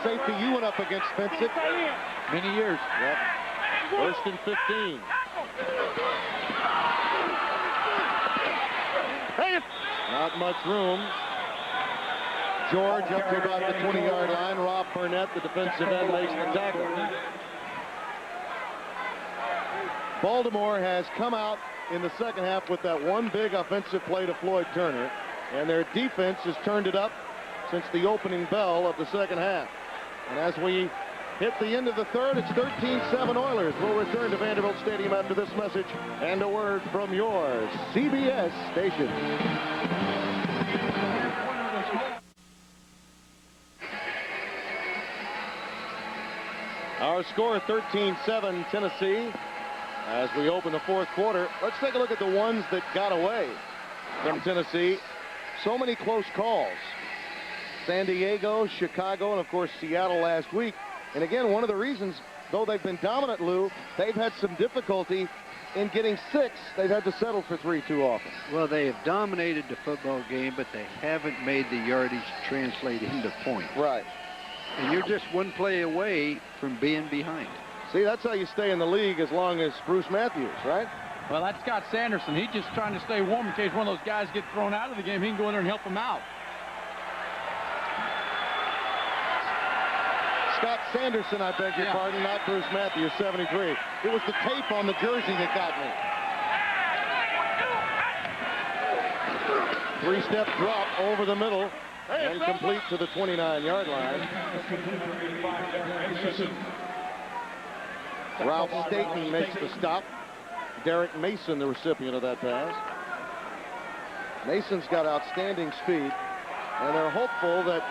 safety you went up against Finsick? Many years. Yep. First and 15. Not much room. George up to about the 20-yard line. Rob Burnett, the defensive end, makes the tackle. Baltimore has come out in the second half with that one big offensive play to Floyd Turner, and their defense has turned it up since the opening bell of the second half. And as we hit the end of the third. It's 13-7 Oilers. We'll return to Vanderbilt Stadium after this message and a word from your CBS station. Our score 13-7 Tennessee as we open the fourth quarter. Let's take a look at the ones that got away from Tennessee. So many close calls. San Diego, Chicago, and of course Seattle last week. And again, one of the reasons, though they've been dominant, Lou, they've had some difficulty in getting 6. They've had to settle for 3 too often. Well, they have dominated the football game, but they haven't made the yardage translate into points. Right. And you're just one play away from being behind. See, that's how you stay in the league as long as Bruce Matthews, right? Well, that's Scott Sanderson. He's just trying to stay warm in case one of those guys get thrown out of the game. He can go in there and help them out. Scott Sanderson, I beg your pardon, not Bruce Matthews, 73. It was the tape on the jersey that got me. 3-step drop over the middle and complete to the 29-yard line. Ralph Staten makes the stop. Derek Mason, the recipient of that pass. Mason's got outstanding speed, and they're hopeful that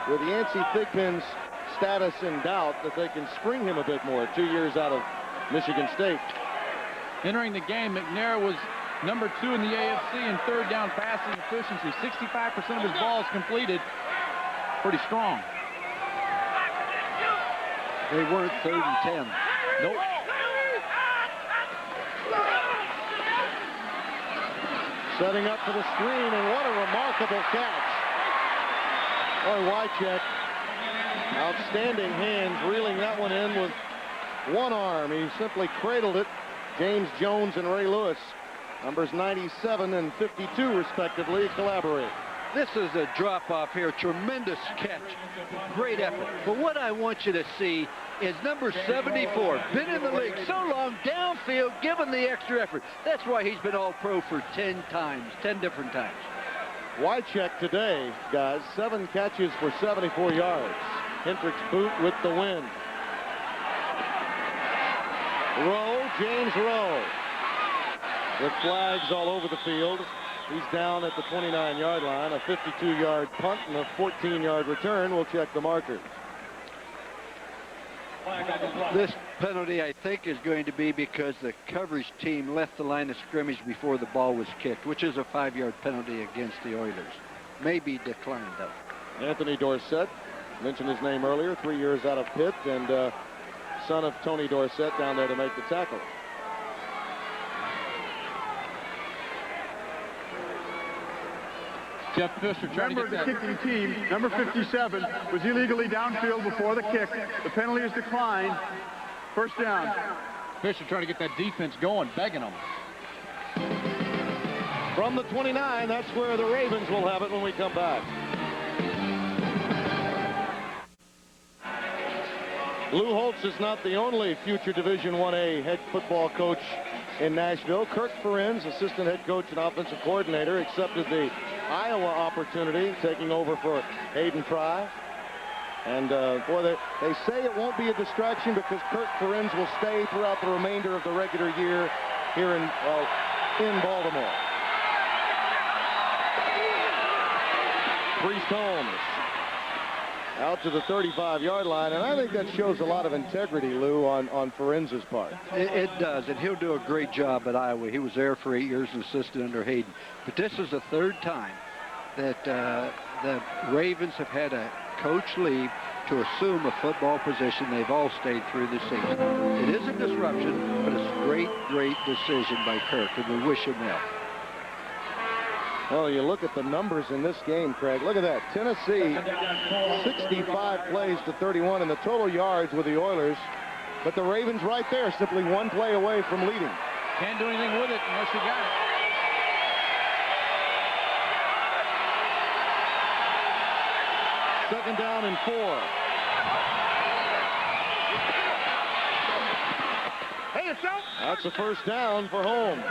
with Yancey Thigpen's status in doubt that they can spring him a bit more. 2 years out of Michigan State. Entering the game, McNair was number 2 in the AFC in third down passing efficiency. 65% of his balls completed. Pretty strong. They weren't 3rd and 10. Nope. Setting up for the screen, and what a remarkable catch. Boy, Wycheck, outstanding hands, reeling that one in with one arm. He simply cradled it. James Jones and Ray Lewis, numbers 97 and 52 respectively, collaborate. This is a drop-off here. Tremendous catch. Great effort. But what I want you to see is number 74. Been in the league so long, downfield, given the extra effort. That's why he's been All-Pro for 10 times, 10 different times. Wycheck today, guys, 7 catches for 74 yards. Hendricks boot with the win. Rowe, James Rowe, with flags all over the field. He's down at the 29-yard line. A 52-yard punt and a 14-yard return. We'll check the markers. This penalty, I think, is going to be because the coverage team left the line of scrimmage before the ball was kicked, which is a 5-yard penalty against the Oilers. May be declined, though. Anthony Dorsett, mentioned his name earlier, 3 years out of Pitt, and son of Tony Dorsett down there to make the tackle. Jeff Fisher trying Remember, to get the that. kicking team, number 57, was illegally downfield before the kick. The penalty is declined. First down. Fisher trying to get that defense going, begging them. From the 29, that's where the Ravens will have it when we come back. Lou Holtz is not the only future Division I-A head football coach in Nashville. Kirk Ferenz, assistant head coach and offensive coordinator, accepted the Iowa opportunity, taking over for Hayden Fry. And boy, they say it won't be a distraction because Kirk Ferenz will stay throughout the remainder of the regular year here in Baltimore. Priest Holmes out to the 35-yard line, and I think that shows a lot of integrity, Lou, on Ferenz's part. It does, and he'll do a great job at Iowa. He was there for 8 years and assistant under Hayden. But this is the 3rd time that the Ravens have had a coach leave to assume a football position. They've all stayed through the season. It is a disruption, but it's a great, great decision by Kirk, and we wish him well. Well, you look at the numbers in this game, Craig. Look at that. Tennessee, 65 plays to 31 in the total yards with the Oilers. But the Ravens right there, simply one play away from leading. Can't do anything with it unless you got it. Second down and 4. Hey, it's out. That's a first down for Holmes.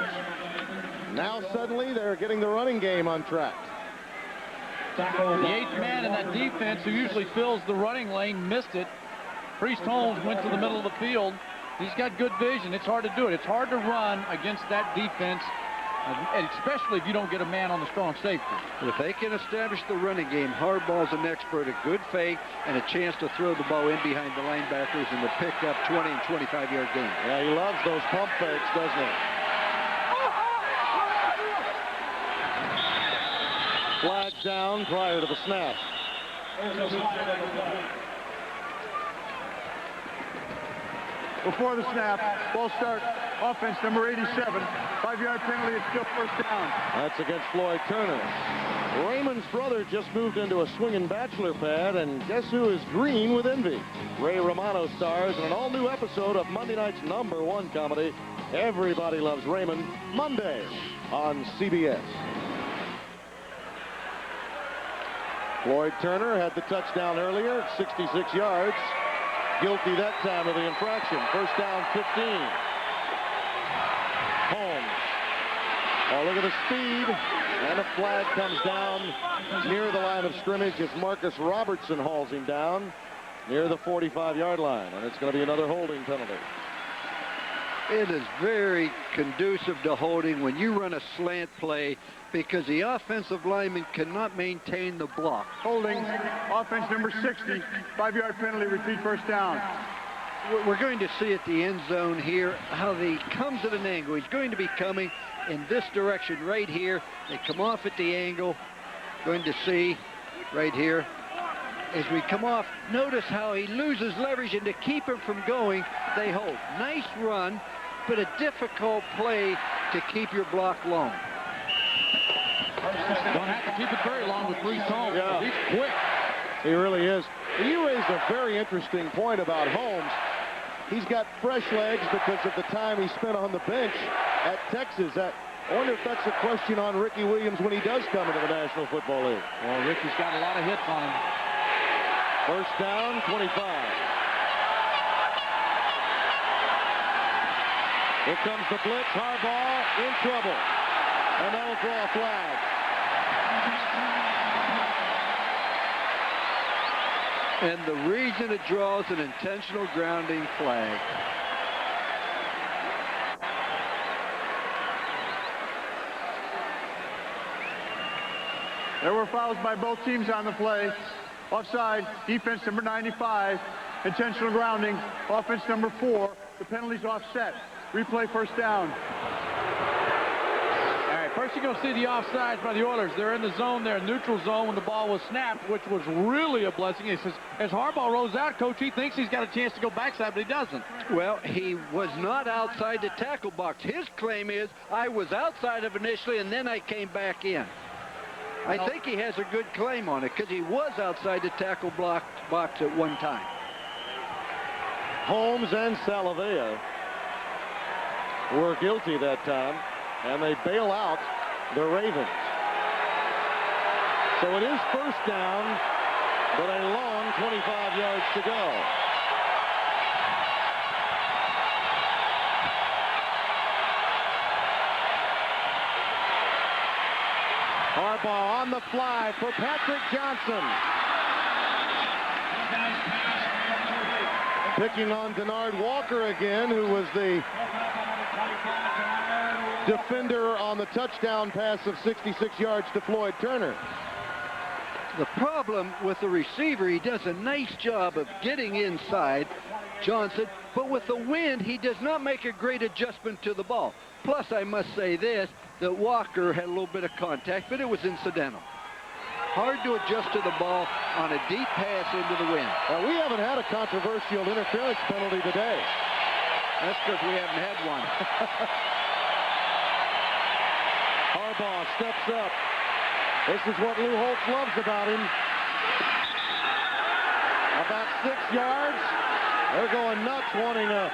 Now suddenly they're getting the running game on track. The 8th man in that defense, who usually fills the running lane, missed it. Priest Holmes went to the middle of the field. He's got good vision. It's hard to do it. It's hard to run against that defense, and especially if you don't get a man on the strong safety. If they can establish the running game, Harbaugh's an expert at good fake and a chance to throw the ball in behind the linebackers and to pick up 20 and 25-yard gains. Yeah, he loves those pump fakes, doesn't he? Flag down prior to the snap. Before the snap, ball start, offense number 87, 5-yard penalty, it's still first down. That's against Floyd Turner. Raymond's brother just moved into a swinging bachelor pad, and guess who is green with envy? Ray Romano stars in an all-new episode of Monday night's #1 comedy, Everybody Loves Raymond, Monday on CBS. Floyd Turner had the touchdown earlier, 66 yards. Guilty that time of the infraction. First down, 15. Holmes. Oh, look at the speed. And a flag comes down near the line of scrimmage as Marcus Robertson hauls him down near the 45-yard line. And it's going to be another holding penalty. It is very conducive to holding when you run a slant play because the offensive lineman cannot maintain the block. Holding, offense number 60, 5-yard penalty, repeat first down. We're going to see at the end zone here how he comes at an angle. He's going to be coming in this direction right here. They come off at the angle. Going to see right here. As we come off, notice how he loses leverage, and to keep him from going, they hold. Nice run, but a difficult play to keep your block long. Don't have to keep it very long with Priest Holmes. Yeah. He's quick. He really is. You raised a very interesting point about Holmes. He's got fresh legs because of the time he spent on the bench at Texas. I wonder if that's a question on Ricky Williams when he does come into the National Football League. Well, Ricky's got a lot of hits on him. First down, 25. Here comes the blitz. Harbaugh in trouble. And that'll draw a flag. And the reason it draws an intentional grounding flag. There were fouls by both teams on the play. Offside, defense number 95, intentional grounding, offense number 4, the penalty's offset. Replay first down. All right, first you're going to see the offsides by the Oilers. They're in the zone there, neutral zone, when the ball was snapped, which was really a blessing. He says, as Harbaugh rolls out, Coach, he thinks he's got a chance to go backside, but he doesn't. Well, he was not outside the tackle box. His claim is, I was outside of initially, and then I came back in. I think he has a good claim on it because he was outside the tackle box at one time. Holmes and Salavea were guilty that time, and they bail out the Ravens. So it is first down, but a long 25 yards to go. Harbaugh on the fly for Patrick Johnson. Picking on Denard Walker again, who was the defender on the touchdown pass of 66 yards to Floyd Turner. The problem with the receiver, he does a nice job of getting inside Johnson, but with the wind, he does not make a great adjustment to the ball. Plus, I must say this, that Walker had a little bit of contact, but it was incidental. Hard to adjust to the ball on a deep pass into the wind. Well, we haven't had a controversial interference penalty today. That's because we haven't had one. Harbaugh steps up. This is what Lou Holtz loves about him. About 6 yards. They're going nuts wanting a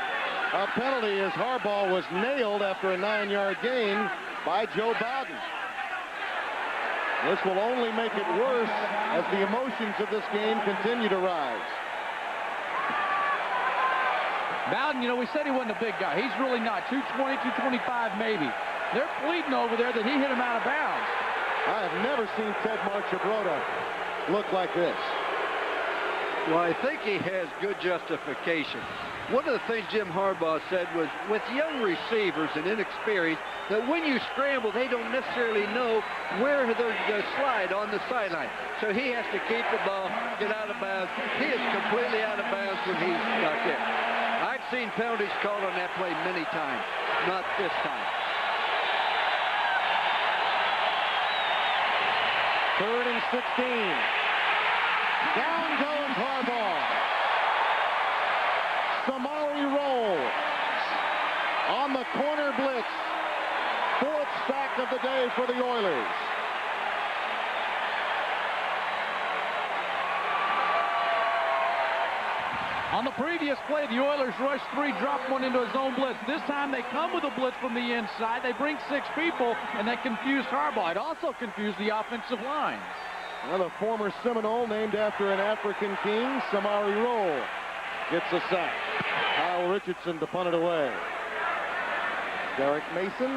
penalty as Harbaugh was nailed after a 9-yard gain by Joe Bowden. This will only make it worse as the emotions of this game continue to rise. Bowden, you know, we said he wasn't a big guy. He's really not. 220, 225 maybe. They're pleading over there that he hit him out of bounds. I have never seen Ted Marchibroda look like this. Well, I think he has good justification. One of the things Jim Harbaugh said was, with young receivers and inexperience, that when you scramble, they don't necessarily know where they're going to slide on the sideline. So he has to keep the ball, get out of bounds. He is completely out of bounds when he's stuck in. I've seen penalties called on that play many times, not this time. 3rd and 16. Down goes Harbaugh. Samari rolls on the corner blitz. 4th sack of the day for the Oilers. On the previous play, the Oilers rushed 3, dropped 1 into a zone blitz. This time they come with a blitz from the inside. They bring 6 people, and that confused Harbaugh. It also confused the offensive line. Well, a former Seminole named after an African king, Samari Roll, gets a sack. Kyle Richardson to punt it away. Derek Mason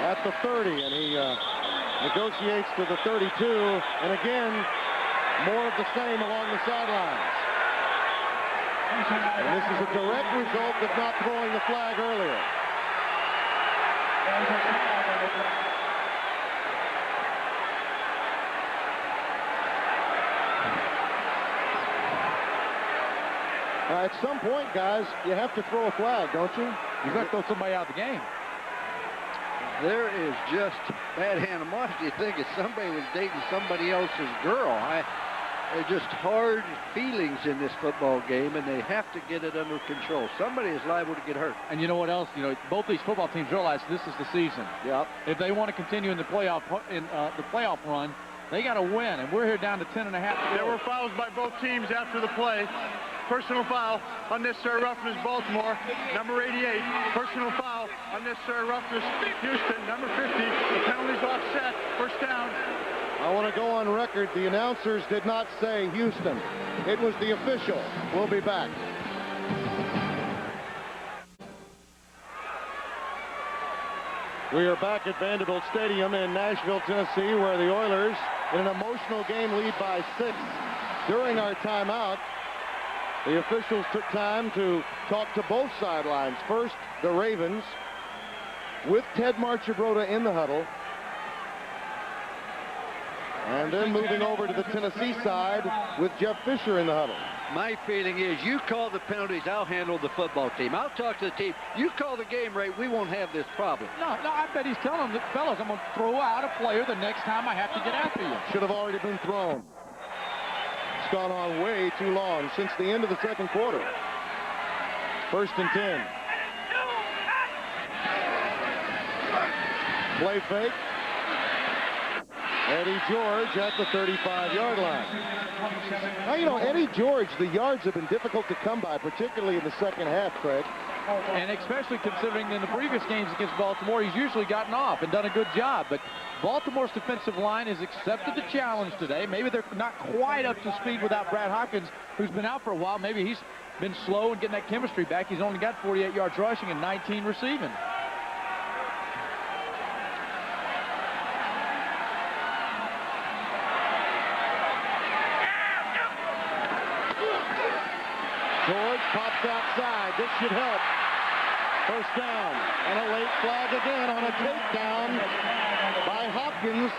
at the 30, and he negotiates to the 32, and again, more of the same along the sidelines. And this is a direct result of not throwing the flag earlier. At some point, guys, you have to throw a flag, don't you? You got to throw somebody out of the game. There is just bad animosity. Thinking somebody was dating somebody else's girl. There's just hard feelings in this football game, and they have to get it under control. Somebody is liable to get hurt. And you know what else? You know, both these football teams realize this is the season. Yep. If they want to continue in the playoff run, they got to win. And we're here down to 10.5. There were fouls by both teams after the play. Personal foul, unnecessary roughness, Baltimore. Number 88, personal foul, unnecessary roughness, Houston. Number 50, the penalty's offset, 1st down. I want to go on record. The announcers did not say Houston. It was the official. We'll be back. We are back at Vanderbilt Stadium in Nashville, Tennessee, where the Oilers, in an emotional game, lead by 6. During our timeout, the officials took time to talk to both sidelines. First, the Ravens, with Ted Marchibroda in the huddle. And then moving over to the Tennessee side with Jeff Fisher in the huddle. My feeling is you call the penalties, I'll handle the football team. I'll talk to the team. You call the game right, we won't have this problem. No, I bet he's telling them, fellas, I'm going to throw out a player the next time I have to get after you. Should have already been thrown. It's gone on way too long since the end of the 2nd quarter. 1st and 10. Play fake. Eddie George at the 35-yard line. Now, you know, Eddie George, the yards have been difficult to come by, particularly in the 2nd half, Craig. And especially considering in the previous games against Baltimore, he's usually gotten off and done a good job. But Baltimore's defensive line has accepted the challenge today. Maybe they're not quite up to speed without Brad Hopkins, who's been out for a while. Maybe he's been slow in getting that chemistry back. He's only got 48 yards rushing and 19 receiving. George pops outside. This should help. 1st down. And a late flag again on a takedown by Hopkins.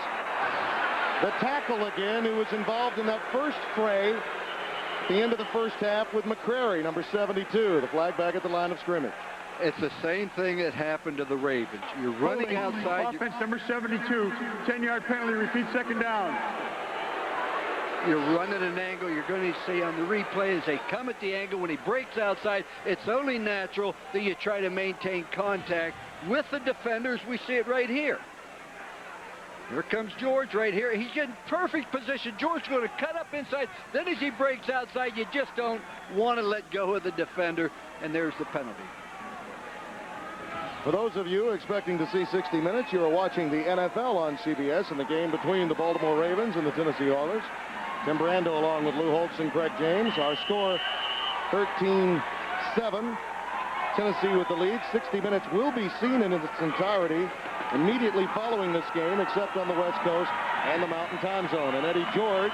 The tackle again, who was involved in that first fray at the end of the 1st half with McNair, number 72. The flag back at the line of scrimmage. It's the same thing that happened to the Ravens. You're running outside. Offense number 72, 10-yard penalty, repeat 2nd down. You're running an angle. You're going to see on the replay as they come at the angle. When he breaks outside, it's only natural that you try to maintain contact with the defenders. We see it right here. Here comes George right here. He's in perfect position. George's going to cut up inside. Then as he breaks outside, you just don't want to let go of the defender. And there's the penalty. For those of you expecting to see 60 Minutes, you are watching the NFL on CBS in the game between the Baltimore Ravens and the Tennessee Oilers. Tim Brando along with Lou Holtz and Craig James. Our score 13-7. Tennessee with the lead. 60 Minutes will be seen in its entirety immediately following this game, except on the West Coast and the Mountain Time Zone. And Eddie George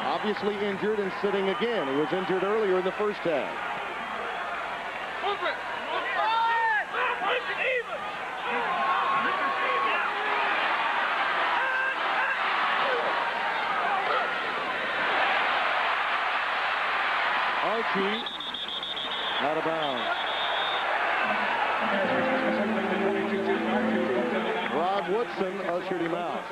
obviously injured and sitting again. He was injured earlier in the first half. Archie out of bounds. Rod Woodson ushered him out.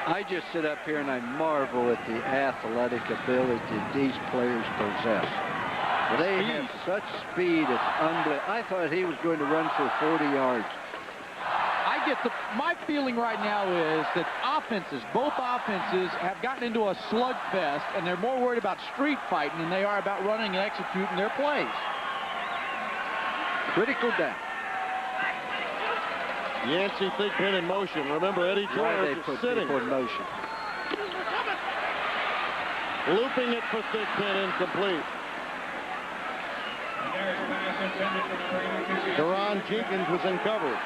I just sit up here and I marvel at the athletic ability these players possess. They have such speed, it's unbelievable. I thought he was going to run for 40 yards. My feeling right now is that both offenses have gotten into a slugfest, and they're more worried about street fighting than they are about running and executing their plays. Critical down. Yancey Thigpen in motion. Remember, Eddie George is sitting. In motion. Looping it for Thigpen, incomplete. Deron Jenkins was in coverage.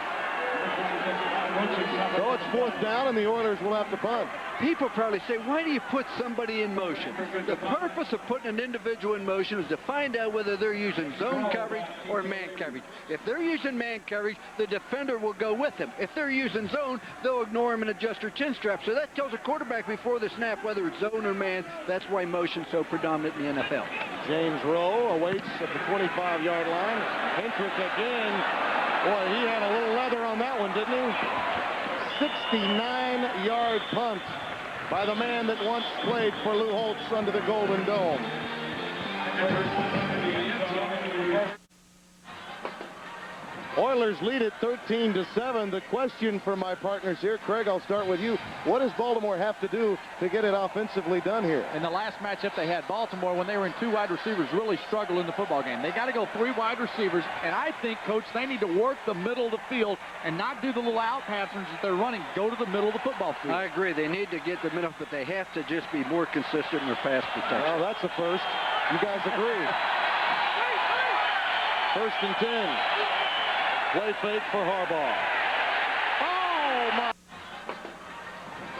So it's 4th down, and the Oilers will have to punt. People probably say, why do you put somebody in motion? The purpose of putting an individual in motion is to find out whether they're using zone coverage or man coverage. If they're using man coverage, the defender will go with them. If they're using zone, they'll ignore him and adjust their chin strap. So that tells a quarterback before the snap whether it's zone or man. That's why motion's so predominant in the NFL. James Rowe awaits at the 25-yard line. Hendrick again. Boy, he had a little leather on that one, didn't he? 69-yard punt by the man that once played for Lou Holtz under the Golden Dome. Oilers lead it 13-7. The question for my partners here, Craig, I'll start with you. What does Baltimore have to do to get it offensively done here? In the last matchup they had, Baltimore, when they were in 2 wide receivers, really struggled in the football game. They got to go 3 wide receivers, and I think, Coach, they need to work the middle of the field and not do the little out patterns that they're running. Go to the middle of the football field. I agree. They need to get the middle, but they have to just be more consistent in their pass protection. Well, that's a first. You guys agree? 1st and 10. Play fake for Harbaugh. Oh, my.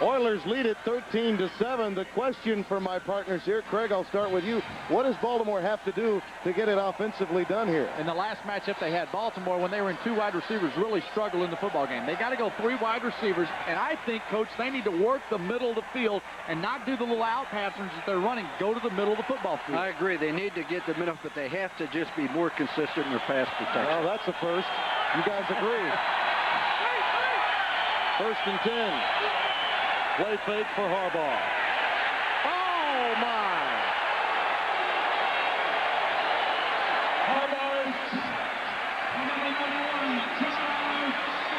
Oilers lead it 13-7. The question for my partners here, Craig, I'll start with you. What does Baltimore have to do to get it offensively done here? In the last matchup they had, Baltimore, when they were in 2 wide receivers, really struggled in the football game. They got to go 3 wide receivers, and I think, Coach, they need to work the middle of the field and not do the little out patterns that they're running. Go to the middle of the football field. I agree. They need to get the middle, but they have to just be more consistent in their pass protection. Well, that's a first. You guys agree? 1st and 10. Play fake for Harbaugh. Oh, my.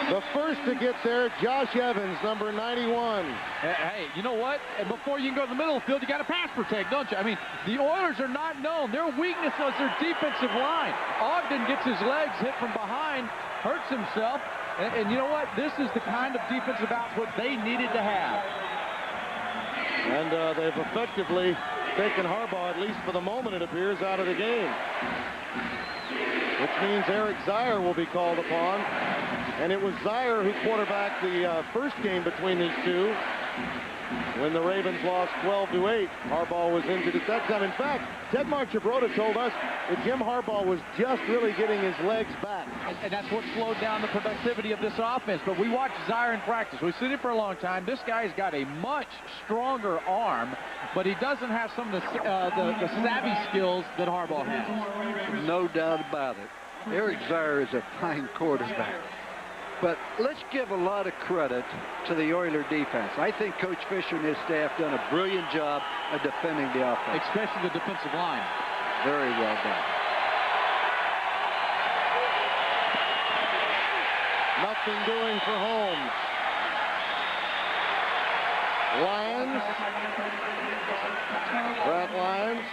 The first to get there, Josh Evans, number 91. Hey, you know what? And before you can go to the middle of the field, you got to pass protect, don't you? I mean, the Oilers are not known. Their weakness is their defensive line. Ogden gets his legs hit from behind, hurts himself. And you know what? This is the kind of defensive output they needed to have. And they've effectively taken Harbaugh, at least for the moment, it appears, out of the game. Which means Eric Zier will be called upon. And it was Zier who quarterbacked the first game between these two when the Ravens lost 12-8. Harbaugh was injured at that time. In fact, Ted Marchibroda told us that Jim Harbaugh was just really getting his legs back. And that's what slowed down the productivity of this offense. But we watched Zier in practice. We've seen it for a long time. This guy's got a much stronger arm, but he doesn't have some of the savvy skills that Harbaugh has. No doubt about it. Eric Zier is a fine quarterback. But let's give a lot of credit to the Oiler defense. I think Coach Fisher and his staff done a brilliant job of defending the offense. Especially the defensive line. Very well done. Nothing doing for Holmes. Lions. Brad Lyons,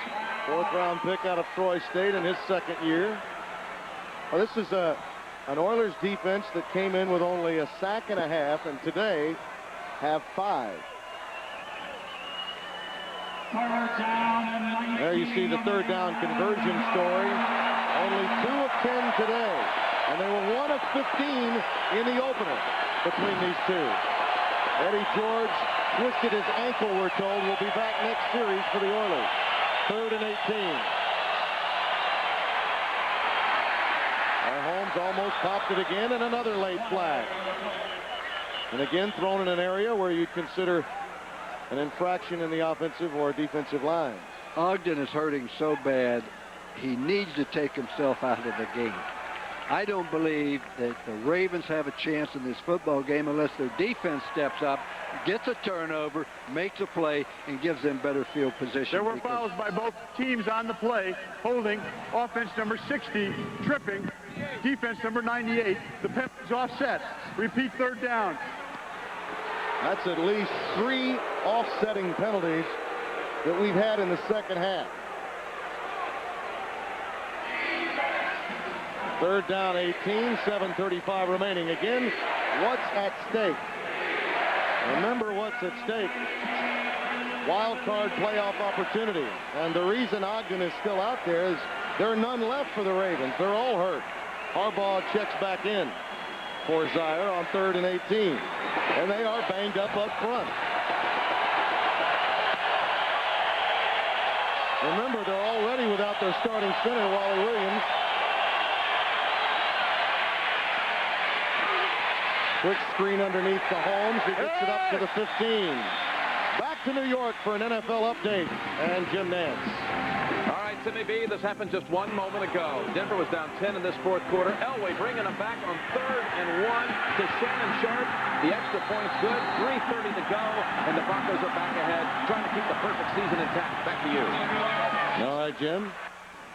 4th-round pick out of Troy State in his 2nd year. Well, this is an Oilers defense that came in with only a sack and a half, and today have 5. There you see the 3rd down conversion story. Only 2 of 10 today, and they were 1 of 15 in the opener between these two. Eddie George twisted his ankle, we're told. Will be back next series for the Oilers. 3rd and 18. Holmes almost popped it again, and another late flag. And again, thrown in an area where you'd consider an infraction in the offensive or defensive line. Ogden is hurting so bad, he needs to take himself out of the game. I don't believe that the Ravens have a chance in this football game unless their defense steps up, gets a turnover, makes a play, and gives them better field position. There were fouls by both teams on the play. Holding, offense number 60, tripping, defense number 98. The penalty's offset. Repeat 3rd down. That's at least 3 offsetting penalties that we've had in the second half. 3rd down 18, 7:35 remaining. Again, what's at stake? Remember what's at stake. Wild card playoff opportunity. And the reason Ogden is still out there is there are none left for the Ravens. They're all hurt. Harbaugh checks back in for Zaire on 3rd and 18. And they are banged up front. Remember, they're already without their starting center, Wally Williams. Quick screen underneath to Holmes. He gets it up to the 15. Back to New York for an NFL update. And Jim Nance. All right, Timmy B, this happened just 1 moment ago. Denver was down 10 in this 4th quarter. Elway bringing them back on 3rd and 1 to Shannon Sharp. The extra point's good. 3:30 to go, and the Broncos are back ahead, trying to keep the perfect season intact. Back to you. All right, Jim.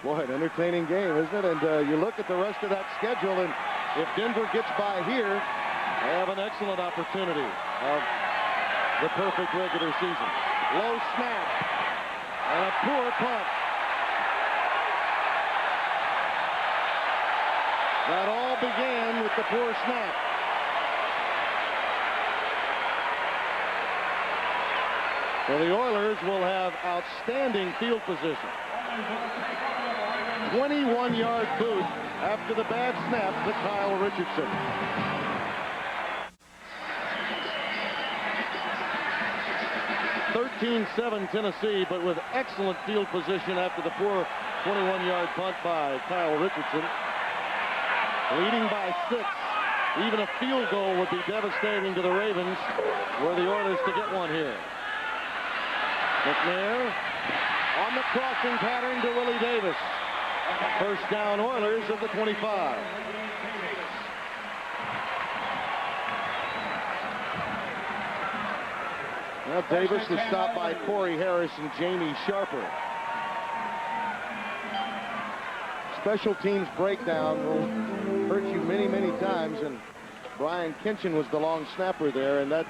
Boy, an entertaining game, isn't it? And you look at the rest of that schedule, and if Denver gets by here, they have an excellent opportunity of the perfect regular season. Low snap and a poor punt. That all began with the poor snap. So the Oilers will have outstanding field position. 21-yard boot after the bad snap to Kyle Richardson. 13-7 Tennessee, but with excellent field position after the poor 21-yard punt by Kyle Richardson. Leading by 6. Even a field goal would be devastating to the Ravens, were the Oilers to get one here. McNair on the crossing pattern to Willie Davis. First down, Oilers of the 25. Well, Davis was stopped by Corey Harris and Jamie Sharper. Special teams breakdown will hurt you many, many times, and Brian Kinchin was the long snapper there, and that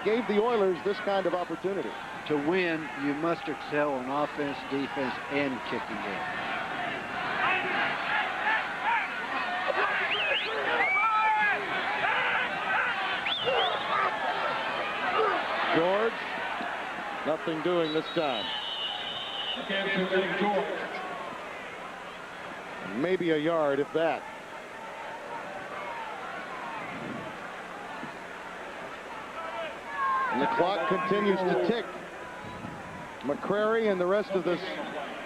gave the Oilers this kind of opportunity. To win, you must excel on offense, defense, and kicking game. George, nothing doing this time. Maybe a yard, if that. And the clock continues to tick. McCrary and the rest of this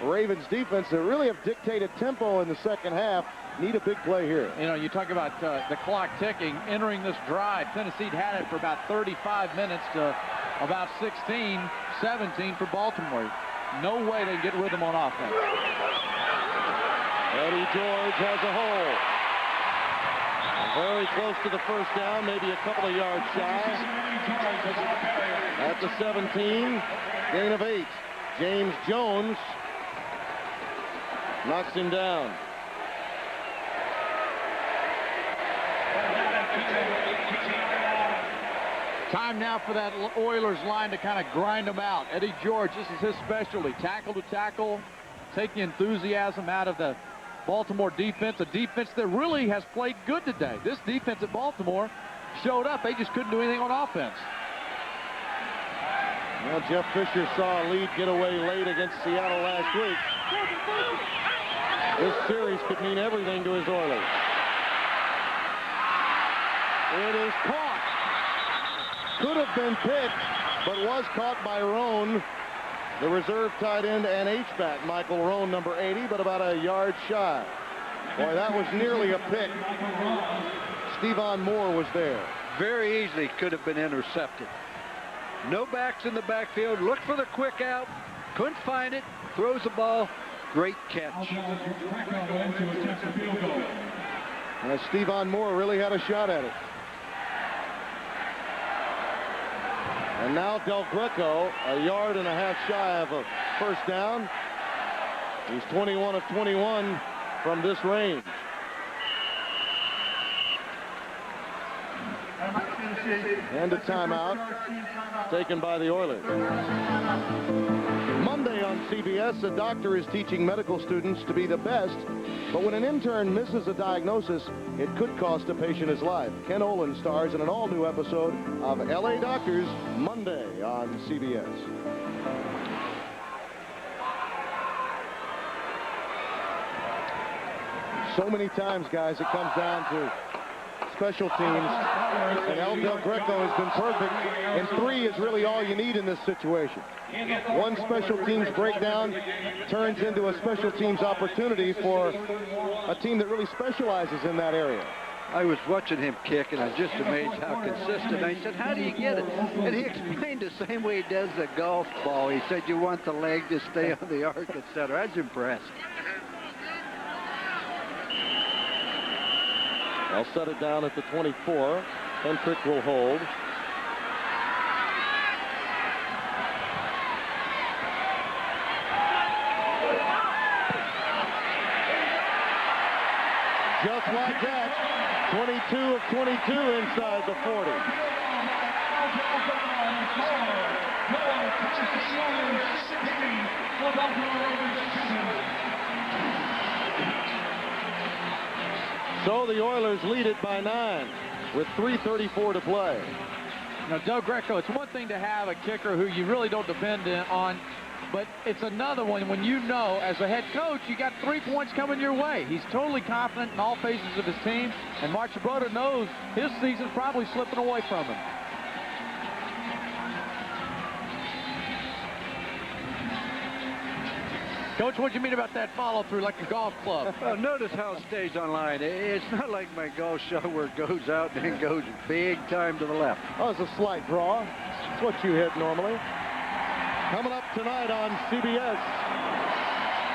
Ravens defense that really have dictated tempo in the second half need a big play here. You know, you talk about the clock ticking, entering this drive. Tennessee had it for about 35 minutes to about 16, 17 for Baltimore. No way they get rhythm on offense. Eddie George has a hole. Very close to the first down, maybe a couple of yards shy. At the 17, gain of 8. James Jones knocks him down. Time now for that Oilers line to kind of grind them out. Eddie George, this is his specialty. Tackle to tackle, take the enthusiasm out of the Baltimore defense, a defense that really has played good today. This defense at Baltimore showed up. They just couldn't do anything on offense. Well, Jeff Fisher saw a lead get away late against Seattle last week. This series could mean everything to his Oilers. It is caught. could have been picked, but was caught by Roan, the reserve tight end and H-back. Michael Roan, number 80, but about a yard shy. Boy, that was nearly a pick. Stevan Moore was there. Very easily could have been intercepted. No backs in the backfield. Look for the quick out. Couldn't find it. Throws the ball. Great catch. Stevan Moore really had a shot at it. And now Del Greco, a yard and a half shy of a first down. He's 21 of 21 from this range. And a timeout taken by the Oilers. Monday on CBS, a doctor is teaching medical students to be the best, but when an intern misses a diagnosis, it could cost a patient his life. Ken Olin stars in an all-new episode of LA Doctors, Monday on CBS. So many times, guys, it comes down to special teams, and El Del Greco has been perfect, and 3 is really all you need in this situation. One special teams breakdown turns into a special teams opportunity for a team that really specializes in that area. I was watching him kick, and I was just amazed how consistent. I said, how do you get it? And he explained the same way he does the golf ball. He said, you want the leg to stay on the arc, etc. I was impressed. I'll set it down at the 24. Hendrick will hold. Just like that, 22 of 22 inside the 40. So the Oilers lead it by 9 with 3:34 to play. Now, Del Greco, it's one thing to have a kicker who you really don't depend on, but it's another one when you know, as a head coach, you got 3 points coming your way. He's totally confident in all phases of his team, and Mark Broda knows his season's probably slipping away from him. Coach, what do you mean about that follow-through like a golf club? Well, notice how it stays on line. It's not like my golf shot where it goes out and then goes big time to the left. Oh, it's a slight draw. It's what you hit normally. Coming up tonight on CBS.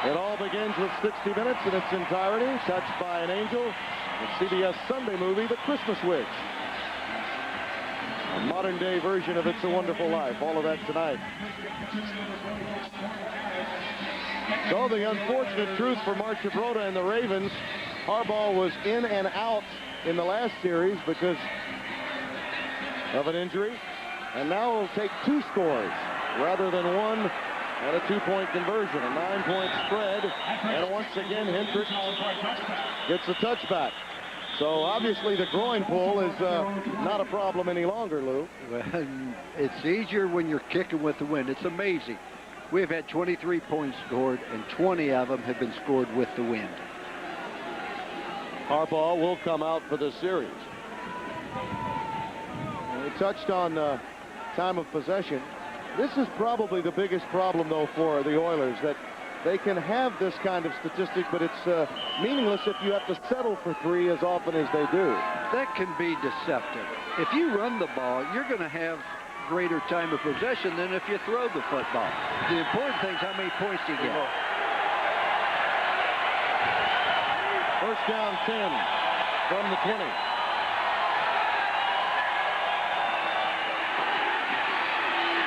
It all begins with 60 minutes in its entirety. Touched by an Angel. The CBS Sunday movie, The Christmas Witch. A modern-day version of It's a Wonderful Life. All of that tonight. So the unfortunate truth for Mark Broda and the Ravens, Harbaugh was in and out in the last series because of an injury. And now will take 2 scores rather than 1 and a 2-point conversion. A 9-point spread. And once again, Hendrick gets a touchback. So obviously the groin pull is not a problem any longer, Lou. Well, it's easier when you're kicking with the wind. It's amazing. We've had 23 points scored, and 20 of them have been scored with the wind. Harbaugh will come out for this series. And we touched on time of possession. This is probably the biggest problem, though, for the Oilers, that they can have this kind of statistic, but it's meaningless if you have to settle for 3 as often as they do. That can be deceptive. If you run the ball, you're going to have greater time of possession than if you throw the football. The important thing is how many points you get. First down 10 from the 20.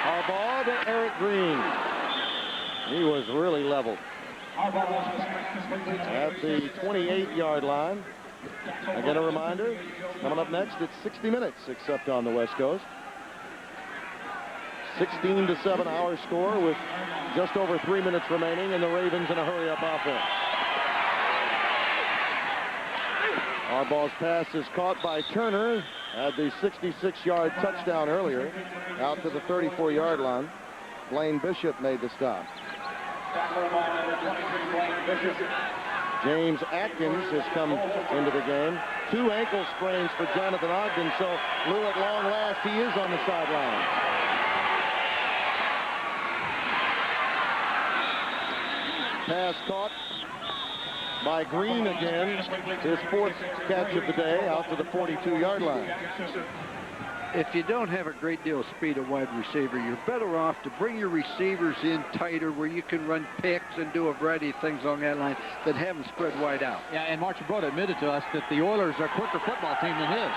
Harbaugh to Eric Green. He was really leveled at the 28-yard line. Again, a reminder, coming up next, it's 60 minutes, except on the West Coast. 16-7 our score with just over 3 minutes remaining, and the Ravens in a hurry-up offense. Harbaugh's pass is caught by Turner at the 66-yard touchdown earlier, out to the 34-yard line. Blaine Bishop made the stop. James Atkins has come into the game. 2 ankle sprains for Jonathan Ogden, so Lou, at long last, he is on the sideline. Pass caught by Green again. His 4th catch of the day out to the 42-yard line. If you don't have a great deal of speed at wide receiver, you're better off to bring your receivers in tighter where you can run picks and do a variety of things along that line than have them spread wide out. Yeah, and Marchie Broda admitted to us that the Oilers are a quicker football team than his.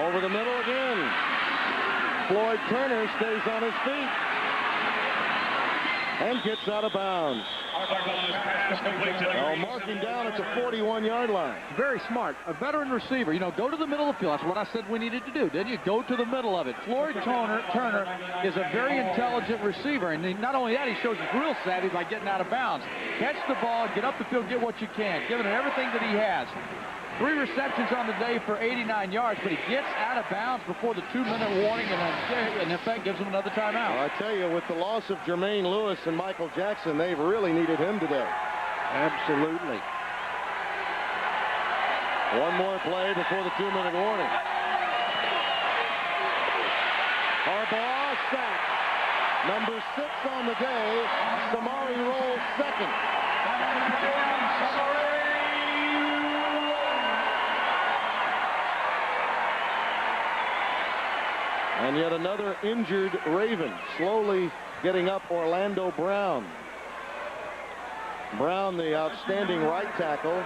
Over the middle again. Floyd Turner stays on his feet and gets out of bounds. Now marking down at the 41-yard line. Very smart. A veteran receiver. You know, go to the middle of the field. That's what I said we needed to do. Didn't you? Go to the middle of it. Floyd Turner is a very intelligent receiver. And not only that, he shows he's real savvy by getting out of bounds. Catch the ball, get up the field, get what you can. Giving it everything that he has. 3 receptions on the day for 89 yards, but he gets out of bounds before the 2-minute warning, and in effect gives him another timeout. Well, I tell you, with the loss of Jermaine Lewis and Michael Jackson, they've really needed him today. Absolutely. One more play before the 2-minute warning. Harbaugh sacked. Number 6 on the day. Samari rolls second. And yet another injured Raven, slowly getting up Orlando Brown. Brown, the outstanding right tackle,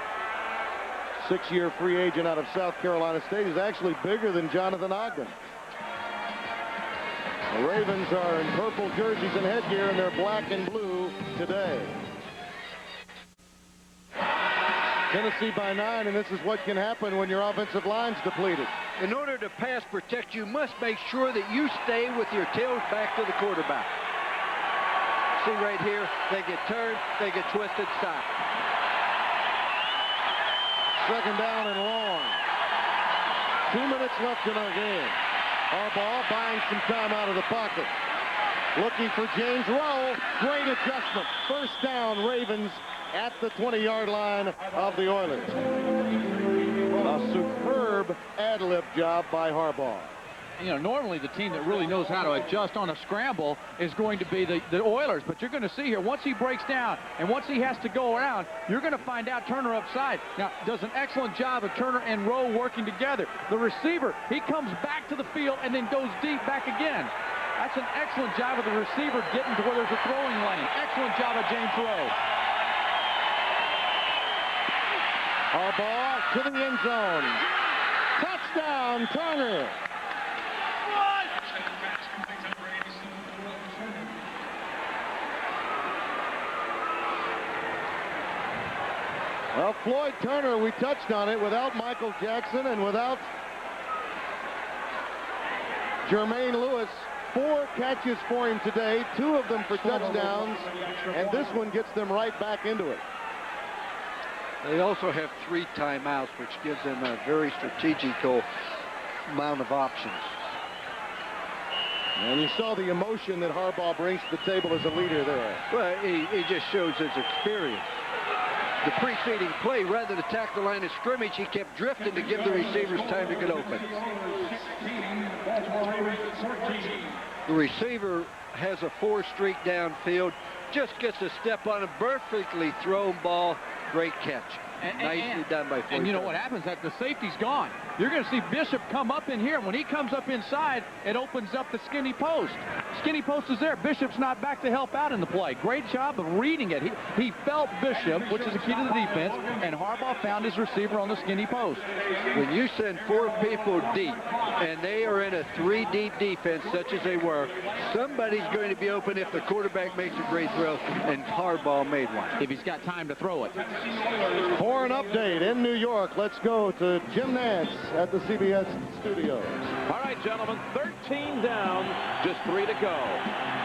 6-year free agent out of South Carolina State, is actually bigger than Jonathan Ogden. The Ravens are in purple jerseys and headgear, and they're black and blue today. Tennessee by 9, and this is what can happen when your offensive line's depleted. In order to pass protect, you must make sure that you stay with your tails back to the quarterback. See right here, they get turned, they get twisted, stop. Second down and long. 2 minutes left in our game. Harbaugh buying some time out of the pocket. Looking for James Rowe. Great adjustment. First down, Ravens at the 20-yard line of the Oilers. A superb ad-lib job by Harbaugh. You know, normally the team that really knows how to adjust on a scramble is going to be the Oilers, but you're going to see here, once he breaks down and once he has to go around, you're going to find out Turner upside. Now, does an excellent job of Turner and Rowe working together. The receiver, he comes back to the field and then goes deep back again. That's an excellent job of the receiver getting to where there's a throwing lane. Excellent job of James Rowe. Harbaugh to the end zone. Touchdown, Turner. Well, Floyd Turner, we touched on it, without Michael Jackson and without Jermaine Lewis, 4 catches for him today, 2 of them for touchdowns, and this one gets them right back into it. They also have 3 timeouts, which gives them a very strategical amount of options. And you saw the emotion that Harbaugh brings to the table as a leader there. Well, he just shows his experience. The preceding play, rather than attack the line of scrimmage, he kept drifting to give the receivers time to get open. The receiver has a 4 streak downfield, just gets a step on a perfectly thrown ball. Great catch. Nicely done by Floyd. And you know what happens? That the safety's gone. You're going to see Bishop come up in here. When he comes up inside, it opens up the skinny post. Skinny post is there. Bishop's not back to help out in the play. Great job of reading it. He felt Bishop, which is the key to the defense, and Harbaugh found his receiver on the skinny post. When you send 4 people deep, and they are in a 3-deep defense, such as they were, somebody's going to be open if the quarterback makes a great throw, and Harbaugh made one. If he's got time to throw it. For an update in New York, let's go to Jim Nance at the CBS studios. All right, gentlemen, 13 down, just 3 to go.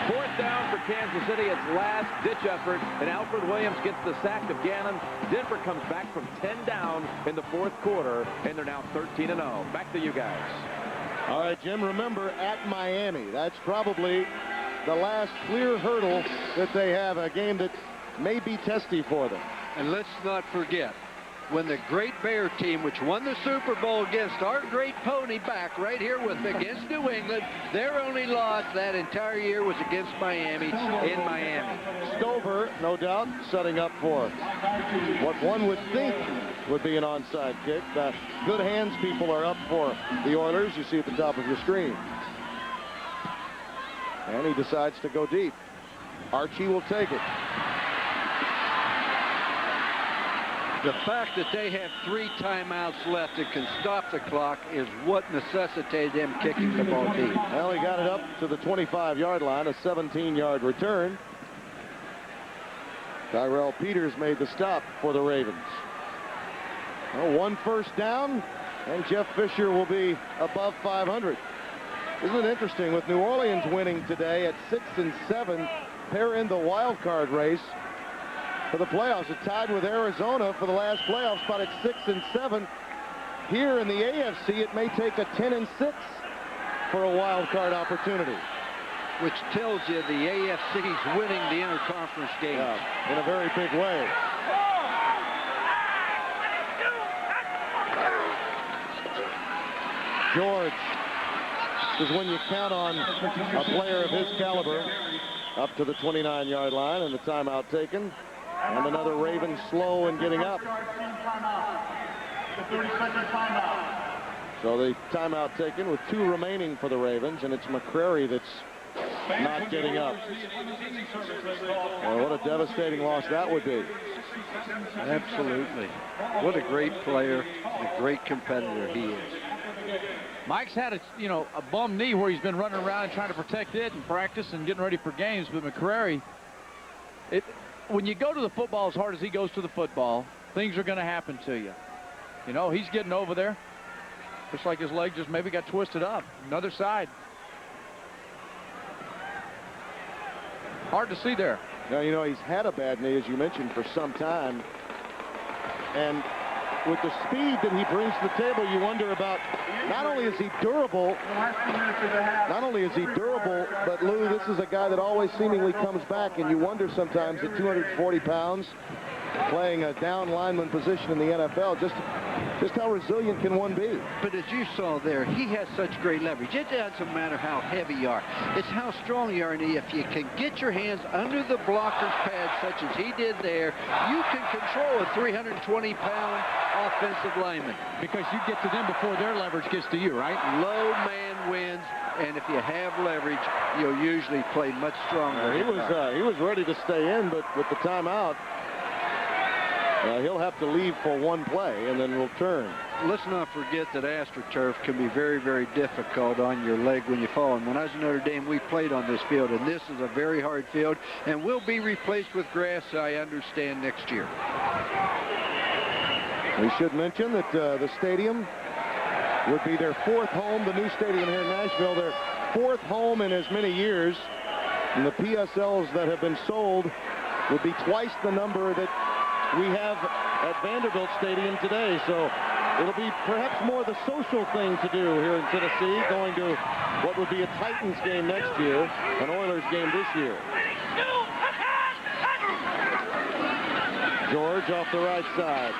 4th down for Kansas City. It's last-ditch effort, and Alfred Williams gets the sack of Gannon. Denver comes back from 10 down in the 4th quarter, and they're now 13-0. Back to you guys. All right, Jim, remember, at Miami. That's probably the last clear hurdle that they have, a game that may be testy for them. And let's not forget, when the Great Bear team, which won the Super Bowl against our great pony back right here against New England, their only loss that entire year was against Miami in Miami. Stover, no doubt, setting up for what one would think would be an onside kick. The good hands people are up for the Oilers. You see at the top of your screen. And he decides to go deep. Archie will take it. The fact that they have 3 timeouts left and can stop the clock is what necessitated them kicking the ball deep. Well, he got it up to the 25-yard line, a 17-yard return. Tyrell Peters made the stop for the Ravens. Well, 1 first down, and Jeff Fisher will be above 500. Isn't it interesting, with New Orleans winning today at 6-7, they're in the wild card race for the playoffs. It tied with Arizona for the last playoff spot at 6-7. Here in the AFC, it may take a 10-6 for a wild card opportunity. Which tells you the AFC's winning the interconference game. Yeah, in a very big way. George is when you count on a player of his caliber up to the 29-yard line, and the timeout taken. And another Raven slow in getting up. So the timeout taken with 2 remaining for the Ravens, and it's McNair that's not getting up. Well, what a devastating loss that would be. Absolutely. What a great player, a great competitor he is. Mike's had a bum knee where he's been running around and trying to protect it and practice and getting ready for games. But McNair, when you go to the football as hard as he goes to the football, things are going to happen to you. You know, he's getting over there. Looks like his leg just maybe got twisted up. Another side. Hard to see there. Now, you know, he's had a bad knee, as you mentioned, for some time. And with the speed that he brings to the table, you wonder about, not only is he durable, but Lou, this is a guy that always seemingly comes back, and you wonder sometimes at 240 pounds, playing a down lineman position in the NFL, just how resilient can one be? But as you saw there, he has such great leverage. It doesn't matter how heavy you are. It's how strong you are, and if you can get your hands under the blocker's pad, such as he did there, you can control a 320-pound offensive lineman. Because you get to them before their leverage gets to you, right? Low man wins, and if you have leverage, you'll usually play much stronger. He was ready to stay in, but with the timeout, he'll have to leave for 1 play and then return. Let's not forget that AstroTurf can be very, very difficult on your leg when you fall. And when I was in Notre Dame, we played on this field, and this is a very hard field, and will be replaced with grass, I understand, next year. We should mention that the stadium would be their 4th home, the new stadium here in Nashville, their 4th home in as many years. And the PSLs that have been sold would be twice the number that we have at Vanderbilt Stadium today. So it'll be perhaps more the social thing to do here in Tennessee, going to what would be a Titans game next year, an Oilers game this year. George off the right side.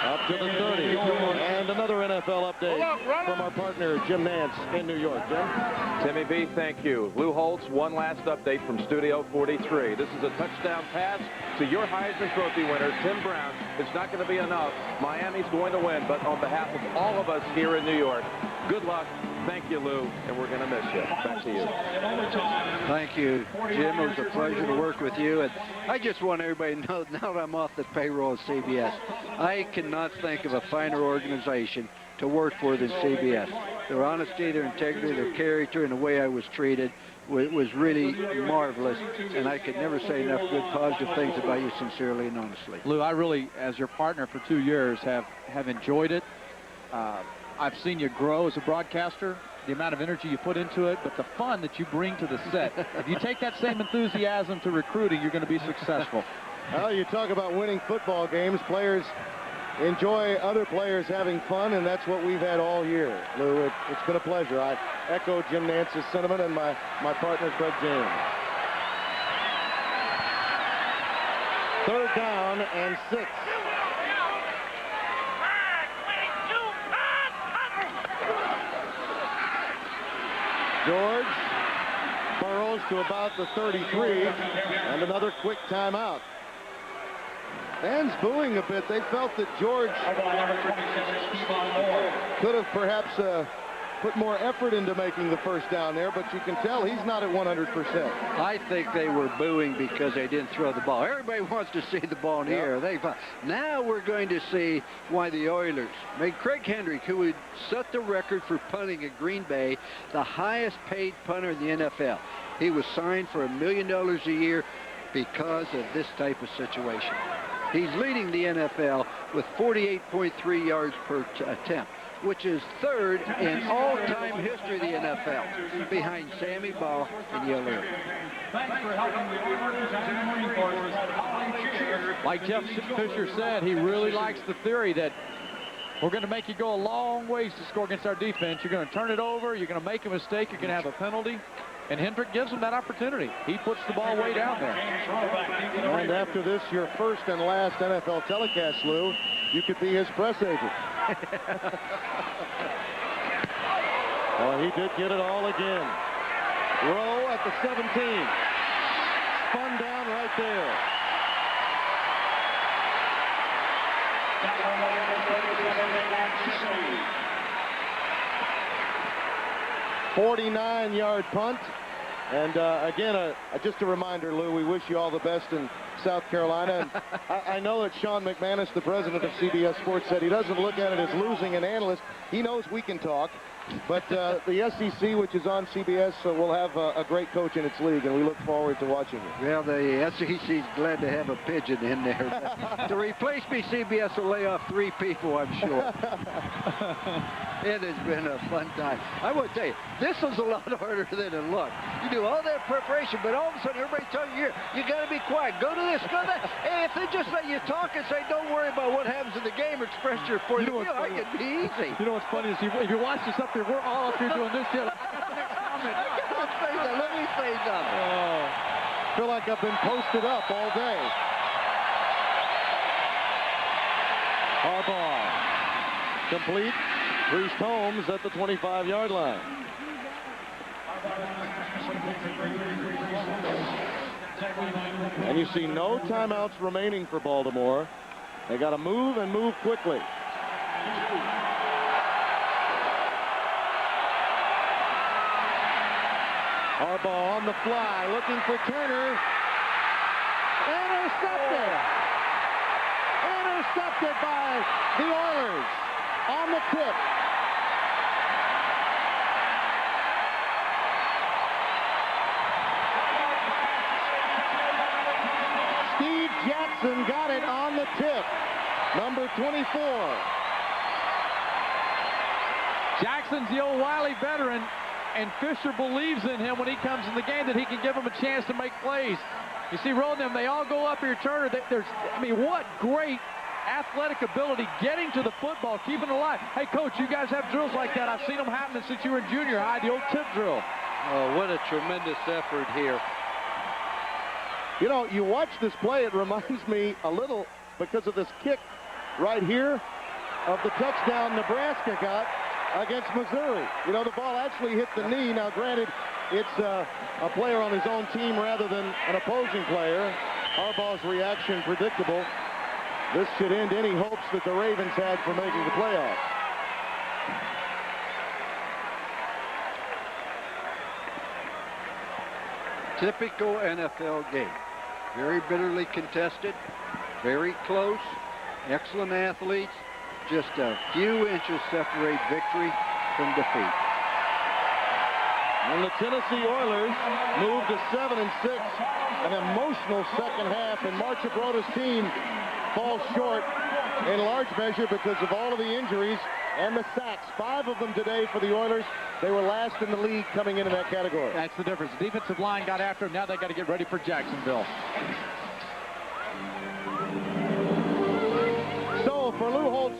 Up to the 30. And another NFL update from our partner, Jim Nance in New York. Jim? Timmy B, thank you. Lou Holtz, one last update from Studio 43. This is a touchdown pass to your Heisman Trophy winner, Tim Brown. It's not going to be enough. Miami's going to win, but on behalf of all of us here in New York, good luck. Thank you, Lou, and we're going to miss you. Back to you. Thank you, Jim. It was a pleasure to work with you. And I just want everybody to know, now that I'm off the payroll of CBS, I cannot think of a finer organization to work for than CBS. Their honesty, their integrity, their character, and the way I was treated was really marvelous. And I could never say enough good, positive things about you sincerely and honestly. Lou, I really, as your partner for 2 years, have enjoyed it. I've seen you grow as a broadcaster, the amount of energy you put into it, but the fun that you bring to the set. If you take that same enthusiasm to recruiting, you're going to be successful. Well, you talk about winning football games. Players enjoy other players having fun, and that's what we've had all year. Lou, it's been a pleasure. I echo Jim Nance's sentiment and my partner, Craig James. 3rd down and 6. George burrows to about the 33, and another quick timeout. Fans booing a bit. They felt that George could have perhaps put more effort into making the first down there, but you can tell he's not at 100%. I think they were booing because they didn't throw the ball. Everybody wants to see the ball in the air. Now we're going to see why the Oilers made Craig Hendrick, who would set the record for punting at Green Bay, the highest paid punter in the NFL. He was signed for $1 million a year because of this type of situation. He's leading the NFL with 48.3 yards per attempt, which is 3rd in all-time history of the NFL, behind Sammy Baugh and Yale Lair. Like Jeff Fisher said, he really likes the theory that we're going to make you go a long ways to score against our defense. You're going to turn it over. You're going to make a mistake. You're going to have a penalty. And Hendrick gives him that opportunity. He puts the ball way down there. And after this, your first and last NFL telecast, Lou, you could be his press agent. Oh, he did get it all again. Rowe at the 17. Spun down right there. 49-yard punt. And again, just a reminder, Lou, we wish you all the best in South Carolina. And I know that Sean McManus, the president of CBS Sports, said he doesn't look at it as losing an analyst. He knows we can talk. But the SEC, which is on CBS, will have a great coach in its league, and we look forward to watching it. Well, the SEC's glad to have a pigeon in there. To replace me, CBS will lay off 3 people, I'm sure. It has been a fun time. I will tell you, this was a lot harder than it looked. You do all that preparation, but all of a sudden everybody tells you, you got to be quiet. Go to this, go to that. Hey, if they just let you talk and say, don't worry about what happens in the game, express your point of view, I could be easy. You know what's funny is if you watch this up there, we're all up here doing this deal. Let me say something. Oh, feel like I've been posted up all day. Harbaugh complete. Priest Holmes at the 25-yard line. And you see no timeouts remaining for Baltimore. They got to move and move quickly. Harbaugh on the fly, looking for Turner. Intercepted! Intercepted by the Oilers on the tip. Steve Jackson got it on the tip. Number 24. Jackson's the old wily veteran, and Fisher believes in him when he comes in the game that he can give him a chance to make plays. You see, rolling them, they all go up here. Turner, I mean, what great athletic ability, getting to the football, keeping it alive. Hey, Coach, you guys have drills like that. I've seen them happening since you were in junior high, the old tip drill. Oh, what a tremendous effort here. You know, you watch this play, it reminds me a little, because of this kick right here, of the touchdown Nebraska got against Missouri. You know, the ball actually hit the knee. Now, granted, it's a player on his own team rather than an opposing player. Harbaugh's reaction predictable. This should end any hopes that the Ravens had for making the playoffs. Typical NFL game. Very bitterly contested, very close, excellent athletes. Just a few inches separate victory from defeat. And the Tennessee Oilers move to 7-6. An emotional second half, and Marcia Broda's team falls short in large measure because of all of the injuries and the sacks. 5 of them today for the Oilers. They were last in the league coming into that category. That's the difference. The defensive line got after him. Now they got to get ready for Jacksonville. So for Lou Holtz.